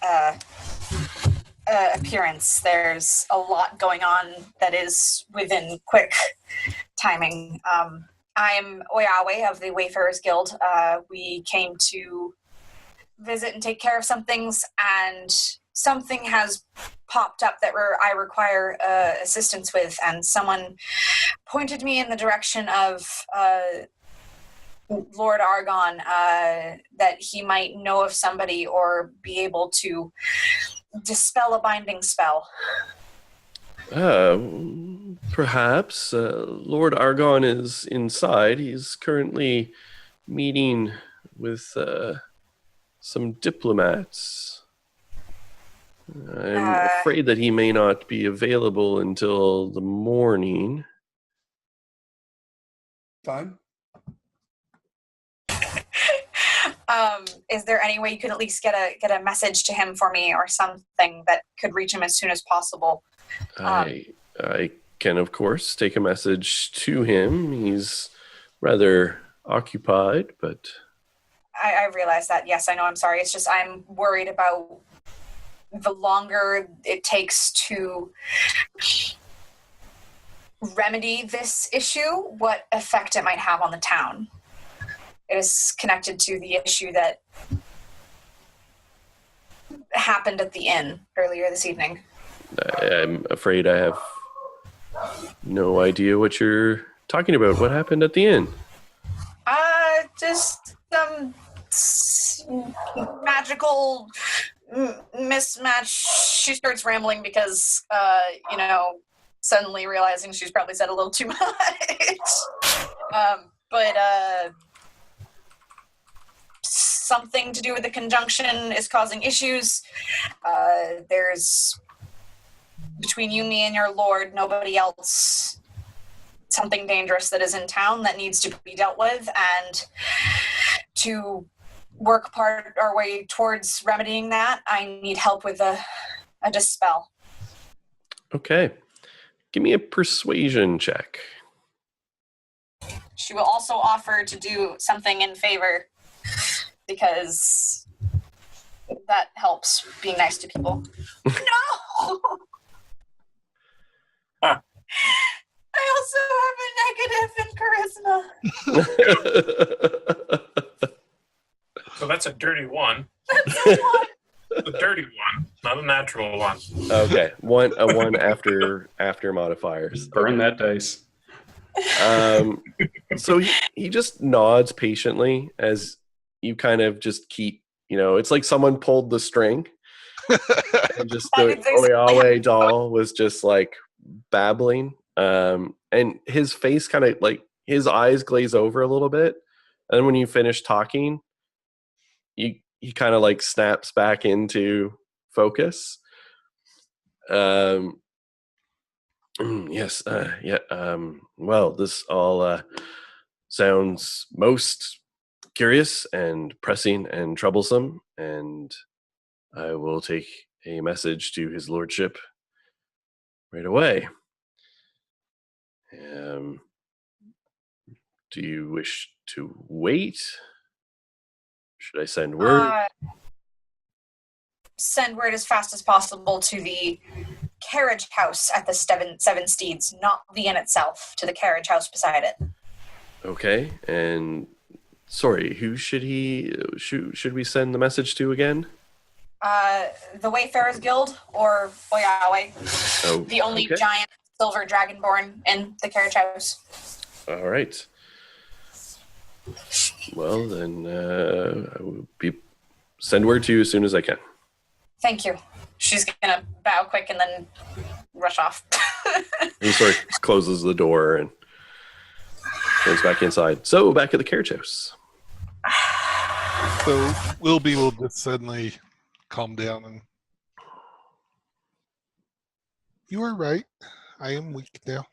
appearance. There's a lot going on that is within quick timing. I'm Oyawe of the Wayfarers Guild. We came to visit and take care of some things, and something has popped up that I require assistance with, and someone pointed me in the direction of Lord Argon, that he might know of somebody or be able to dispel a binding spell. Perhaps. Lord Argon is inside. He's currently meeting with some diplomats. I'm afraid that he may not be available until the morning. Fine. Is there any way you could at least get a message to him for me or something that could reach him as soon as possible? I can, of course, take a message to him. He's rather occupied, but... I realize that. Yes, I know. I'm sorry. It's just I'm worried about the longer it takes to remedy this issue, what effect it might have on the town. It is connected to the issue that happened at the inn earlier this evening. I'm afraid I have no idea what you're talking about. What happened at the inn? Just magical mismatch. She starts rambling because, suddenly realizing she's probably said a little too much. But something to do with the conjunction is causing issues. There's, between you, me, and your lord, nobody else, something dangerous that is in town that needs to be dealt with, and to work our way towards remedying that, I need help with a dispel. Okay. Give me a persuasion check. She will also offer to do something in favor because that helps being nice to people. No! I also have a negative in charisma. So that's a dirty one. That's a one. A dirty one, not a natural one. Okay. A one after modifiers. Burn that dice. So he just nods patiently as you kind of just keep, it's like someone pulled the string and just the Oyawe doll was just like babbling. And his face kind of like his eyes glaze over a little bit. And then when you finish talking, he kind of like snaps back into focus. Yes. Well, this all sounds most curious and pressing and troublesome, and I will take a message to his lordship right away. Do you wish to wait? Should I send word? Send word as fast as possible to the carriage house at the Seven Steeds, not the inn itself, to the carriage house beside it. Okay, and sorry, who should we send the message to again? The Wayfarers Guild, or Oyawe, the only giant silver dragonborn in the carriage house. All right. Well, then I will send word to you as soon as I can. Thank you. She's gonna bow quick and then rush off. He sort of closes the door and goes back inside. So back at the carriage house. So Wilby will just suddenly calm down and... You are right. I am weak now.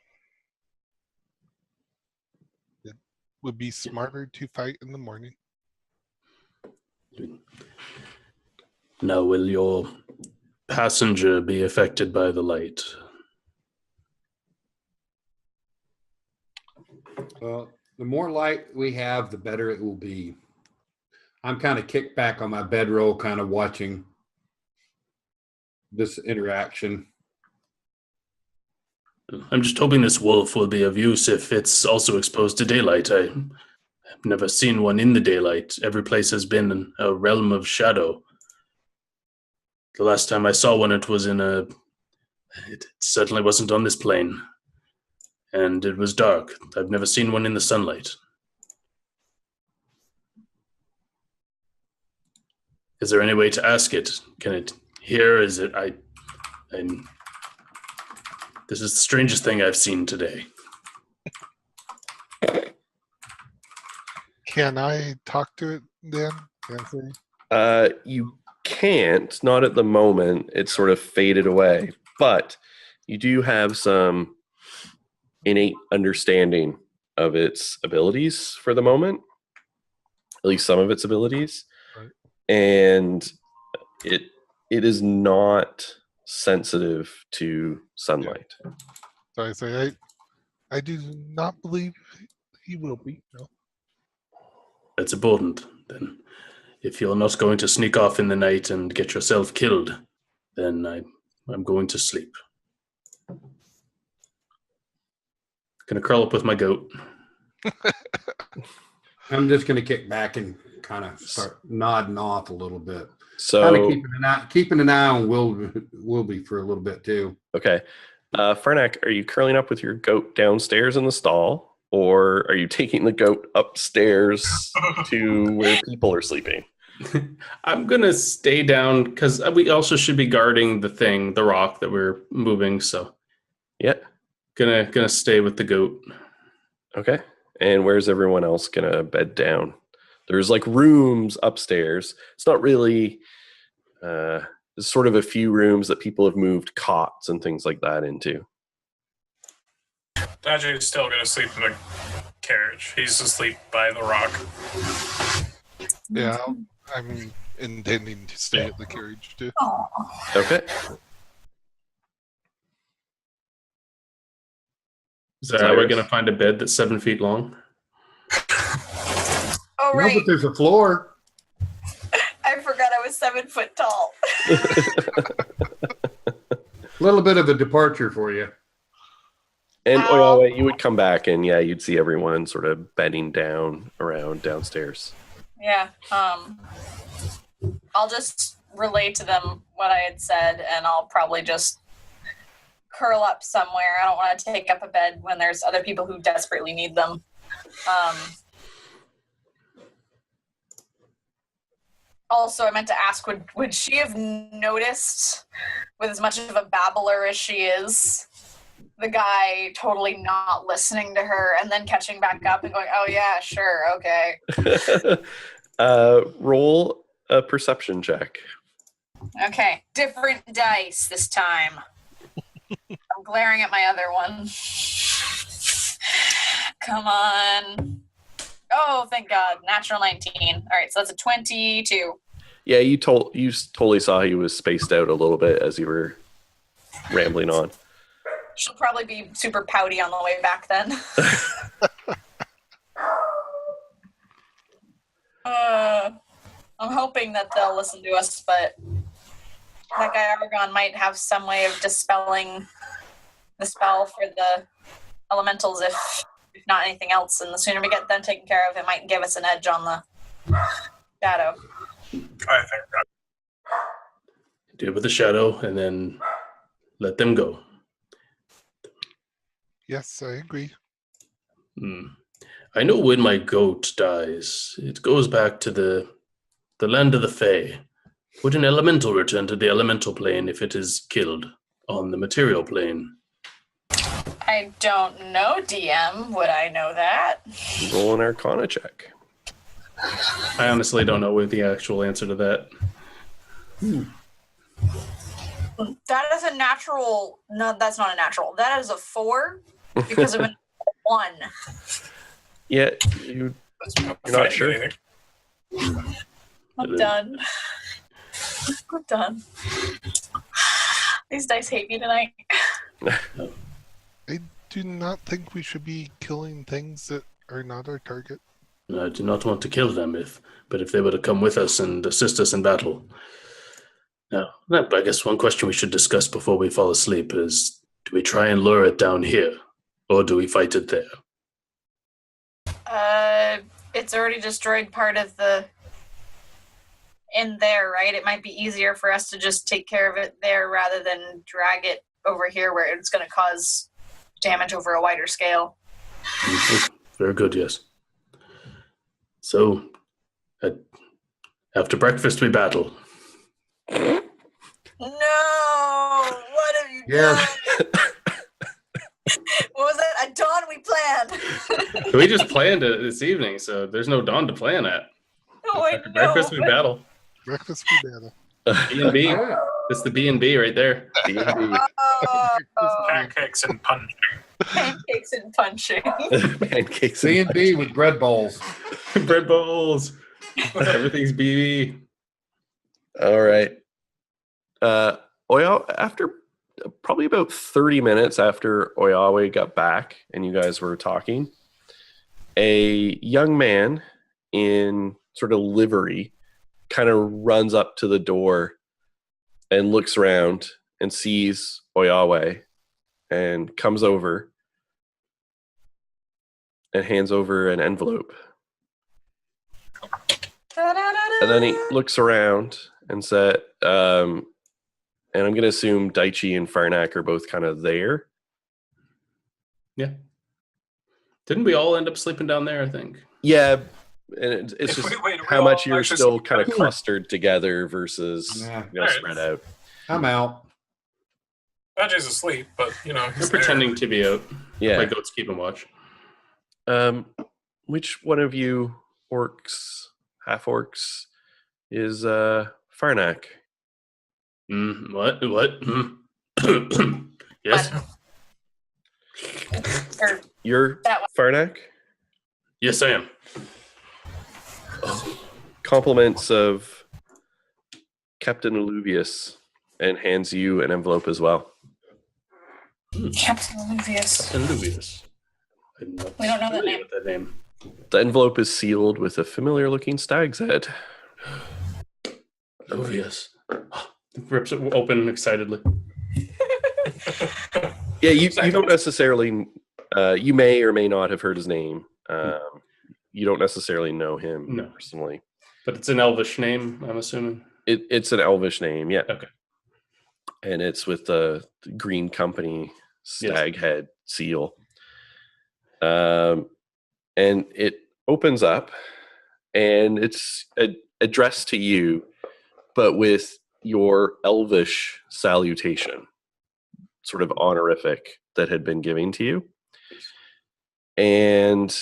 It would be smarter to fight in the morning. Now, will your passenger be affected by the light? Well, the more light we have, the better it will be. I'm kind of kicked back on my bedroll, kind of watching this interaction. I'm just hoping this wolf will be of use if it's also exposed to daylight. I've never seen one in the daylight. Every place has been a realm of shadow. The last time I saw one, it was it certainly wasn't on this plane. And it was dark. I've never seen one in the sunlight. Is there any way to ask it? Can it hear? Is it... This is the strangest thing I've seen today. Can I talk to it then? Anthony? You can't, not at the moment. It's sort of faded away, but you do have some innate understanding of its abilities for the moment, at least some of its abilities. Right. And it is not sensitive to sunlight. So I say, I do not believe he will be. No. That's important, then. If you're not going to sneak off in the night and get yourself killed, then I'm going to sleep. Gonna curl up with my goat. I'm just going to kick back and kind of start nodding off a little bit. So Kind of keeping an eye on Wilby for a little bit too. okay. Fernac, are you curling up with your goat downstairs in the stall, or are you taking the goat upstairs to where people are sleeping? I'm gonna stay down because we also should be guarding the rock that we're moving. So, Yeah. Gonna stay with the goat. Okay. And where's everyone else gonna bed down? There's like rooms upstairs. It's not really. There's sort of a few rooms that people have moved cots and things like that into. Dodger's still going to sleep in the carriage. He's asleep by the rock. Yeah, I'm intending to stay at the carriage too. Okay. So are we gonna find a bed that's 7 feet long? Oh, No, right. but there's a floor. I forgot I was 7 foot tall. A little bit of a departure for you. And you would come back and you'd see everyone sort of bedding down around downstairs. Yeah. I'll just relay to them what I had said, and I'll probably just curl up somewhere. I don't want to take up a bed when there's other people who desperately need them. Also, I meant to ask, would she have noticed, with as much of a babbler as she is, the guy totally not listening to her and then catching back up and going, oh yeah, sure, okay. Roll a perception check. Okay, different dice this time. I'm glaring at my other one. Come on. Oh, thank God. Natural 19. All right, so that's a 22. Yeah, you totally saw he was spaced out a little bit as you were rambling on. She'll probably be super pouty on the way back then. I'm hoping that they'll listen to us, but that guy Aragon might have some way of dispelling the spell for the elementals, if not anything else. And the sooner we get them taken care of, it might give us an edge on the shadow. I think that. Do it with the shadow and then let them go. Yes, I agree. I know when my goat dies, it goes back to the land of the Fae. Would an elemental return to the elemental plane if it is killed on the material plane? I don't know, DM. Would I know that? Roll an Arcana check. I honestly don't know what the actual answer to that. That is a natural. No, that's not a natural. That is a 4 because of a 1. Yeah, you're not sure. Anything. I'm done. I'm done. These dice hate me tonight. I do not think we should be killing things that are not our target. I do not want to kill them, but if they were to come with us and assist us in battle. Now, I guess one question we should discuss before we fall asleep is, do we try and lure it down here, or do we fight it there? It's already destroyed part of the in there, right? It might be easier for us to just take care of it there rather than drag it over here where it's going to cause damage over a wider scale. Very good, yes. So, after breakfast, we battle. No! What have you Yes. done? What was that? At dawn we plan plan. We just planned it this evening, so there's no dawn to plan at. Oh, I After breakfast, we know. battle. Breakfast for battle. B&B. That's the B&B right there. D&D. Pancakes and punch. Pancakes and punching. Pancakes C and and B with bread bowls. Bread bowls. Everything's BB. All right. After probably about 30 minutes after Oyawe got back and you guys were talking, a young man in sort of livery kind of runs up to the door and looks around and sees Oyawe and comes over and hands over an envelope. And then he looks around and said, and I'm going to assume Daichi and Farnak are both kind of there. Yeah. Didn't we all end up sleeping down there, I think? Yeah, and it's just Wait, how we much all you're actually still sleep kind of together? clustered together versus Yeah. spread out. I'm out. Dodge's asleep, but We're he's there. pretending to be out. Yeah. Like goats keep and watch. Which one of you orcs, half orcs, is Farnak? What? Yes. Or You're that one. Farnak? Yes, I am. Compliments of Captain Alluvius, and hands you an envelope as well. Captain Luvius. Captain Luvius. I'm not We don't know that familiar name. with that name. The envelope is sealed with a familiar-looking stag's head. Luvius. Rips it open excitedly. Yeah, you don't necessarily. You may or may not have heard his name. You don't necessarily know him No. personally. But it's an elvish name, I'm assuming. It's an elvish name, yeah. Okay. And it's with the Green Company stag head seal. And it opens up, and it's addressed to you, but with your elvish salutation, sort of honorific, that had been given to you. And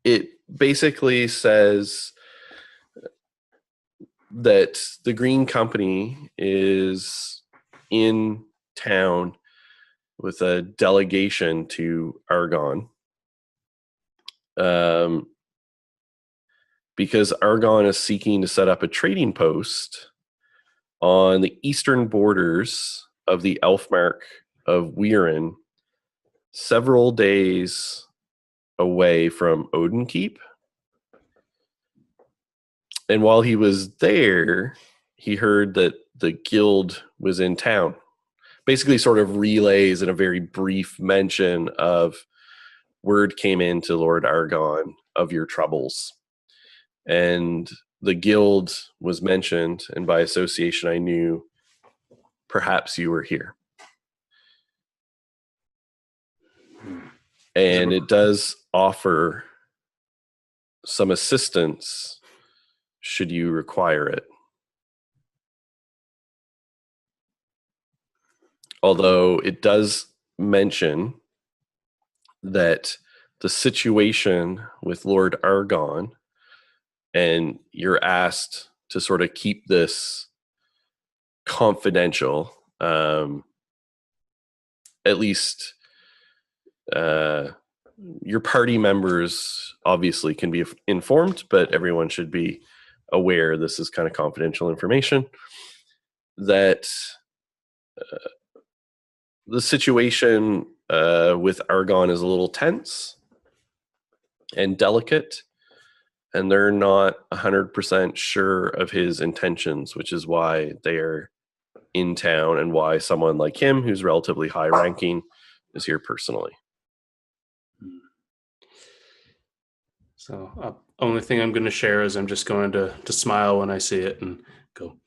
it basically says that the Green Company is in town with a delegation to Argonne. Because Argonne is seeking to set up a trading post on the eastern borders of the Elfmark of Weirin, several days away from Odin Keep. And while he was there, he heard that the guild was in town. Basically sort of relays in a very brief mention of word came in to Lord Argonne of your troubles. And the guild was mentioned, and by association I knew perhaps you were here. And it does offer some assistance should you require it. Although it does mention that the situation with Lord Argonne, and you're asked to sort of keep this confidential, at least your party members obviously can be informed, but everyone should be aware this is kind of confidential information, that the situation with Argonne is a little tense and delicate, and they're not 100% sure of his intentions, which is why they're in town and why someone like him, who's relatively high ranking, is here personally. So only thing I'm going to share is I'm just going to smile when I see it and go,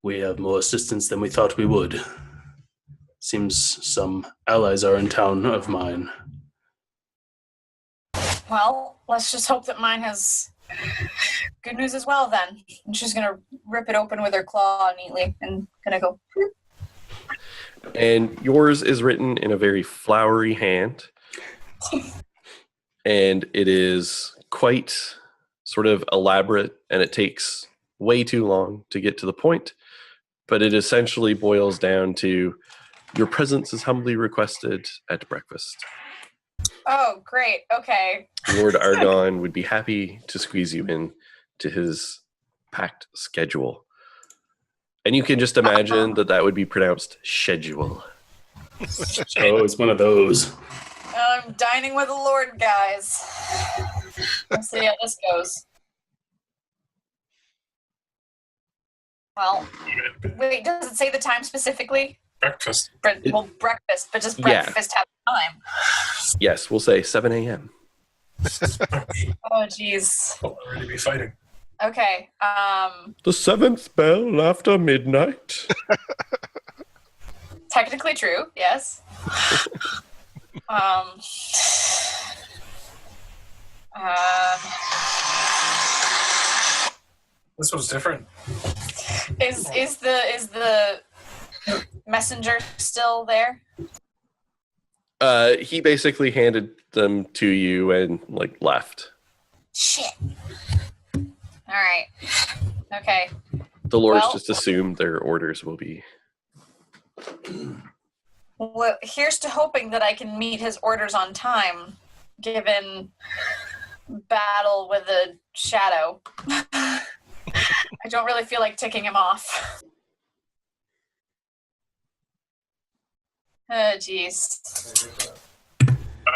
we have more assistance than we thought we would. Seems some allies are in town of mine. Well, let's just hope that mine has good news as well then. And she's going to rip it open with her claw neatly and going to go, And yours is written in a very flowery hand. And it is quite sort of elaborate, and it takes way too long to get to the point. But it essentially boils down to your presence is humbly requested at breakfast. Oh, great. Okay. Lord Argon would be happy to squeeze you in to his packed schedule. And you can just imagine that would be pronounced schedule. Oh, it's one of those. I'm dining with the Lord, guys. Let's see how this goes. Well, wait, does it say the time specifically? Breakfast. Well, breakfast, but does Yeah. breakfast have time? Yes, we'll say 7 a.m. Oh, jeez. We'll already be fighting. Okay. The 7th bell after midnight. Technically true, yes. This was different. Is the messenger still there? He basically handed them to you and left. Shit. All right. Okay. The lords Well- just assumed their orders will be. Well, here's to hoping that I can meet his orders on time, given battle with a shadow. I don't really feel like ticking him off. Oh, jeez.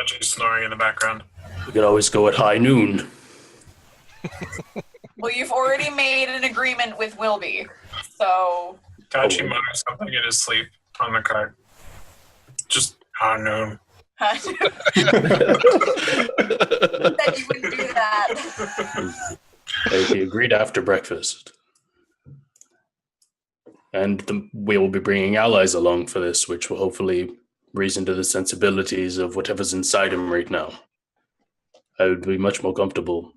Just snoring in the background. We could always go at high noon. Well, you've already made an agreement with Wilby, so... Tachi mutters something in his sleep on the card. Just unknown. That you wouldn't do that. He agreed after breakfast. And we will be bringing allies along for this, which will hopefully reason to the sensibilities of whatever's inside him right now. I would be much more comfortable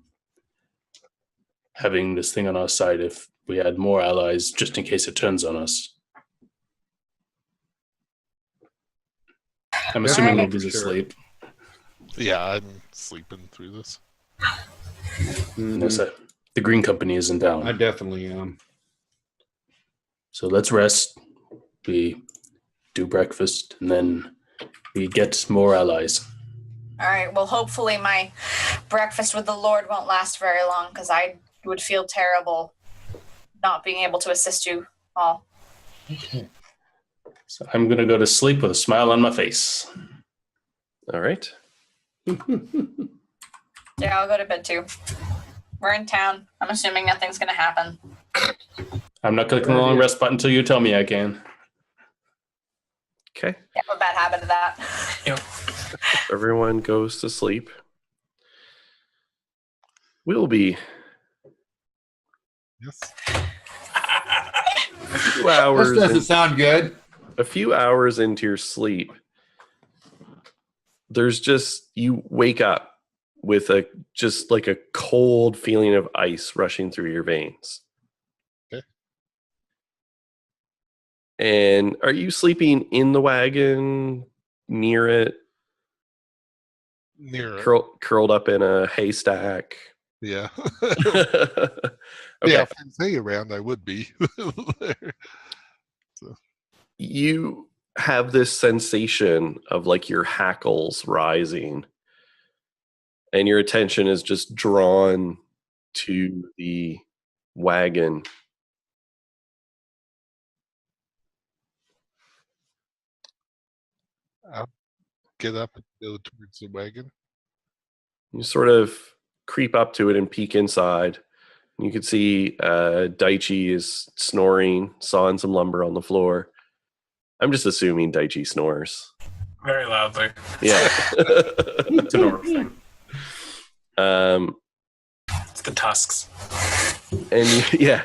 having this thing on our side if we had more allies, just in case it turns on us. I'm assuming Alright. Wilby's asleep. Yeah, I'm sleeping through this. Yes, the Green Company is in town. I definitely am. So let's rest. We do breakfast, and then we get more allies. All right, well, hopefully my breakfast with the Lord won't last very long, because I would feel terrible not being able to assist you all. Okay. So I'm going to go to sleep with a smile on my face. All right. Yeah, I'll go to bed too. We're in town. I'm assuming nothing's going to happen. I'm not clicking the long rest button until you tell me I can. Okay. I have a bad habit of that. Everyone goes to sleep. Wilby, Yes. a few hours This doesn't sound good. a few hours into your sleep, there's just, you wake up with a cold feeling of ice rushing through your veins. Okay. And are you sleeping in the wagon, near it, Near it. curled up in a haystack? Yeah. Okay. Yeah, if I say around, I would be. There. You have this sensation of your hackles rising, and your attention is just drawn to the wagon. I'll get up and go towards the wagon. You sort of creep up to it and peek inside. You can see Daichi is snoring, sawing some lumber on the floor. I'm just assuming Daichi snores. Very loudly. Yeah. It's an orc thing. It's the tusks. And yeah.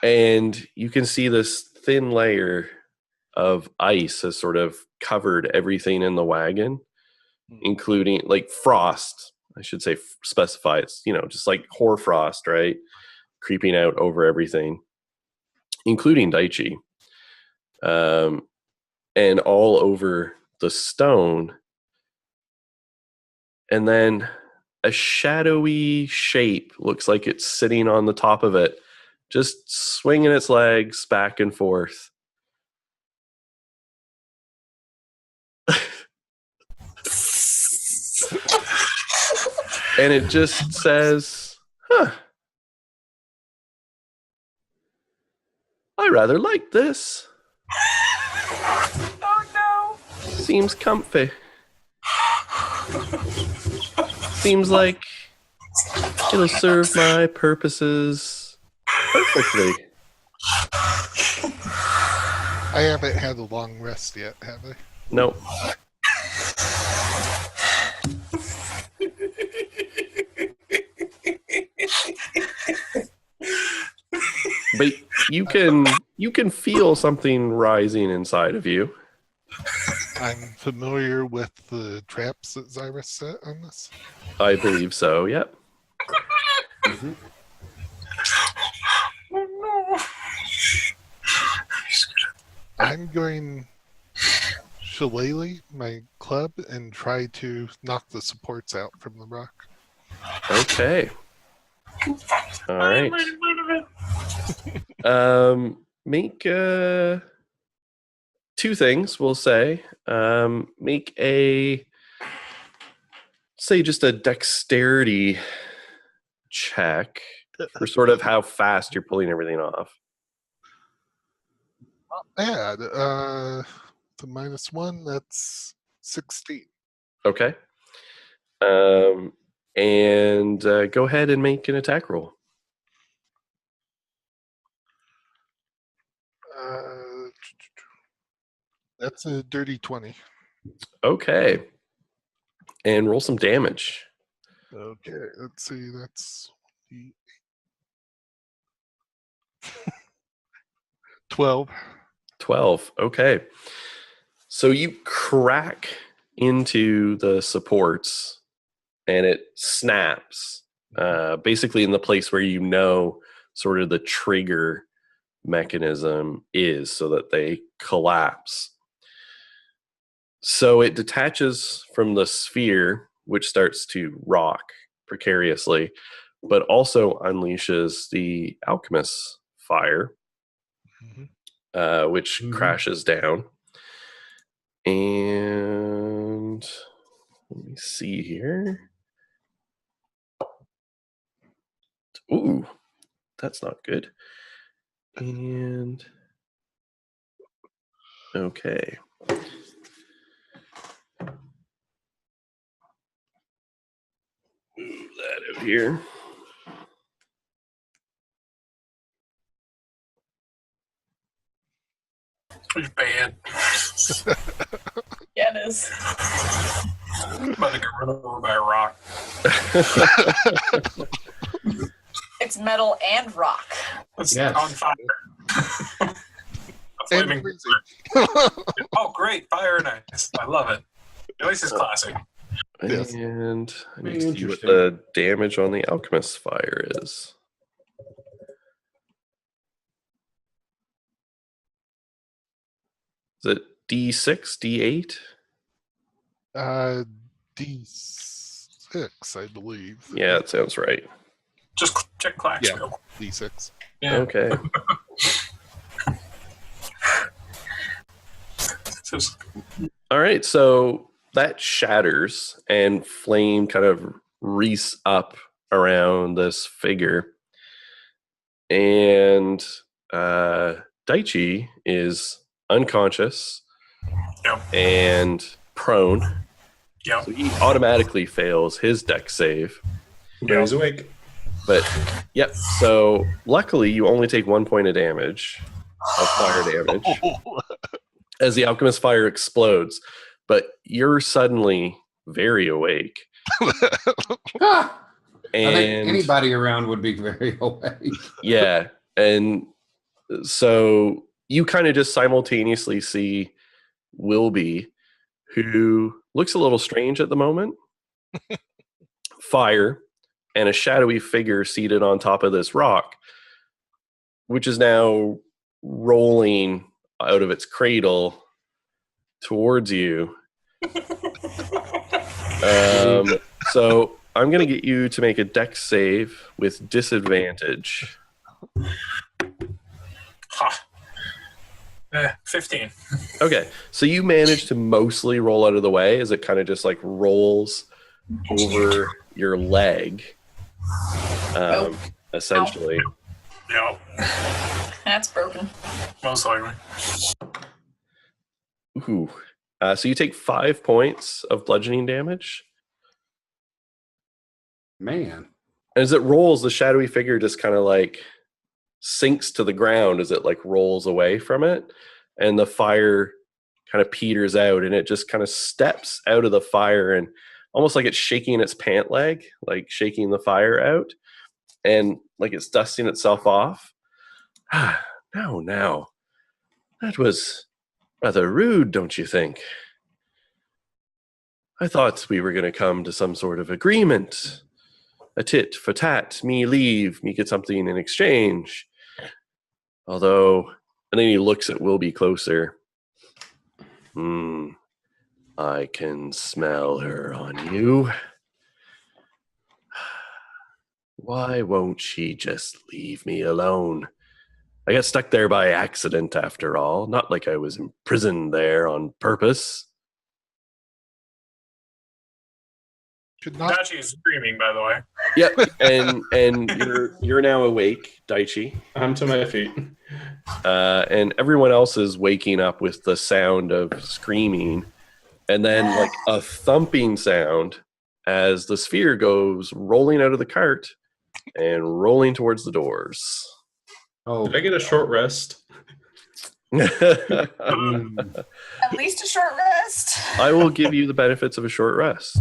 And you can see this thin layer of ice has sort of covered everything in the wagon, including frost. I should say specify it's, just hoarfrost, right? Creeping out over everything, including Daichi. and all over the stone. And then a shadowy shape looks like it's sitting on the top of it, just swinging its legs back and forth. And it just says, huh, I rather like this. Oh no. Seems comfy. Seems like it'll serve my purposes perfectly. I haven't had a long rest yet, have I? Nope. But you can feel something rising inside of you. I'm familiar with the traps that Zyrus set on this. I believe so, yep. I'm going shillelagh, my club, and try to knock the supports out from the rock. Okay. All right. Make two things, we'll say. Make just a dexterity check for sort of how fast you're pulling everything off. Bad. The -1, that's 16. Okay. And go ahead and make an attack roll. That's a dirty 20. Okay. And roll some damage. Okay, let's see. That's 12. 12. Okay. So you crack into the supports and it snaps, basically in the place where you know sort of the trigger mechanism is, so that they collapse. So it detaches from the sphere, which starts to rock precariously, but also unleashes the alchemist's fire, which crashes down. And let me see here. Ooh, that's not good. And okay. Move that out here. It's bad. Yeah, it is. I'm about to get run over by a rock. It's metal and rock. It's Yes. on fire. A And flaming freezing. Oh, great. Fire and ice. I love it. At least it's classic. Yes. And I Very need to see what interesting. the damage on the alchemist's fire is. Is it D6, D8? D6, I believe. Yeah, that sounds right. Just check clacks Yeah. real quick. D6. Yeah. Okay. Just, All right, so that shatters and flame kind of reese up around this figure. And Daichi is unconscious Yep. and prone. yep. So he automatically fails his dex save. But he's awake. But, yep, so luckily you only take 1 point of damage, of fire damage, as the alchemist fire explodes. But you're suddenly very awake. Ah, I think And anybody around would be very awake. yeah, and so you kind of just simultaneously see Wilby, who looks a little strange at the moment, fire, and a shadowy figure seated on top of this rock, which is now rolling out of its cradle towards you. So I'm going to get you to make a dex save with disadvantage. Ha. 15. Okay, so you manage to mostly roll out of the way as it kind of just like rolls over your leg, essentially. Yep. That's broken. Most likely. Ooh. So you take 5 points of bludgeoning damage. Man. As it rolls, the shadowy figure just kind of like sinks to the ground as it like rolls away from it, and the fire kind of peters out, and it just kind of steps out of the fire, and almost like it's shaking its pant leg, like shaking the fire out, and like it's dusting itself off. Now, that was rather rude, don't you think? I thought we were going to come to some sort of agreement. A tit for tat, me leave, me get something in exchange. Although, and then he looks at Wilby closer. I can smell her on you. Why won't she just leave me alone? I got stuck there by accident after all, not like I was imprisoned there on purpose. Dachi is screaming, by the way. Yep, and you're now awake, Daichi. I'm to my feet. And everyone else is waking up with the sound of screaming, and then like a thumping sound as the sphere goes rolling out of the cart and rolling towards the doors. Oh, Did I get a short rest? At least a short rest. I will give you the benefits of a short rest.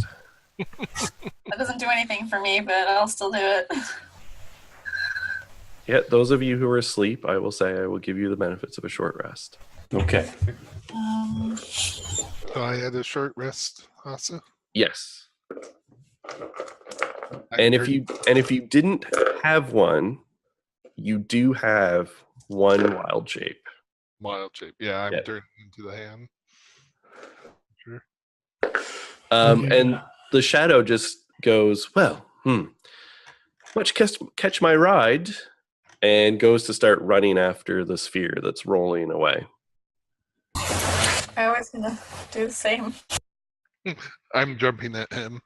That doesn't do anything for me, but I'll still do it. Yeah, those of you who are asleep, I will say I will give you the benefits of a short rest. Okay. So I had a short rest, also. Yes. And if you didn't have one, you do have one wild shape. Wild shape, yeah, I'm Yep. turning into the hand. Sure. And the shadow just goes, well, much catch my ride, and goes to start running after the sphere that's rolling away. I was gonna do the same. I'm jumping at him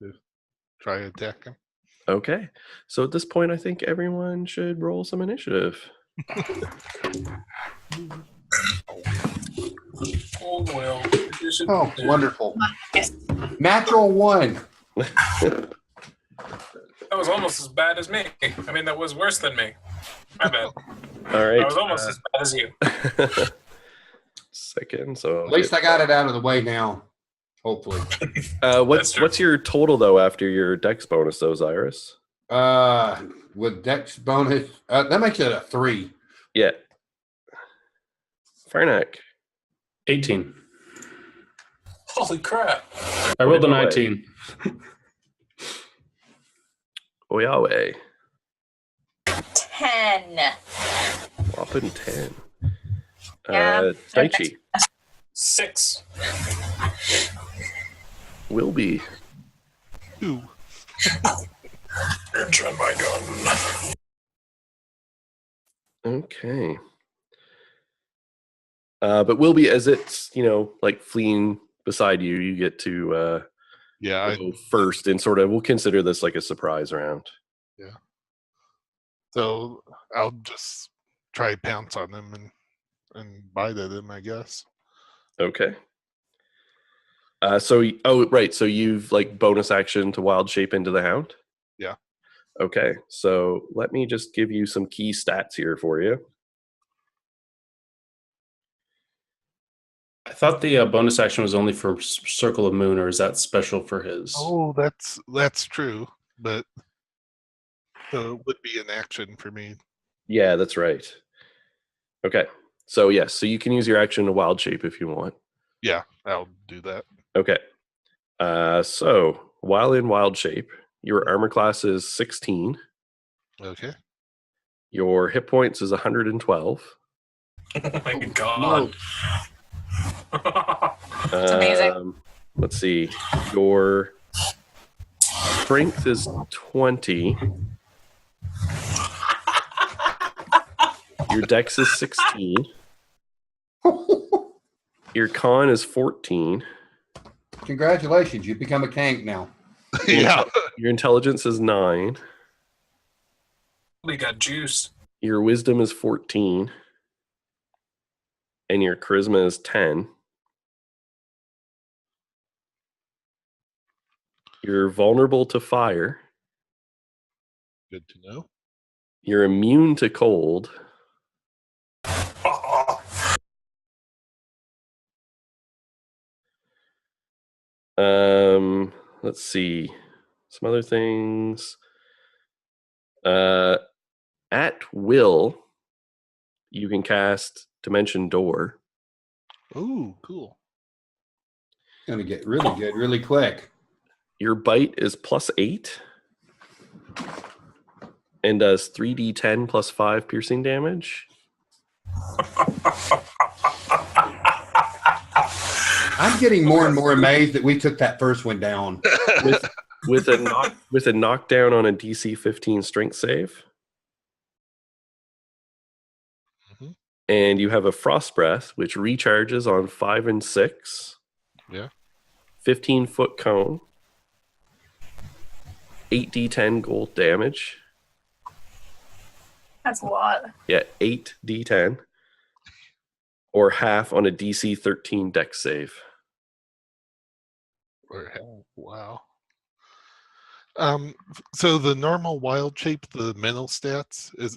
to try to attack him. Okay, so at this point, I think everyone should roll some initiative. Oh, well. oh, wonderful. Yes. Natural 1. That was almost as bad as me. I mean, that was worse than me. My bad. All right. I was almost as bad as you. Second, so At least I got it out of the way now. Hopefully. what's your total though after your dex bonus, though, Zyrus? With Dex bonus, that makes it a 3. Yeah. Farnak. 18. Holy crap. I rolled a Boy. 19. Oyawe. 10. Whopping 10. Yeah. Daichi. 6. Wilby. 2. Turn my gun. Okay. But Wilby, as it's, like fleeing beside you, you get to Yeah, go first, and sort of, we'll consider this like a surprise round. so I'll just try to pounce on him and bite at him, I guess. Okay. So you've like bonus action to wild shape into the hound? Yeah. Okay, so let me just give you some key stats here for you. I thought the bonus action was only for Circle of Moon, or is that special for his? Oh, that's true, but so it would be an action for me. Yeah, that's right. Okay, so yes, so you can use your action to wild shape if you want. Yeah, I'll do that. Okay. So while in wild shape, your armor class is 16. Okay. Your hit points is 112. Oh my god. It's amazing. Let's see. Your strength is 20. Your dex is 16. Your con is 14. Congratulations, you've become a tank now. Yeah. Your intelligence is 9. We got juice. Your wisdom is 14. And your charisma is 10. You're vulnerable to fire. Good to know. You're immune to cold. Let's see. Some other things. At will, you can cast Dimension Door. Ooh, cool. Gonna get really good really quick. Your bite is +8 and does 3d10 plus 5 piercing damage. I'm getting more and more amazed that we took that first one down. With a knockdown on a DC 15 strength save. Mhm. And you have a Frost Breath, which recharges on 5 and 6. Yeah. 15-foot cone. 8d10 gold damage. That's a lot. Yeah, 8d10. Or half on a DC 13 dex save. Or hell, wow. So the normal wild shape, the mental stats is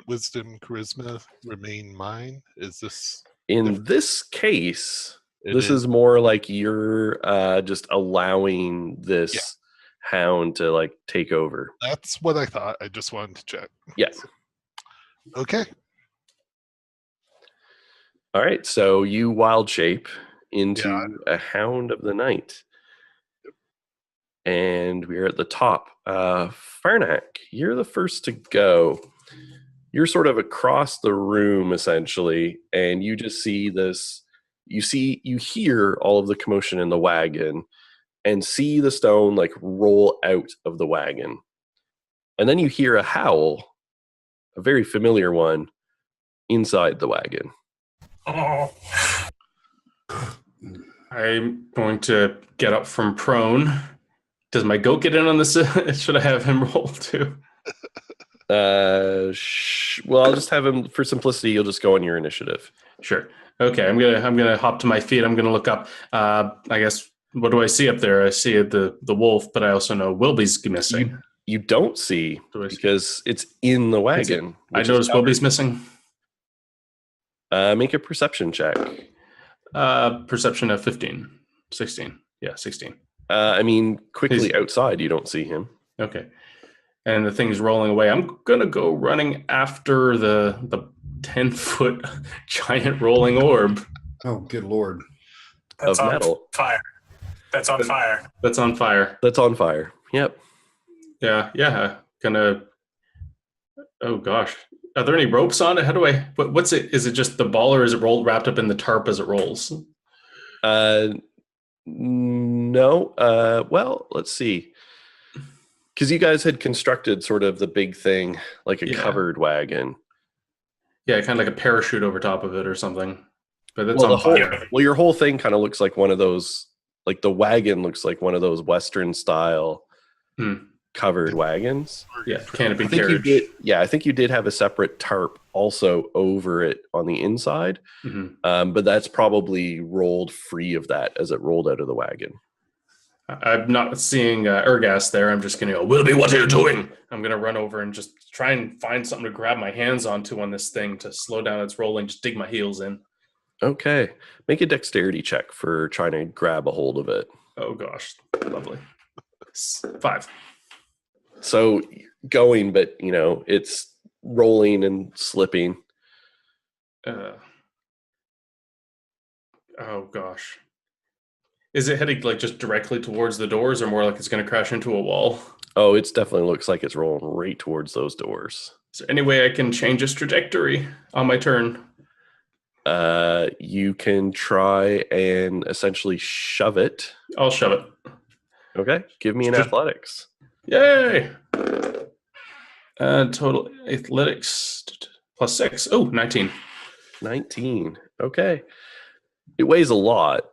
wisdom, charisma remain mine. Is this In this case, It this is. is more like you're just allowing this hound to like take over. That's what I thought. I just wanted to check. Yeah. Okay. All right. So you wild shape into a hound of the night. And we're at the top. Farnak, you're the first to go. You're sort of across the room essentially, and you just see this. You hear all of the commotion in the wagon, and see the stone like roll out of the wagon, and then you hear a howl, a very familiar one, inside the wagon. Oh. I'm going to get up from prone. Does my goat get in on this? Should I have him roll too? Well, I'll just have him for simplicity. You'll just go on your initiative. Sure. Okay, I'm gonna hop to my feet. I'm gonna look up. I guess what do I see up there? I see the wolf, but I also know Wilby's missing. You don't see because it's in the wagon. I noticed Wilby's missing. Make a perception check. Perception of 15. 16. Yeah, 16. I mean, quickly outside, you don't see him. Okay. And the thing's rolling away. I'm going to go running after the 10-foot giant rolling orb. Oh, good Lord. That's Of on metal. fire. That's on fire. That's on fire. That's on fire. Yep. Yeah. Gonna. Oh, gosh. Are there any ropes on it? How do I. What's it? Is it just the ball or is it wrapped up in the tarp as it rolls? No. Well, let's see. Because you guys had constructed sort of the big thing like a covered wagon. Yeah, kind of like a parachute over top of it or something. But that's on fire. Your whole thing kind of looks like one of those, like the wagon looks like one of those Western style covered wagons. Yeah, canopy I think carriage. I think you did have a separate tarp also over it on the inside. Mm-hmm. But that's probably rolled free of that as it rolled out of the wagon. I'm not seeing Ergas there. I'm just going to go, Wilby, what are you doing? I'm going to run over and just try and find something to grab my hands onto on this thing to slow down its rolling, just dig my heels in. Okay. Make a dexterity check for trying to grab a hold of it. Oh, gosh. Lovely. 5. So going, but, it's rolling and slipping. Oh, gosh. Is it heading like just directly towards the doors or more like it's going to crash into a wall? Oh, it definitely looks like it's rolling right towards those doors. Is there any way I can change its trajectory on my turn? You can try and essentially shove it. I'll shove it. Okay, give me an Just- athletics. Yay! Total athletics +6. Oh, 19. 19. Okay. It weighs a lot.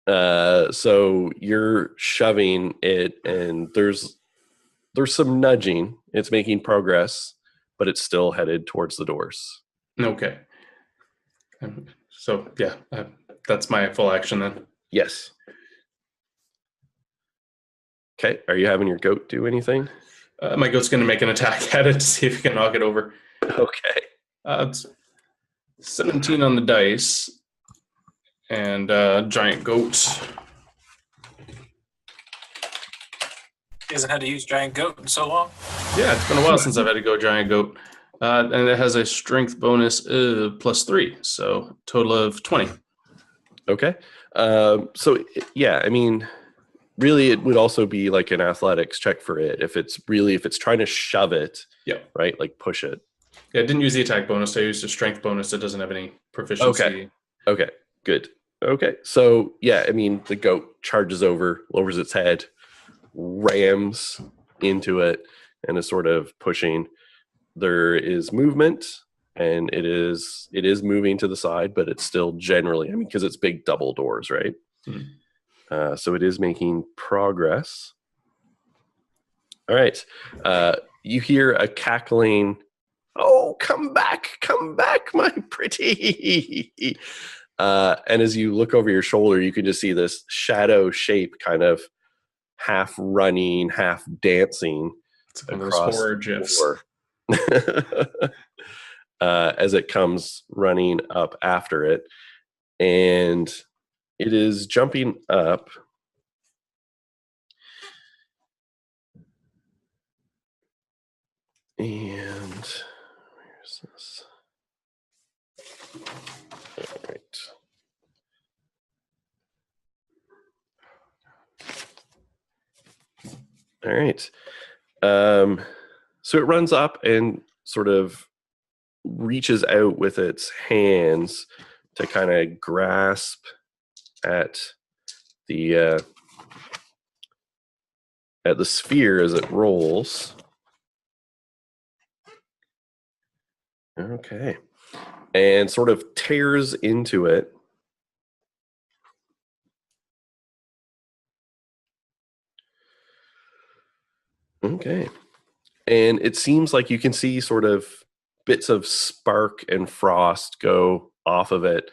So you're shoving it, and there's some nudging. It's making progress, but it's still headed towards the doors. Okay. So, yeah, that's my full action then. Yes. Okay. Are you having your goat do anything? My goat's going to make an attack at it to see if he can knock it over. Okay. It's 17 on the dice. And giant goat. He hasn't had to use giant goat in so long. Yeah, it's been a while since I've had to go giant goat. And it has a strength bonus +3, so total of 20. Okay. So yeah, I mean, really, it would also be like an athletics check for it if it's trying to shove it. Yeah. Right. Like push it. Yeah, I didn't use the attack bonus. I used a strength bonus that doesn't have any proficiency. Okay. Good. Okay. So yeah, I mean, the goat charges over, lowers its head, rams into it, and is sort of pushing. There is movement, and it is moving to the side, but it's still generally, I mean, because it's big double doors, right? So it is making progress. All right. You hear a cackling, "Oh, come back, my pretty." And as you look over your shoulder, you can just see this shadow shape kind of half running, half dancing It's one of those across horror the gifs. floor. As it comes running up after it. And it is jumping up. And where's this? All right. All right. So it runs up and sort of reaches out with its hands to kind of grasp at the sphere as it rolls. Okay. And sort of tears into it. Okay. And it seems like you can see sort of bits of spark and frost go off of it,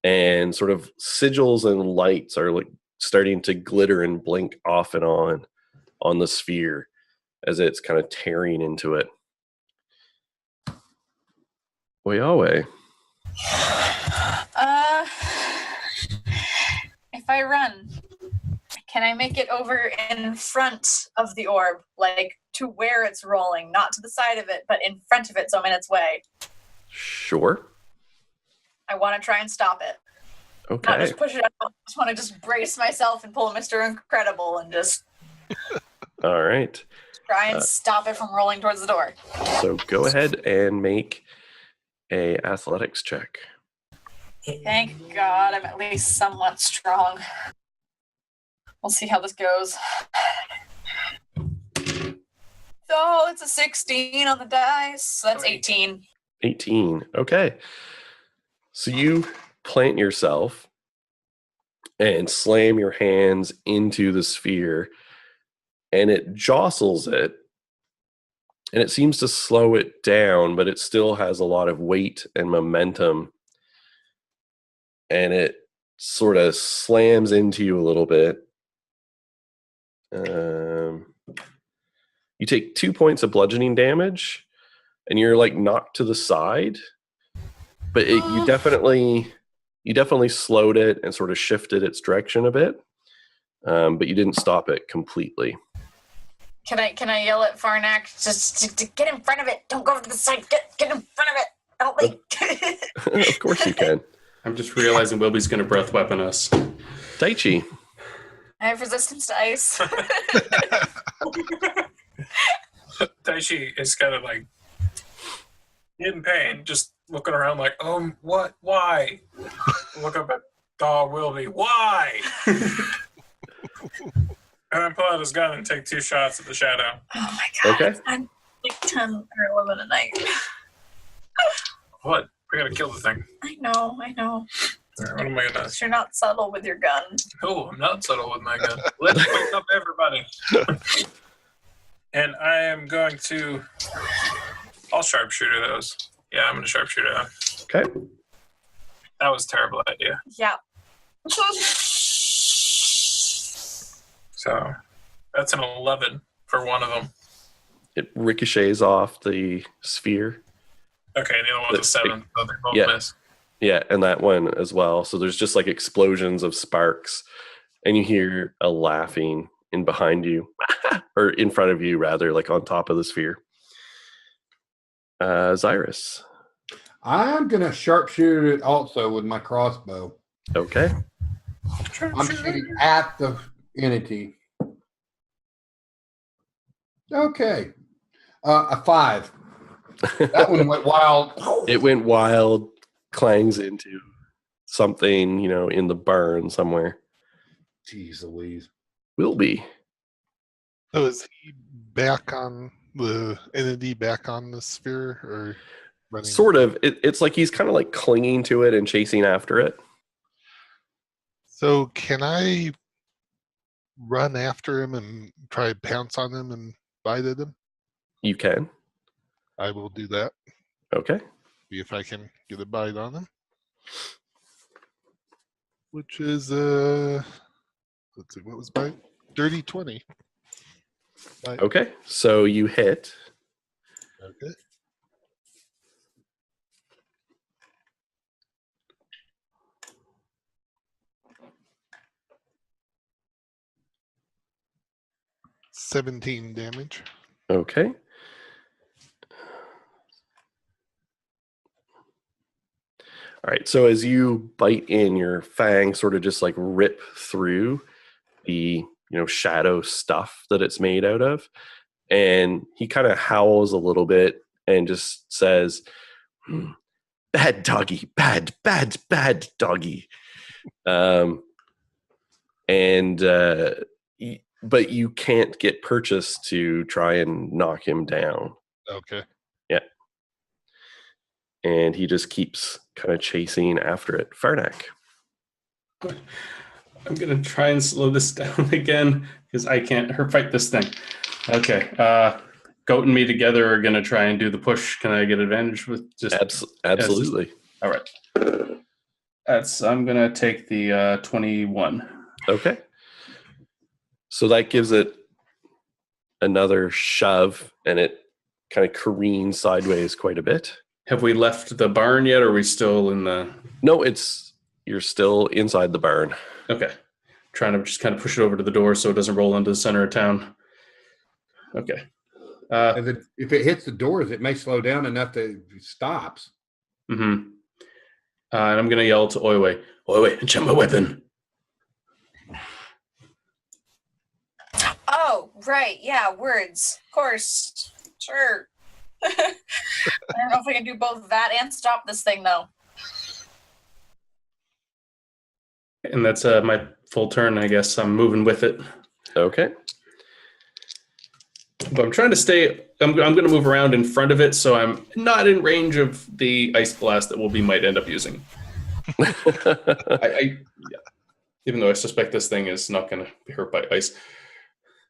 and sort of sigils and lights are like starting to glitter and blink off and on the sphere as it's kind of tearing into it. Yahweh. If I run, can I make it over in front of the orb, like to where it's rolling, not to the side of it, but in front of it, so I'm in its way? Sure. I want to try and stop it. Okay. Not just push it out. I just want to just brace myself and pull Mr. Incredible and just All right. try and stop it from rolling towards the door. So go ahead and make a athletics check. Thank God I'm at least somewhat strong. We'll see how this goes. Oh, it's a 16 on the dice. So that's 18. 18. Okay. So you plant yourself and slam your hands into the sphere, and it jostles it, and it seems to slow it down, but it still has a lot of weight and momentum, and it sort of slams into you a little bit. You take 2 points of bludgeoning damage, and you're like knocked to the side, but you definitely slowed it and sort of shifted its direction a bit, but you didn't stop it completely. Can I yell at Farnak just to get in front of it? Don't go to the side. Get in front of it. Help me. Of course you can. I'm just realizing Wilby's going to breath weapon us. Taichi. I have resistance to ice. Taichi is kind of like in pain, just looking around like, what? Why? Look up at Dog Wilby. Why? And then pull out his gun and take 2 shots at the shadow. Oh my god. Okay. I'm like 10 or 11 at night. What? We gotta kill the thing. I know. What am I gonna? You're not subtle with your gun. Oh, I'm not subtle with my gun. Let's wake up everybody. And I am going to. I'll sharpshooter those. Yeah, I'm gonna sharpshooter them. Okay. That was a terrible idea. Yeah. So that's an 11 for one of them. It ricochets off the sphere. Okay, the other one's a 7, so they both Yeah. miss. Yeah, and that one as well. So there's just like explosions of sparks, and you hear a laughing in behind you, or in front of you, rather, like on top of the sphere. Zyrus. I'm gonna sharpshoot it also with my crossbow. Okay. I'm shooting at the entity. Okay. A 5. That one went wild. It went wild, clangs into something, in the barn somewhere. Jeez Louise. Will be. So is he back on the entity, back on the sphere, or running? Sort of. It's like he's kind of like clinging to it and chasing after it. So can I run after him and try to pounce on him and bite at him? You can. I will do that. Okay. See if I can get a bite on him. Which is let's see, what was bite? Dirty 20. Bite. Okay. So you hit. Okay. $17 damage. Okay. All right. So as you bite in, your fangs sort of just like rip through the shadow stuff that it's made out of, and he kind of howls a little bit and just says, "Bad doggy, bad doggy," but you can't get purchase to try and knock him down. Okay. Yeah. And he just keeps kind of chasing after it. Farnak. I'm going to try and slow this down again because I can't fight this thing. Okay. Goat and me together are going to try and do the push. Can I get advantage with just... Absolutely. All right. I'm going to take the 21. Okay. So that gives it another shove, and it kind of careens sideways quite a bit. Have we left the barn yet, or are we still in the... No, you're still inside the barn. Okay. Trying to just kind of push it over to the door so it doesn't roll into the center of town. Okay. If it hits the doors, it may slow down enough that it stops. Mm-hmm. And I'm going to yell to Oiwe, check my weapon. Oh, right. Yeah, words. Of course. Sure. I don't know if I can do both that and stop this thing, though. And that's my full turn, I guess. I'm moving with it. Okay. But I'm trying to stay... I'm going to move around in front of it, so I'm not in range of the ice blast that we might end up using. Yeah. Even though I suspect this thing is not going to be hurt by ice.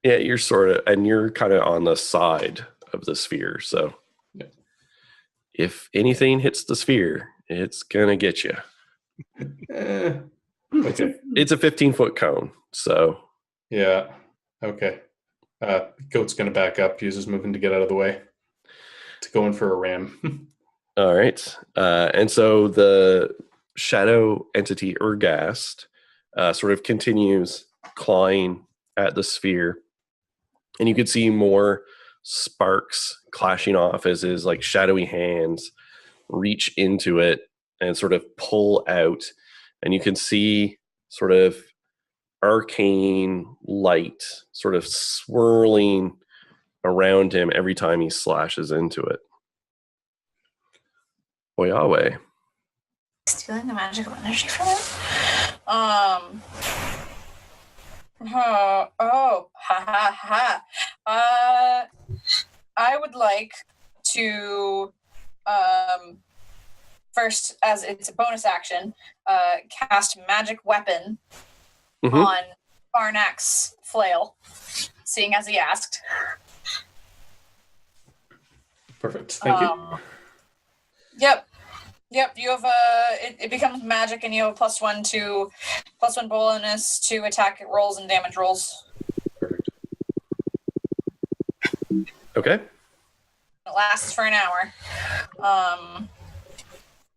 Yeah, you're you're kind of on the side of the sphere, so yeah. If anything hits the sphere, it's going to get you. It's a 15-foot cone, so... Yeah, okay. Goat's going to back up, use his movement to get out of the way. To go in for a ram. All right. And so the shadow entity Ergast sort of continues clawing at the sphere. And you could see more sparks clashing off as his like shadowy hands reach into it and sort of pull out. And you can see sort of arcane light sort of swirling around him every time he slashes into it. Oyawe. Stealing the magical energy from it? Ha ha ha. I would like to, first, as it's a bonus action, cast Magic Weapon on Farnak's flail, seeing as he asked. Perfect. Thank you. Yep. You have it becomes magic, and you have a +1 bonus to attack rolls and damage rolls. Perfect. Okay. It lasts for an hour.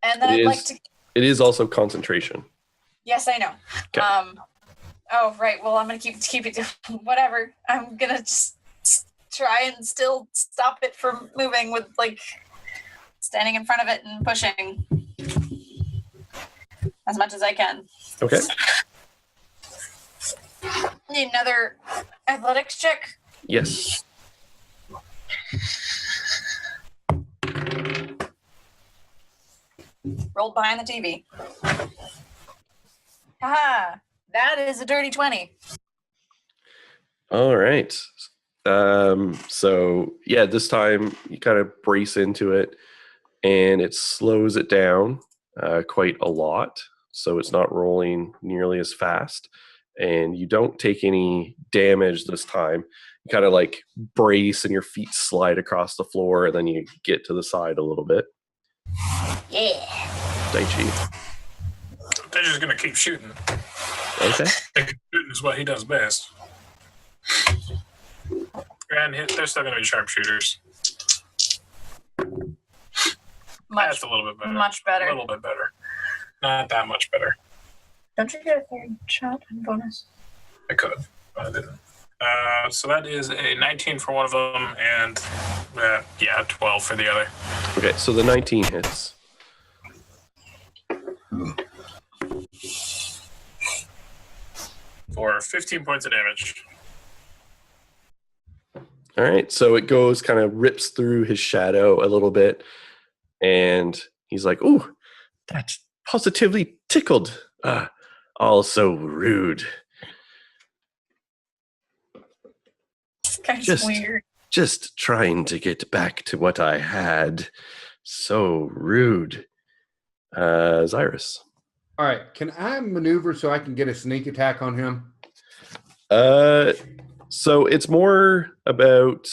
And then I'd like to. It is also concentration. Yes, I know. Okay. Oh, right. Well, I'm gonna keep it. Whatever. I'm gonna just try and still stop it from moving with standing in front of it and pushing as much as I can. Okay. Need another athletics check? Yes. Rolled behind the TV. Haha, that is a dirty 20. All right. So yeah, this time you kind of brace into it, and it slows it down quite a lot. So it's not rolling nearly as fast, and you don't take any damage this time. You kind of brace, and your feet slide across the floor, and then you get to the side a little bit. Yeah. Daichi. They're just gonna keep shooting. Okay. Shooting is what he does best. And they're still gonna be sharpshooters. That's a little bit better. Much better. A little bit better. Not that much better. Don't you get a third shot and bonus? I could, but I didn't. So that is a 19 for one of them, and 12 for the other. Okay, so the 19 hits. For 15 points of damage. All right, so it goes, kind of rips through his shadow a little bit, and he's like, "Ooh, that's positively tickled. All so rude. This guy's weird. Just trying to get back to what I had. So rude." Zyrus. All right. Can I maneuver so I can get a sneak attack on him? So it's more about,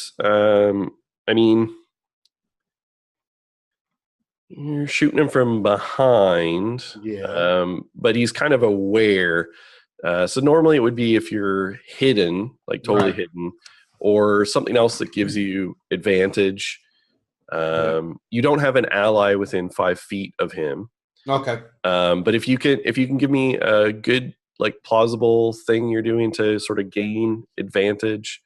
you're shooting him from behind. Yeah. But he's kind of aware. So normally it would be if you're hidden, totally hidden, or something else that gives you advantage. You don't have an ally within 5 feet of him. Okay. But if you can give me a good, plausible thing you're doing to sort of gain advantage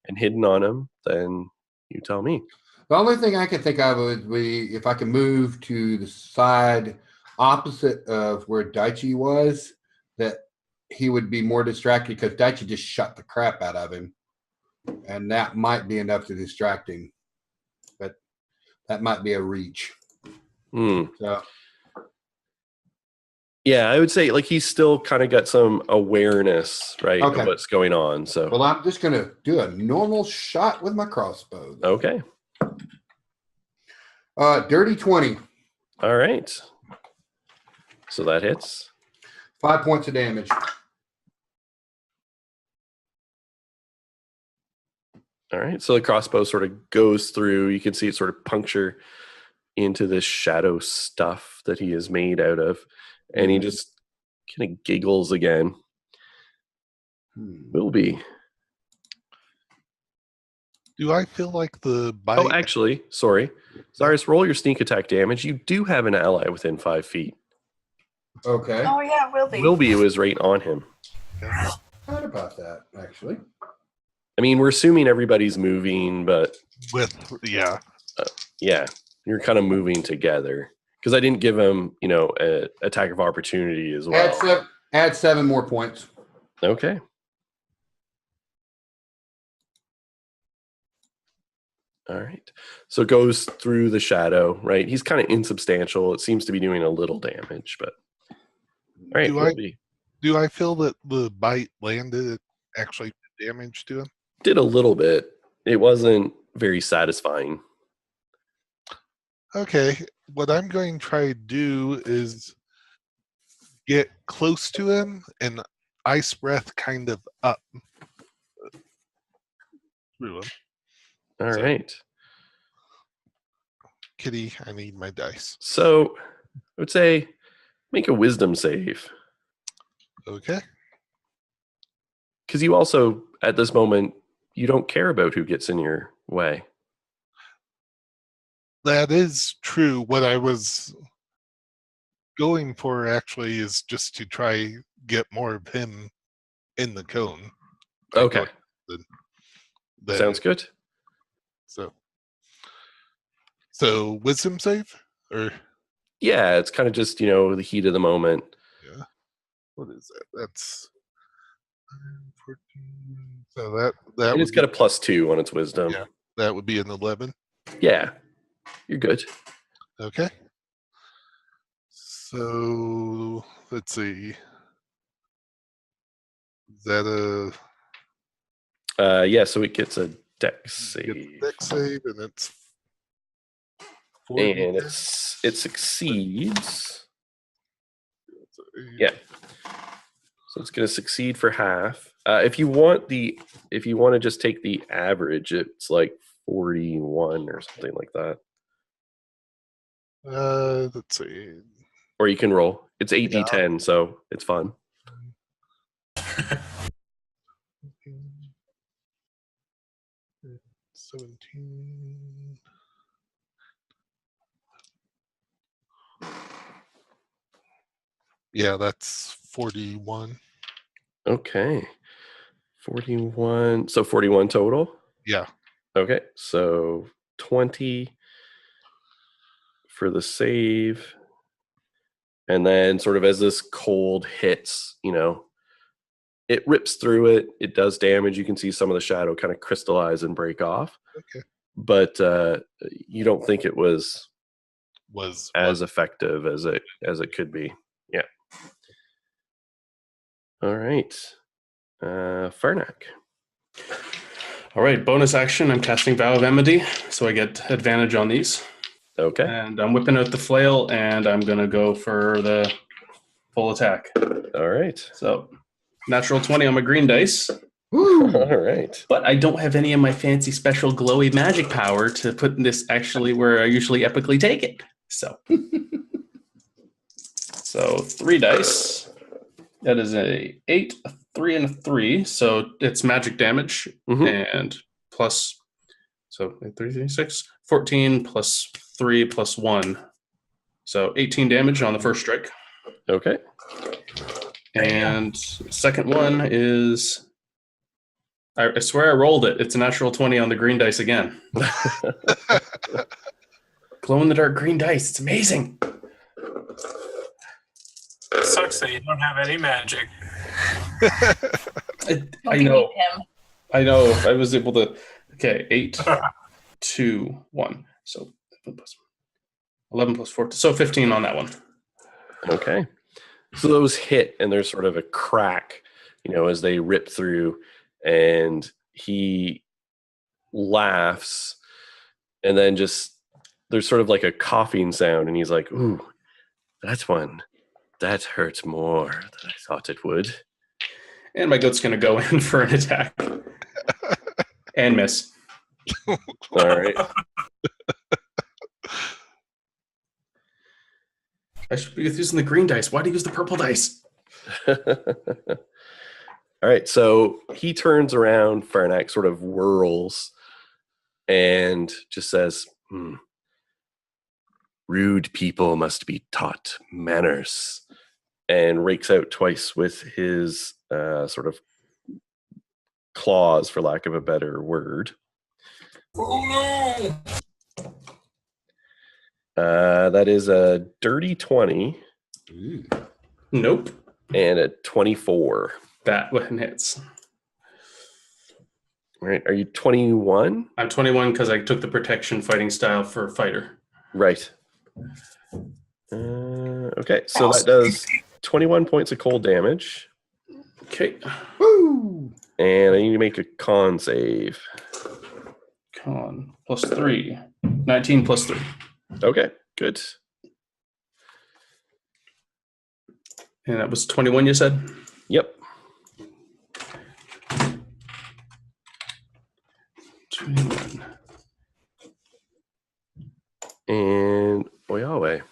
and hidden on him, then you tell me. The only thing I can think of would be if I can move to the side opposite of where Daichi was, that he would be more distracted because Daichi just shut the crap out of him. And that might be enough to distract him. But that might be a reach. So. Yeah, I would say he's still kind of got some awareness, right, Okay. of what's going on. So, well, I'm just going to do a normal shot with my crossbow. Okay. Dirty 20. All right. So that hits. 5 points of damage. All right. So the crossbow sort of goes through. You can see it sort of puncture into this shadow stuff that he is made out of. And he just kind of giggles again. Will be. Do I feel like the bite? Oh, actually, sorry. Cyrus, roll your sneak attack damage. You do have an ally within 5 feet. Okay. Oh, yeah, Wilby. Wilby was right on him. Thought about that, actually. We're assuming everybody's moving, but... Yeah, you're kind of moving together. Because I didn't give him, an attack of opportunity as well. Add 7 more points. Okay. All right. So it goes through the shadow, right? He's kind of insubstantial. It seems to be doing a little damage, but all right. Do I feel that the bite landed actually did damage to him? Did a little bit. It wasn't very satisfying. Okay. What I'm going to try to do is get close to him and ice breath kind of up through him. All right. Kitty, I need my dice. So I would say make a wisdom save. Okay. Because you also, at this moment, you don't care about who gets in your way. That is true. What I was going for actually is just to try get more of him in the cone. Okay. Sounds good. So wisdom save? Or yeah, it's kind of just, the heat of the moment. Yeah. What is that? That's 14. So that And it's got a +2 on its wisdom. Yeah, that would be an 11. Yeah, you're good. Okay. So let's see. Is that yeah, so it gets a dex save. Dex save, and it's 4. And it succeeds. Yeah. So it's going to succeed for half. If you want to just take the average, it's like 41 or something like that. Let's see. Or you can roll. It's 8d10, so it's fun. 17. Yeah, that's 41. Okay. 41. So 41 total? Yeah. Okay. So 20 for the save. And then sort of as this cold hits, it rips through it. It does damage. You can see some of the shadow kind of crystallize and break off. Okay. But you don't think it was as effective as it could be. Yeah. All right. Farnak. All right, bonus action. I'm casting Vow of Amity, so I get advantage on these. Okay. And I'm whipping out the flail, and I'm going to go for the full attack. All right. So, natural 20 on my green dice. Woo. All right. But I don't have any of my fancy special glowy magic power to put this actually where I usually epically take it. So 3 dice. That is a 8, a 3, and a 3. So it's magic damage. And plus, so 3, 6, 14 plus 3 plus 1. So 18 damage on the first strike. Okay. And second one is, I swear I rolled it. It's a natural 20 on the green dice again. Glow in the dark green dice. It's amazing. It sucks that you don't have any magic. I know. I know. I was able to. Okay, 8, 2, 1. So 11 plus 4. So 15 on that one. Okay. So those hit, and there's sort of a crack, as they rip through, and he laughs, and then just there's sort of like a coughing sound, and he's like, "Ooh, that hurts more than I thought it would." And my goat's going to go in for an attack and miss. All right. I should be using the green dice. Why do you use the purple dice? All right. So he turns around, Farnak sort of whirls and just says, "Rude people must be taught manners," and rakes out twice with his sort of claws, for lack of a better word. Oh no! That is a dirty 20. Ooh. Nope. And a 24. That one hits. All right. Are you 21? I'm 21 because I took the protection fighting style for fighter. Right. Okay, so that does 21 points of cold damage. Okay. Woo! And I need to make a con save. Con plus 3. 19 plus 3. Okay, good. And that was 21, you said? Yep. 21. And Oyawe.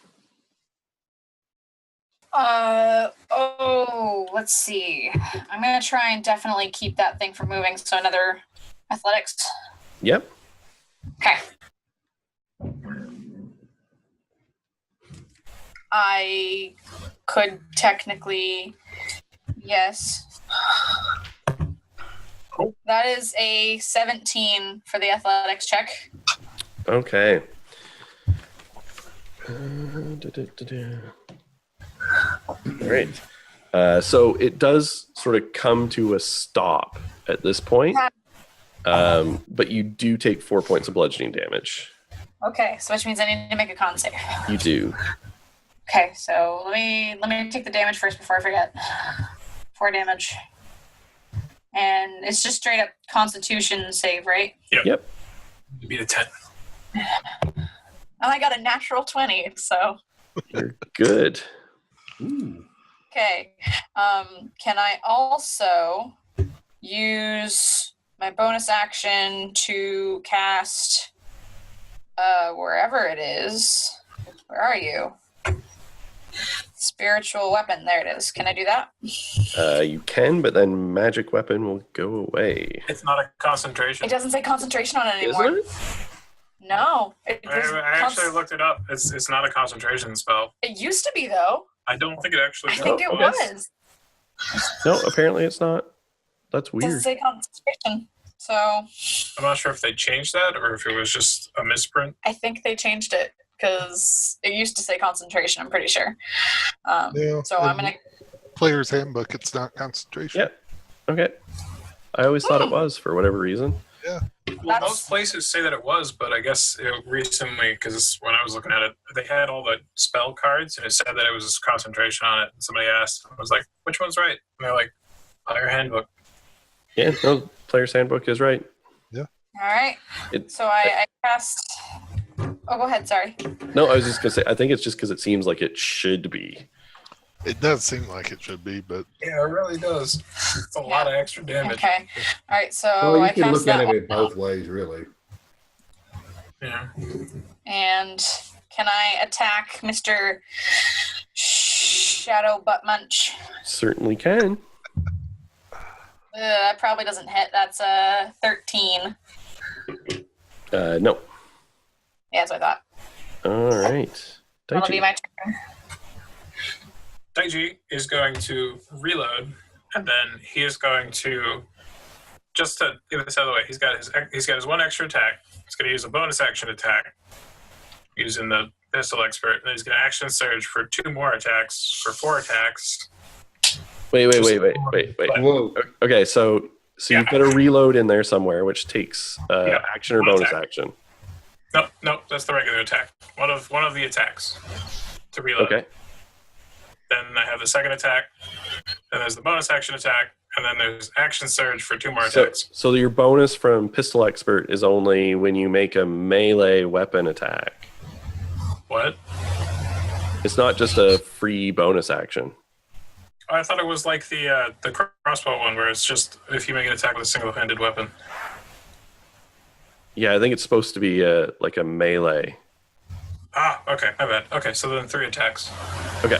Let's see. I'm gonna try and definitely keep that thing from moving. So another athletics. Yep. Okay. I could technically, yes. Cool. That is a 17 for the athletics check. Okay. All right. So it does sort of come to a stop at this point, but you do take 4 points of bludgeoning damage. Okay, so which means I need to make a con save. You do. Okay, so let me take the damage first before I forget. 4 damage. And it's just straight up Constitution save, right? Yep. It'd be a 10. And I got a natural 20, so. You're good. Ooh. Okay. Can I also use my bonus action to cast wherever it is? Where are you? Spiritual weapon. There it is. Can I do that? You can, but then magic weapon will go away. It's not a concentration. It doesn't say concentration on it anymore. Isn't it? No. I actually looked it up. It's not a concentration spell. It used to be, though. I don't think it actually I does. think it okay. was. No, apparently it's not. That's It doesn't weird. say concentration. So I'm not sure if they changed that or if it was just a misprint. I think they changed it because it used to say concentration, I'm pretty sure. Yeah, So I'm going to... Player's handbook, it's not concentration. Yeah. Okay. I always thought it was for whatever reason. Well, That's- most places say that it was, but I guess recently, because when I was looking at it, they had all the spell cards, and it said that it was concentration on it. And somebody asked, I was like, which one's right? And they're like, Player Handbook. Yeah, no, player's handbook is right. All right. It's So I cast... Oh, go ahead. Sorry. no, I was just gonna say I think it's just because it seems like it should be. It does seem like it should be, but Yeah, it really does. It's a lot of extra damage. Okay. All right. So Well, I you can cast look that at one. it both ways, really. Yeah. And can I attack Mr. Shadow Butt Munch? Certainly can. That probably doesn't hit. That's a 13. No. Yeah, that's what I thought. All right. That'll be my turn. Daiji is going to reload, and then he is going to, just to get this out of the way, he's got his one extra attack. He's going to use a bonus action attack using the pistol expert, and then he's going to action surge for 2 more attacks, for 4 attacks. Wait. Whoa. Okay, so you've got a reload in there somewhere, which takes action or One bonus attack. action. No, that's the regular attack. One of the attacks to reload. Okay. Then I have the second attack, then there's the bonus action attack, and then there's action surge for 2 more attacks. So your bonus from pistol expert is only when you make a melee weapon attack. What? It's not just a free bonus action. Oh, I thought it was like the crossbow one, where it's just if you make an attack with a single-handed weapon. Yeah, I think it's supposed to be like a melee. Ah, okay, my bad. Okay, so then 3 attacks, Okay.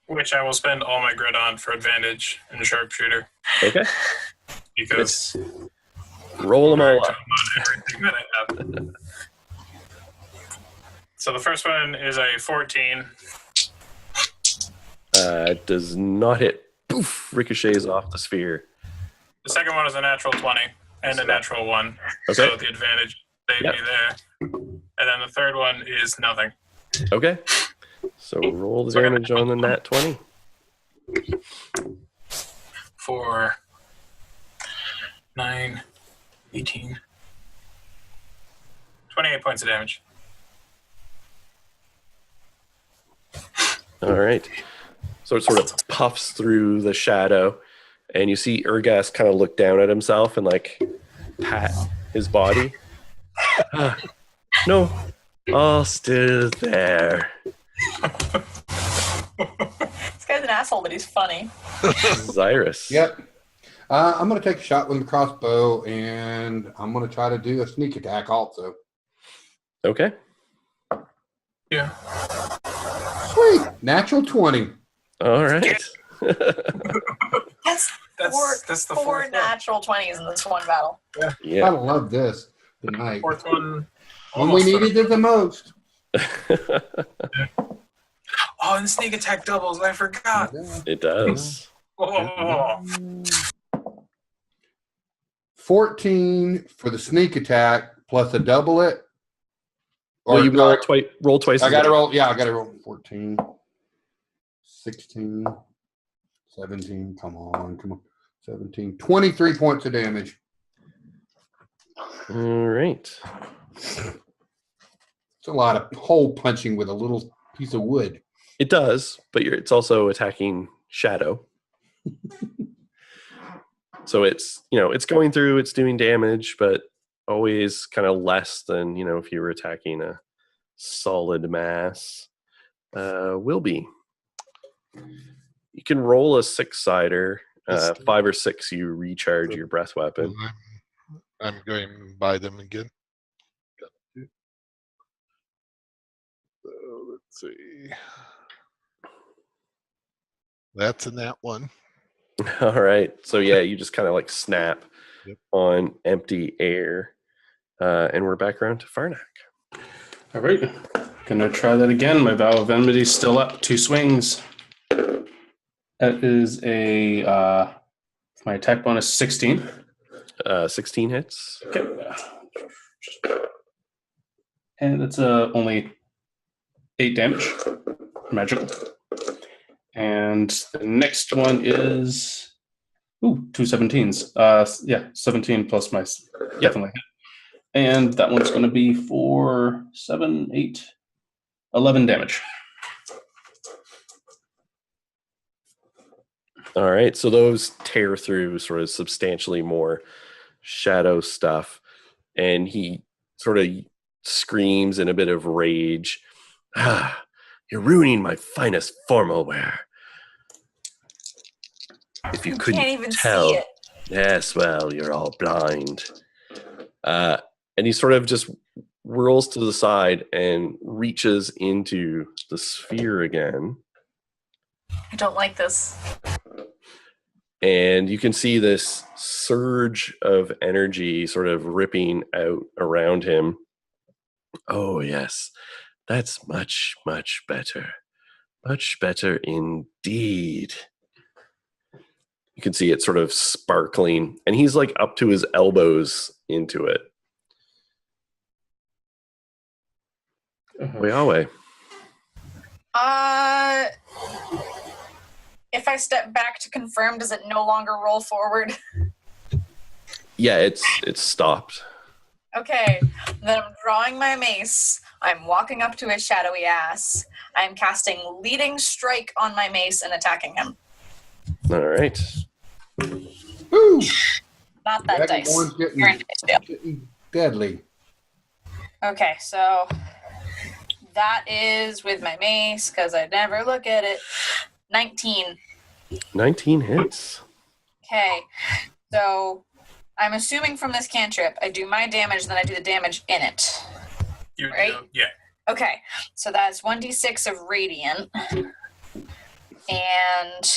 which I will spend all my grit on for advantage in sharpshooter, Okay. because Roll them all up. on everything that I have. So the first one is a 14. Does not hit. Poof! Ricochets off the sphere. The second one is a natural 20 and a natural 1. Okay. So the advantage saved Yep. me there. And then the third one is nothing. Okay. So roll the So I got damage on the nat 20. For 9, 18. 28 points of damage. All right. So it sort of puffs through the shadow, and you see Urgas kind of look down at himself and like pat his body. No, all still there. This guy's an asshole, but he's funny. Zyrus. Yep. I'm going to take a shot with the crossbow, and I'm going to try to do a sneak attack also. Okay. Yeah. Sweet. Natural 20. All right. That's That's the four fourth one. natural 20s in this one battle. I Yeah. love this tonight. Fourth one. When we needed it the most. Oh, and sneak attack doubles. I forgot. It does. Oh. 14 for the sneak attack plus a double it. Well, you no, roll twice. I as got to much. roll. Yeah, I got to roll 14, 16, 17. Come on. 17. 23 points of damage. All right. It's a lot of hole punching with a little piece of wood. It does, but it's also attacking Shadow. So it's, it's going through, it's doing damage, but always kind of less than, if you were attacking a solid mass. Will be. You can roll a 6-sider. 5 or 6, you recharge your breath weapon. I'm going to buy them again. So let's see. That's in that one. All right. So yeah, you just kind of like snap on empty air. And we're back around to Farnak. All right. Gonna try that again. My Vow of Enmity's still up. 2 swings. That is my attack bonus 16. 16 hits. Okay. And it's only 8 damage. Magical. And the next one is 2 17s. 17 plus my definitely hit. And that one's going to be for 7, 8, 11 damage. All right. So those tear through sort of substantially more shadow stuff. And he sort of screams in a bit of rage. You're ruining my finest formal wear. If you couldn't can't even tell. see it. Yes, well, you're all blind. And he sort of just whirls to the side and reaches into the sphere again. I don't like this. And you can see this surge of energy sort of ripping out around him. Oh, yes. That's much, much better. Much better indeed. You can see it sort of sparkling. And he's like up to his elbows into it. Yahweh. If I step back to confirm, does it no longer roll forward? Yeah, it's stopped. Okay, then I'm drawing my mace. I'm walking up to his shadowy ass. I'm casting Leading Strike on my mace and attacking him. All right. Woo! Not that dice. Dragonborn's You're in dice jail. getting deadly. Okay, so that is with my mace, because I never look at it. 19. 19 hits. Okay, so I'm assuming from this cantrip, I do my damage, then I do the damage in it. You Right? do, yeah. Okay, so that's 1d6 of radiant, and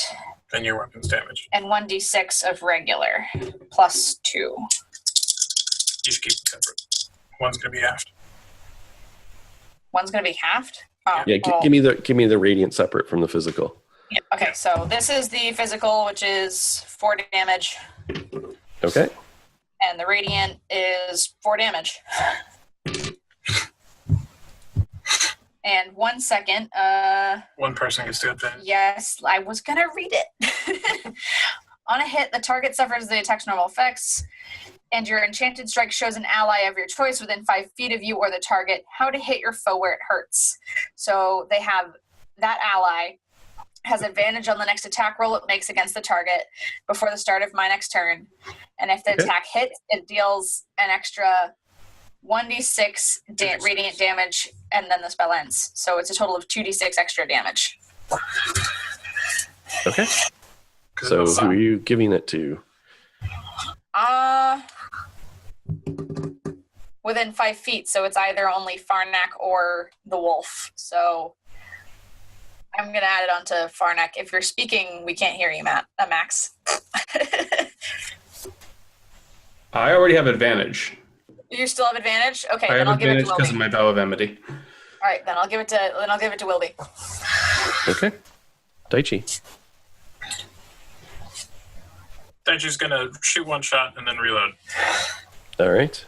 Then your weapon's damage. 1d6 of regular, plus 2. You should keep them separate. One's going to be halved. One's gonna be halved. Oh, Yeah, well, give me the radiant separate from the physical. yeah, okay, so this is the physical, which is 4 damage, Okay. and the radiant is 4 damage. And 1 second. One person gets to advantage. Yes, I was gonna read it. On a hit, the target suffers the attack's normal effects. and your enchanted strike shows an ally of your choice within 5 feet of you or the target how to hit your foe where it hurts. So they have that ally has advantage on the next attack roll it makes against the target before the start of my next turn. And if the attack hits, it deals an extra 1d6 radiant damage, and then the spell ends. So it's a total of 2d6 extra damage. Okay. So who are you giving it to? Within 5 feet, so it's either only Farnak or the wolf. So I'm going to add it onto Farnak. If you're speaking, we can't hear you, Max. I already have advantage. You still have advantage? Okay, I then have I'll give it to advantage because of Wilby. my Bow of Amity. All right, then I'll give it to Wilby. Okay. Daichi. Daichi's gonna shoot one shot and then reload. All right.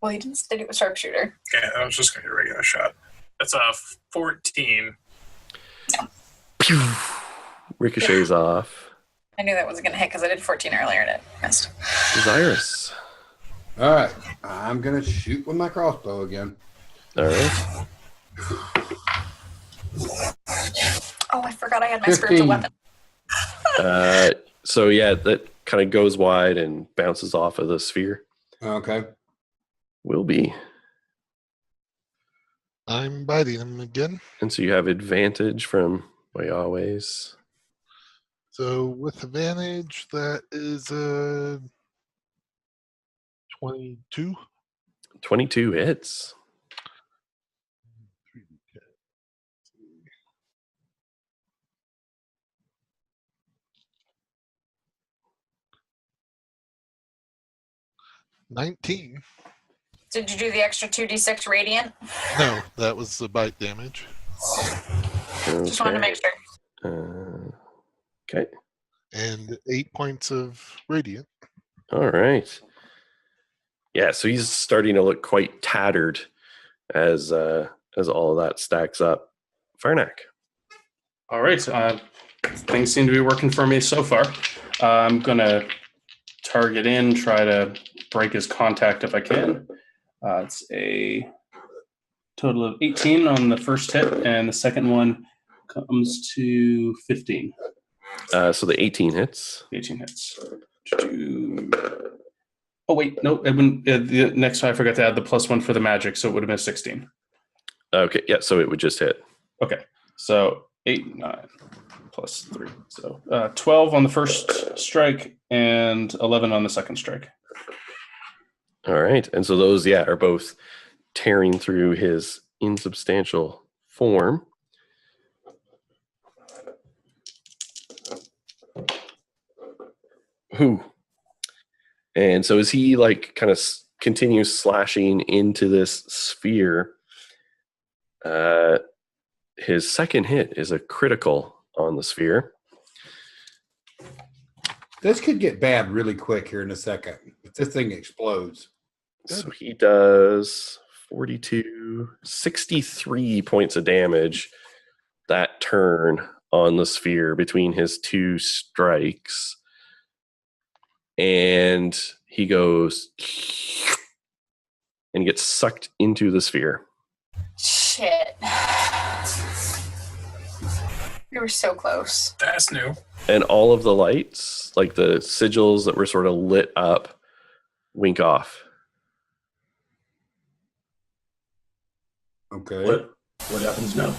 Well, he didn't say it was sharpshooter. Okay, I was just gonna do a regular shot. That's a 14. Pew! Ricochets off. I knew that wasn't going to hit because I did 14 earlier and it missed. Zyrus. All right. I'm going to shoot with my crossbow again. All right. Oh, I forgot I had my spiritual 15. weapon. So yeah, that kind of goes wide and bounces off of the sphere. Okay. Will be. I'm biting him again. And so you have advantage from Yahweh's. So with advantage, that is 22. 22 hits. $19. Did you do the extra 2d6 radiant? No, that was the bite damage. Okay. Just wanted to make sure. Okay. And 8 points of radiant. All right. Yeah, so he's starting to look quite tattered as all of that stacks up. Farnak. All right. Things seem to be working for me so far. I'm going to target in, try to break his contact if I can. It's a total of 18 on the first hit, and the second one comes to 15. So the 18 hits. 18 hits. Oh, wait. No, it wouldn't. The next time I forgot to add the +1 for the magic, so it would have been 16. Okay, yeah, so it would just hit. Okay. So 8, 9, +3. So 12 on the first strike and 11 on the second strike. All right. And so those, yeah, are both tearing through his insubstantial form. Who? And so as he like kind of continues slashing into this sphere, his second hit is a critical on the sphere. This could get bad really quick here in a second. If this thing explodes. So he does 63 points of damage that turn on the sphere between his two strikes. And he goes and gets sucked into the sphere. Shit. We were so close. That's new. And all of the lights, like the sigils that were sort of lit up, wink off. Okay. What happens now?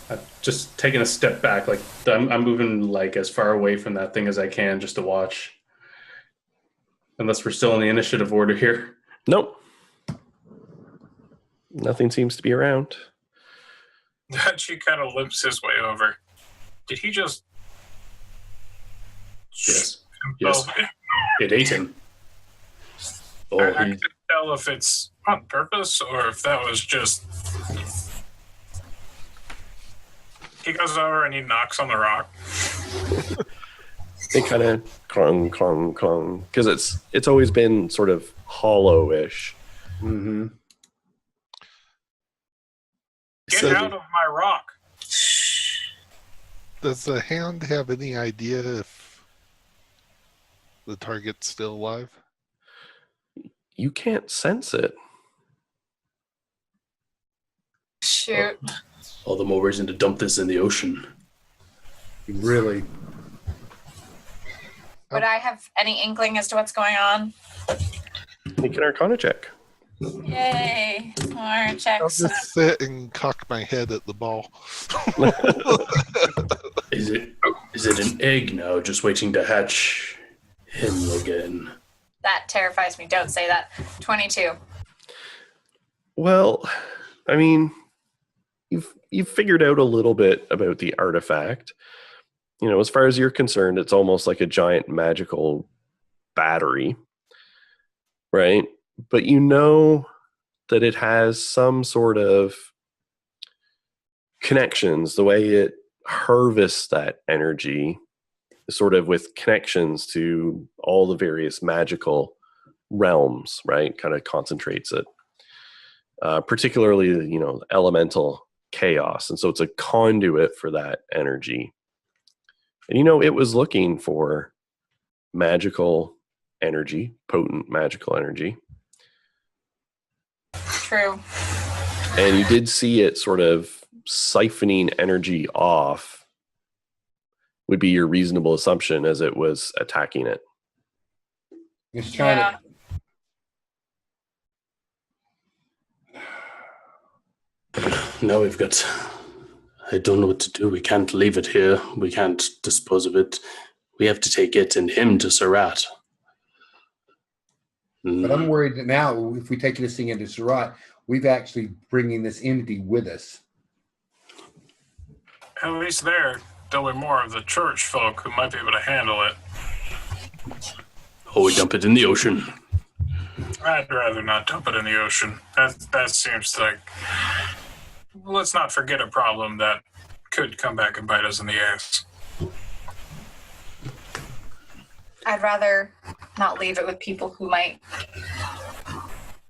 I've just taken a step back. Like I'm moving like as far away from that thing as I can just to watch. Unless we're still in the initiative order here. Nope. Nothing seems to be around. She kind of limps his way over. Did he just... Yes. Yes. Oh, It ate him. I couldn't tell if it's on purpose or if that was just... He goes over and he knocks on the rock. It kind of clong, clong, clong. Because it's always been sort of hollow-ish. Mm-hmm. Get out of my rock. Does the Hound have any idea if the target's still alive? You can't sense it. Shoot. All the more reason to dump this in the ocean. Really? Would I have any inkling as to what's going on? Make an Arcana check. Yay. More I'll checks. just sit and cock my head at the ball. Is it an egg now, just waiting to hatch him again? That terrifies me. Don't say that. 22. Well, I mean, you've figured out a little bit about the artifact. You know, as far as you're concerned, it's almost like a giant magical battery, right? But you know that it has some sort of connections. The way it harvests that energy is sort of with connections to all the various magical realms, right? Kind of concentrates it. Particularly, you know, elemental chaos. And so it's a conduit for that energy. And, you know, it was looking for magical energy, potent magical energy. True. And you did see it sort of siphoning energy off, would be your reasonable assumption as it was attacking it. It's trying Yeah. Now we've got... I don't know what to do. We can't leave it here. We can't dispose of it. We have to take it and him to Serat. But I'm worried that now, if we take this thing into Serat, we've actually bringing this entity with us. At least there'll be more of the church folk who might be able to handle it. Or we dump it in the ocean. I'd rather not dump it in the ocean. That seems like... Let's not forget a problem that could come back and bite us in the ass. I'd rather not leave it with people who might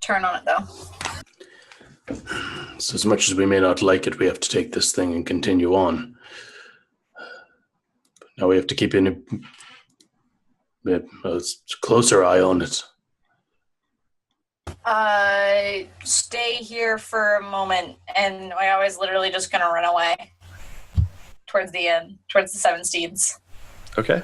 turn on it, though. So as much as we may not like it, we have to take this thing and continue on. But now we have to keep a closer eye on it. Stay here for a moment, and I was literally just gonna run away towards the end, towards the Seven Steeds. Okay.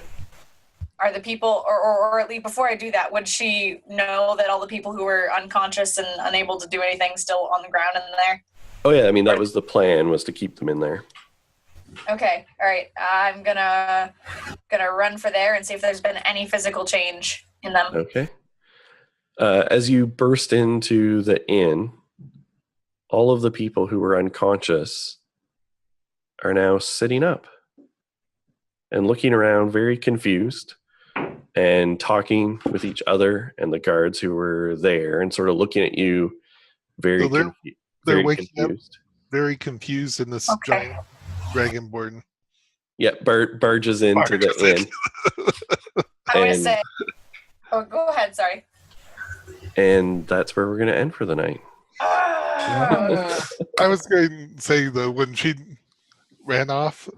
Are the people, or at least before I do that, would she know that all the people who were unconscious and unable to do anything still on the ground in there? Oh yeah, I mean, that was the plan, was to keep them in there. Okay, all right. I'm gonna run for there and see if there's been any physical change in them. Okay. As you burst into the inn, all of the people who were unconscious are now sitting up and looking around very confused and talking with each other and the guards who were there and sort of looking at you very, So they're waking confused. up very confused in this Okay. giant dragonborn. Yeah, barges into the inn. I'm gonna And- say. Oh, go ahead. Sorry. And that's where we're going to end for the night. Ah. I was going to say, though, when she ran off,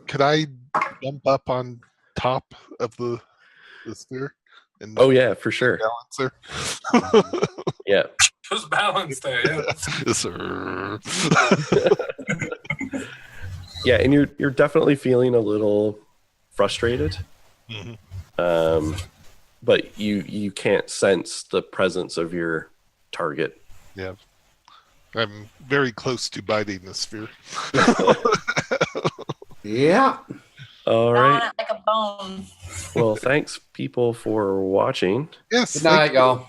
could I jump up on top of the sphere? And Oh, yeah, for sure. balance her? Yeah. Just balance there, yeah. Yes, sir. Yeah, and you're definitely feeling a little frustrated. Mhm. But you can't sense the presence of your target. Yeah. I'm very close to biting the sphere. Yeah. All On right. it like a bone. Well, thanks people for watching. Yes. Good night, y'all.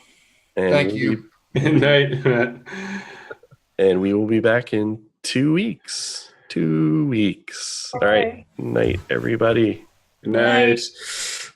And Thank we'll you. Good night. And we will be back in 2 weeks. 2 weeks. All right. Night, everybody. Nice.